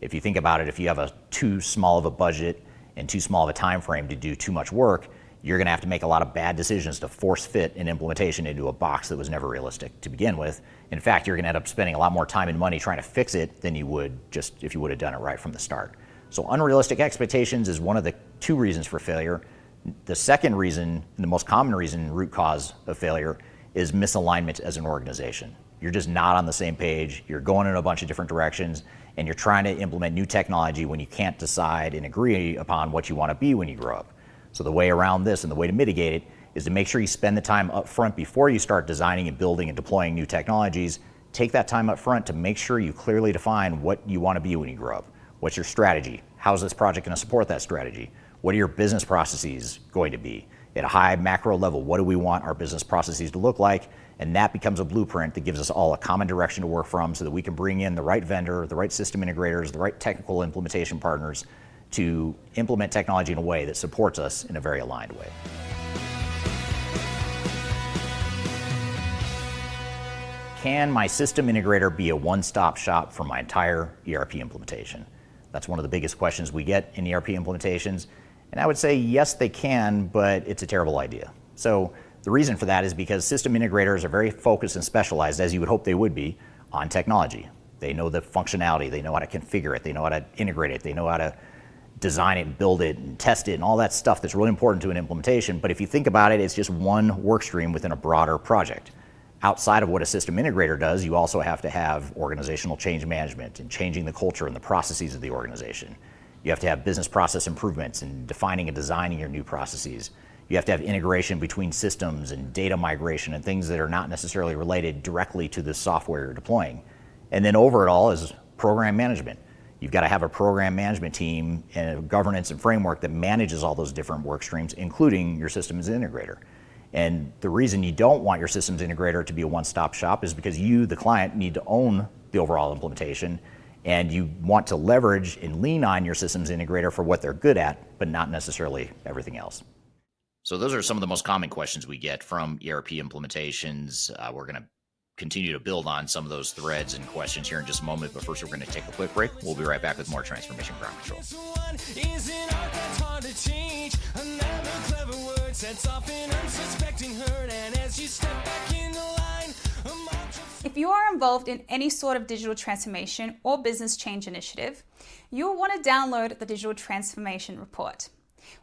If you think about it, if you have too small of a budget and too small of a time frame to do too much work, you're going to have to make a lot of bad decisions to force fit an implementation into a box that was never realistic to begin with. In fact, you're going to end up spending a lot more time and money trying to fix it than you would just if you would have done it right from the start. So unrealistic expectations is one of the two reasons for failure. The second reason, and the most common reason, root cause of failure, is misalignment as an organization. You're just not on the same page. You're going in a bunch of different directions, and you're trying to implement new technology when you can't decide and agree upon what you want to be when you grow up. So the way around this and the way to mitigate it is to make sure you spend the time up front before you start designing and building and deploying new technologies. Take that time up front to make sure you clearly define what you want to be when you grow up. What's your strategy? How's this project going to support that strategy? What are your business processes going to be? At a high macro level, what do we want our business processes to look like? And that becomes a blueprint that gives us all a common direction to work from so that we can bring in the right vendor, the right system integrators, the right technical implementation partners to implement technology in a way that supports us in a very aligned way. Can my system integrator be a one-stop shop for my entire ERP implementation? That's one of the biggest questions we get in ERP implementations. And I would say, yes, they can, but it's a terrible idea. So the reason for that is because system integrators are very focused and specialized, as you would hope they would be, on technology. They know the functionality, they know how to configure it, they know how to integrate it, they know how to design it and build it and test it and all that stuff that's really important to an implementation. But if you think about it, it's just one work stream within a broader project. Outside of what a system integrator does, you also have to have organizational change management and changing the culture and the processes of the organization. You have to have business process improvements and defining and designing your new processes. You have to have integration between systems and data migration and things that are not necessarily related directly to the software you're deploying. And then over it all is program management. You've got to have a program management team and a governance and framework that manages all those different work streams, including your systems integrator. And the reason you don't want your systems integrator to be a one-stop shop is because you, the client, need to own the overall implementation, and you want to leverage and lean on your systems integrator for what they're good at, but not necessarily everything else. So those are some of the most common questions we get from ERP implementations. We're going to continue to build on some of those threads and questions here in just a moment, but first we're going to take a quick break. We'll be right back with more Transformation Ground Control. Sets off an unsuspecting hurt, and as you step back in the line, If you are involved in any sort of digital transformation or business change initiative, you will want to download the Digital Transformation Report.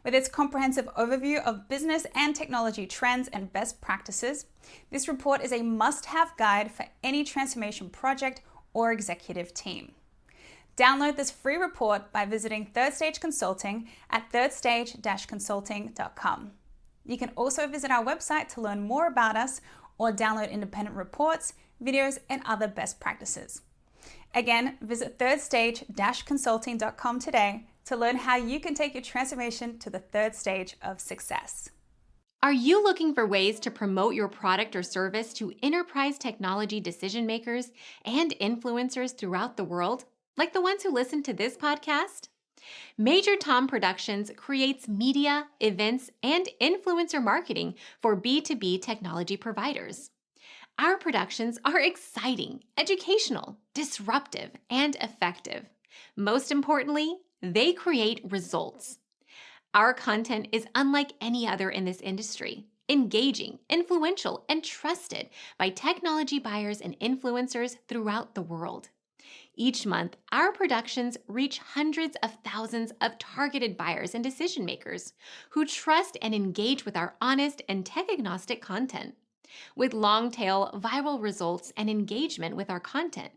With its comprehensive overview of business and technology trends and best practices, this report is a must-have guide for any transformation project or executive team. Download this free report by visiting Third Stage Consulting at thirdstage-consulting.com. You can also visit our website to learn more about us or download independent reports, videos, and other best practices. Again, visit thirdstage-consulting.com today to learn how you can take your transformation to the third stage of success. Are you looking for ways to promote your product or service to enterprise technology decision makers and influencers throughout the world, like the ones who listen to this podcast? Major Tom Productions creates media, events, and influencer marketing for B2B technology providers. Our productions are exciting, educational, disruptive, and effective. Most importantly, they create results. Our content is unlike any other in this industry, engaging, influential, and trusted by technology buyers and influencers throughout the world. Each month, our productions reach hundreds of thousands of targeted buyers and decision makers who trust and engage with our honest and tech-agnostic content. With long-tail viral results and engagement with our content,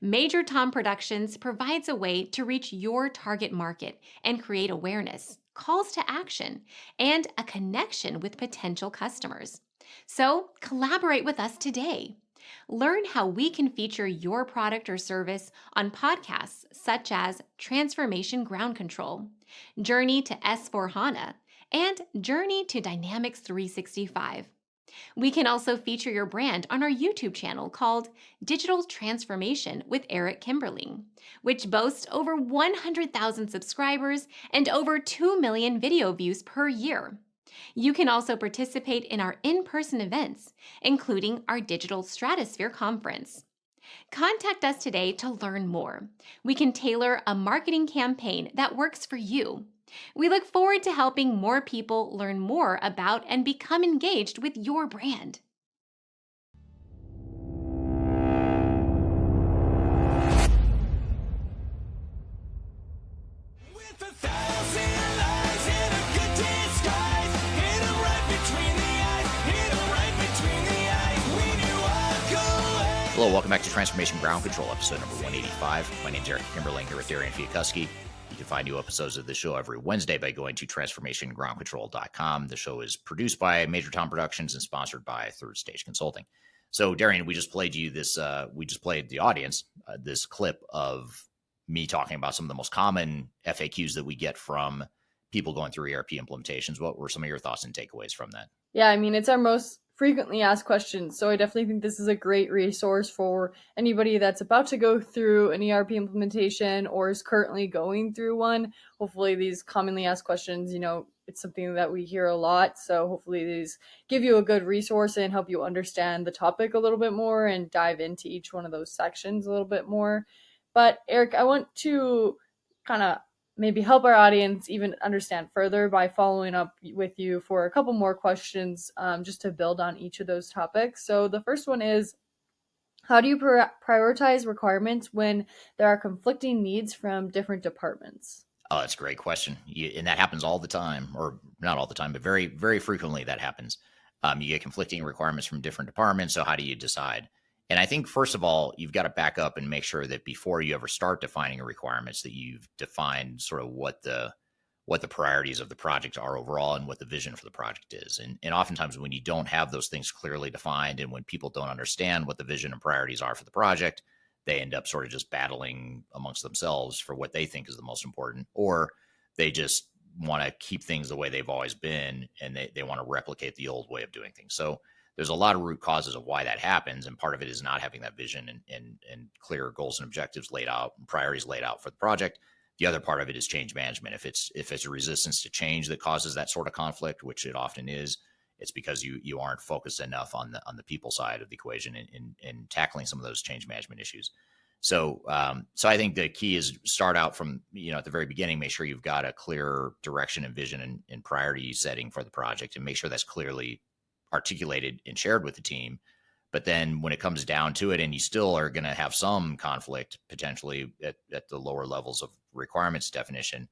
Major Tom Productions provides a way to reach your target market and create awareness, calls to action, and a connection with potential customers. So collaborate with us today. Learn how we can feature your product or service on podcasts such as Transformation Ground Control, Journey to S4HANA, and Journey to Dynamics 365. We can also feature your brand on our YouTube channel called Digital Transformation with Eric Kimberling, which boasts over 100,000 subscribers and over 2 million video views per year. You can also participate in our in-person events, including our Digital Stratosphere Conference. Contact us today to learn more. We can tailor a marketing campaign that works for you. We look forward to helping more people learn more about and become engaged with your brand. Hello, welcome back to Transformation Ground Control, episode number 185. My name is Eric Kimberling here with Darian Chwialkowski. You can find new episodes of the show every Wednesday by going to transformationgroundcontrol.com. The show is produced by Major Tom Productions and sponsored by Third Stage Consulting. So, Darian, we just played you this. We just played the audience this clip of me talking about some of the most common FAQs that we get from people going through ERP implementations. What were some of your thoughts and takeaways from that? Yeah, I mean, it's our most frequently asked questions. So I definitely think this is a great resource for anybody that's about to go through an ERP implementation or is currently going through one. Hopefully these commonly asked questions, it's something that we hear a lot. So hopefully these give you a good resource and help you understand the topic a little bit more and dive into each one of those sections a little bit more. But Eric, I want to kind of maybe help our audience even understand further by following up with you for a couple more questions just to build on each of those topics. So the first one is, how do you prioritize requirements when there are conflicting needs from different departments? Oh, that's a great question. And that happens all the time, or not all the time, but very, very frequently that happens. You get conflicting requirements from different departments. So how do you decide? And I think, first of all, you've got to back up and make sure that before you ever start defining your requirements, that you've defined sort of what the priorities of the project are overall and what the vision for the project is. And oftentimes when you don't have those things clearly defined and when people don't understand what the vision and priorities are for the project, they end up sort of just battling amongst themselves for what they think is the most important, or they just want to keep things the way they've always been and they want to replicate the old way of doing things. So there's a lot of root causes of why that happens. And part of it is not having that vision and clear goals and objectives laid out and priorities laid out for the project. The other part of it is change management. If it's a resistance to change that causes that sort of conflict, which it often is, it's because you aren't focused enough on the people side of the equation in tackling some of those change management issues. So I think the key is start out from, at the very beginning, make sure you've got a clear direction and vision and priority setting for the project and make sure that's clearly articulated and shared with the team But then when it comes down to it, and you still are going to have some conflict potentially at the lower levels of requirements definition,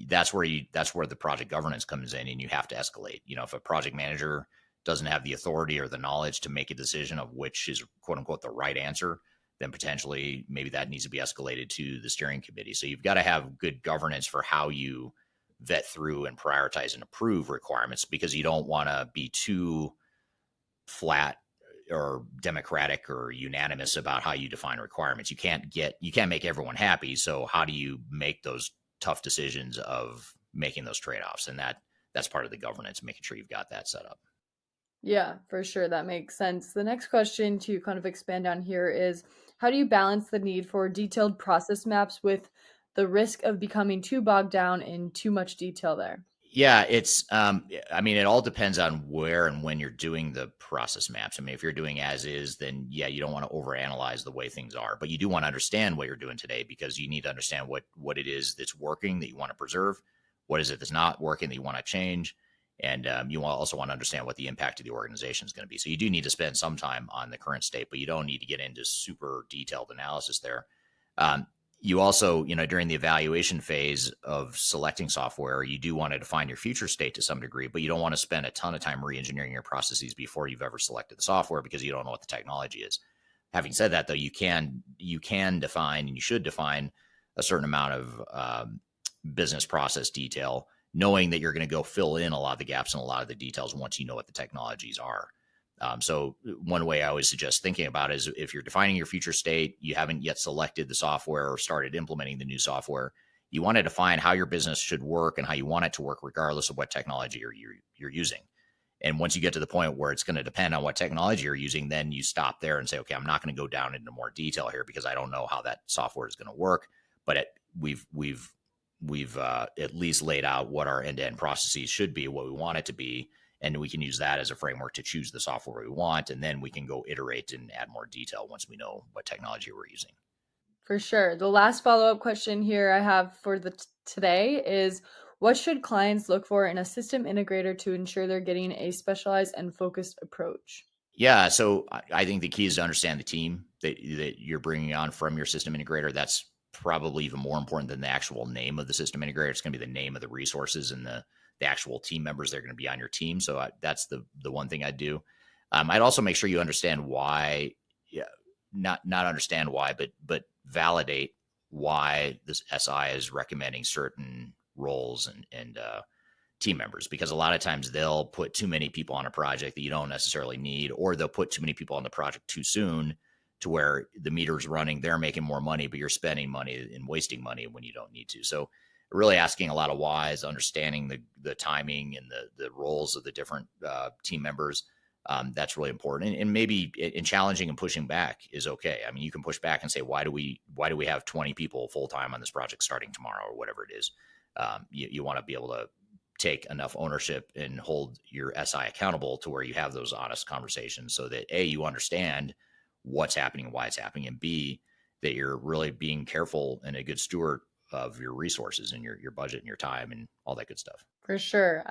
that's where the project governance comes in, and you have to escalate. If a project manager doesn't have the authority or the knowledge to make a decision of which is quote unquote the right answer, then potentially maybe that needs to be escalated to the steering committee. So you've got to have good governance for how you vet through and prioritize and approve requirements, because you don't want to be too flat or democratic or unanimous about how you define requirements. You can't make everyone happy. So how do you make those tough decisions of making those trade-offs? And that's part of the governance, making sure you've got that set up. Yeah, for sure. That makes sense. The next question to kind of expand on here is, how do you balance the need for detailed process maps with the risk of becoming too bogged down in too much detail there? Yeah, it's, it all depends on where and when you're doing the process maps. If you're doing as is, then yeah, you don't want to overanalyze the way things are, but you do want to understand what you're doing today, because you need to understand what it is that's working that you want to preserve. What is it that's not working that you want to change? And you also want to understand what the impact of the organization is going to be. So you do need to spend some time on the current state, but you don't need to get into super detailed analysis there. You also, during the evaluation phase of selecting software, you do want to define your future state to some degree, but you don't want to spend a ton of time re-engineering your processes before you've ever selected the software, because you don't know what the technology is. Having said that, though, you can define, and you should define, a certain amount of business process detail, knowing that you're going to go fill in a lot of the gaps and a lot of the details once you know what the technologies are. So one way I always suggest thinking about it is, if you're defining your future state, you haven't yet selected the software or started implementing the new software, you want to define how your business should work and how you want it to work, regardless of what technology you're using. And once you get to the point where it's going to depend on what technology you're using, then you stop there and say, okay, I'm not going to go down into more detail here because I don't know how that software is going to work. But we've at least laid out what our end-to-end processes should be, what we want it to be. And we can use that as a framework to choose the software we want. And then we can go iterate and add more detail once we know what technology we're using. For sure. The last follow-up question here I have for today is, what should clients look for in a system integrator to ensure they're getting a specialized and focused approach? Yeah. So I think the key is to understand the team that you're bringing on from your system integrator. That's probably even more important than the actual name of the system integrator. It's going to be the name of the resources and the actual team members that are going to be on your team. So that's the one thing I'd do. I'd also make sure you understand why, not understand why, but validate why this SI is recommending certain roles and team members, because a lot of times they'll put too many people on a project that you don't necessarily need, or they'll put too many people on the project too soon to where the meter's running, they're making more money, but you're spending money and wasting money when you don't need to. So really asking a lot of whys, understanding the timing and the roles of the different team members. That's really important. And maybe in challenging and pushing back is okay. You can push back and say, why do we have 20 people full-time on this project starting tomorrow, or whatever it is. You want to be able to take enough ownership and hold your SI accountable to where you have those honest conversations, so that A, you understand what's happening and why it's happening, and B, that you're really being careful and a good steward of your resources and your budget and your time and all that good stuff. For sure.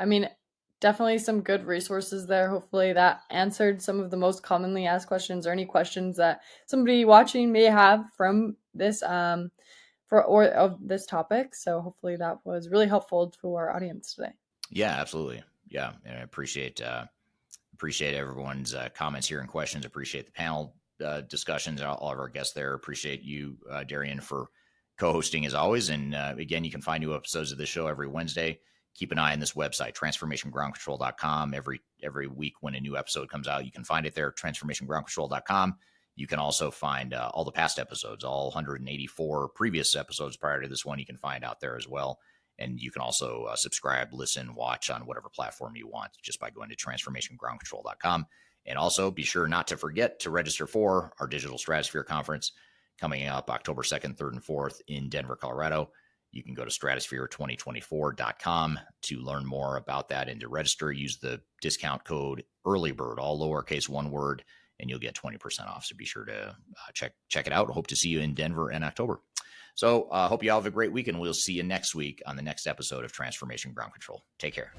Definitely some good resources there. Hopefully that answered some of the most commonly asked questions, or any questions that somebody watching may have from this of this topic. So hopefully that was really helpful to our audience today. Yeah, absolutely. Yeah, and I appreciate everyone's comments here and questions. Appreciate the panel discussions, all of our guests there. Appreciate you, Darian, for co-hosting as always. And again, you can find new episodes of this show every Wednesday. Keep an eye on this website, transformationgroundcontrol.com. Every week when a new episode comes out, you can find it there, transformationgroundcontrol.com. You can also find all the past episodes, all 184 previous episodes prior to this one, you can find out there as well. And you can also subscribe, listen, watch on whatever platform you want just by going to transformationgroundcontrol.com. And also be sure not to forget to register for our Digital Stratosphere Conference coming up October 2nd, 3rd, and 4th in Denver, Colorado. You can go to stratosphere2024.com to learn more about that and to register. Use the discount code EARLYBIRD, all lowercase, one word, and you'll get 20% off. So be sure to check it out. Hope to see you in Denver in October. So hope you all have a great week, and we'll see you next week on the next episode of Transformation Ground Control. Take care.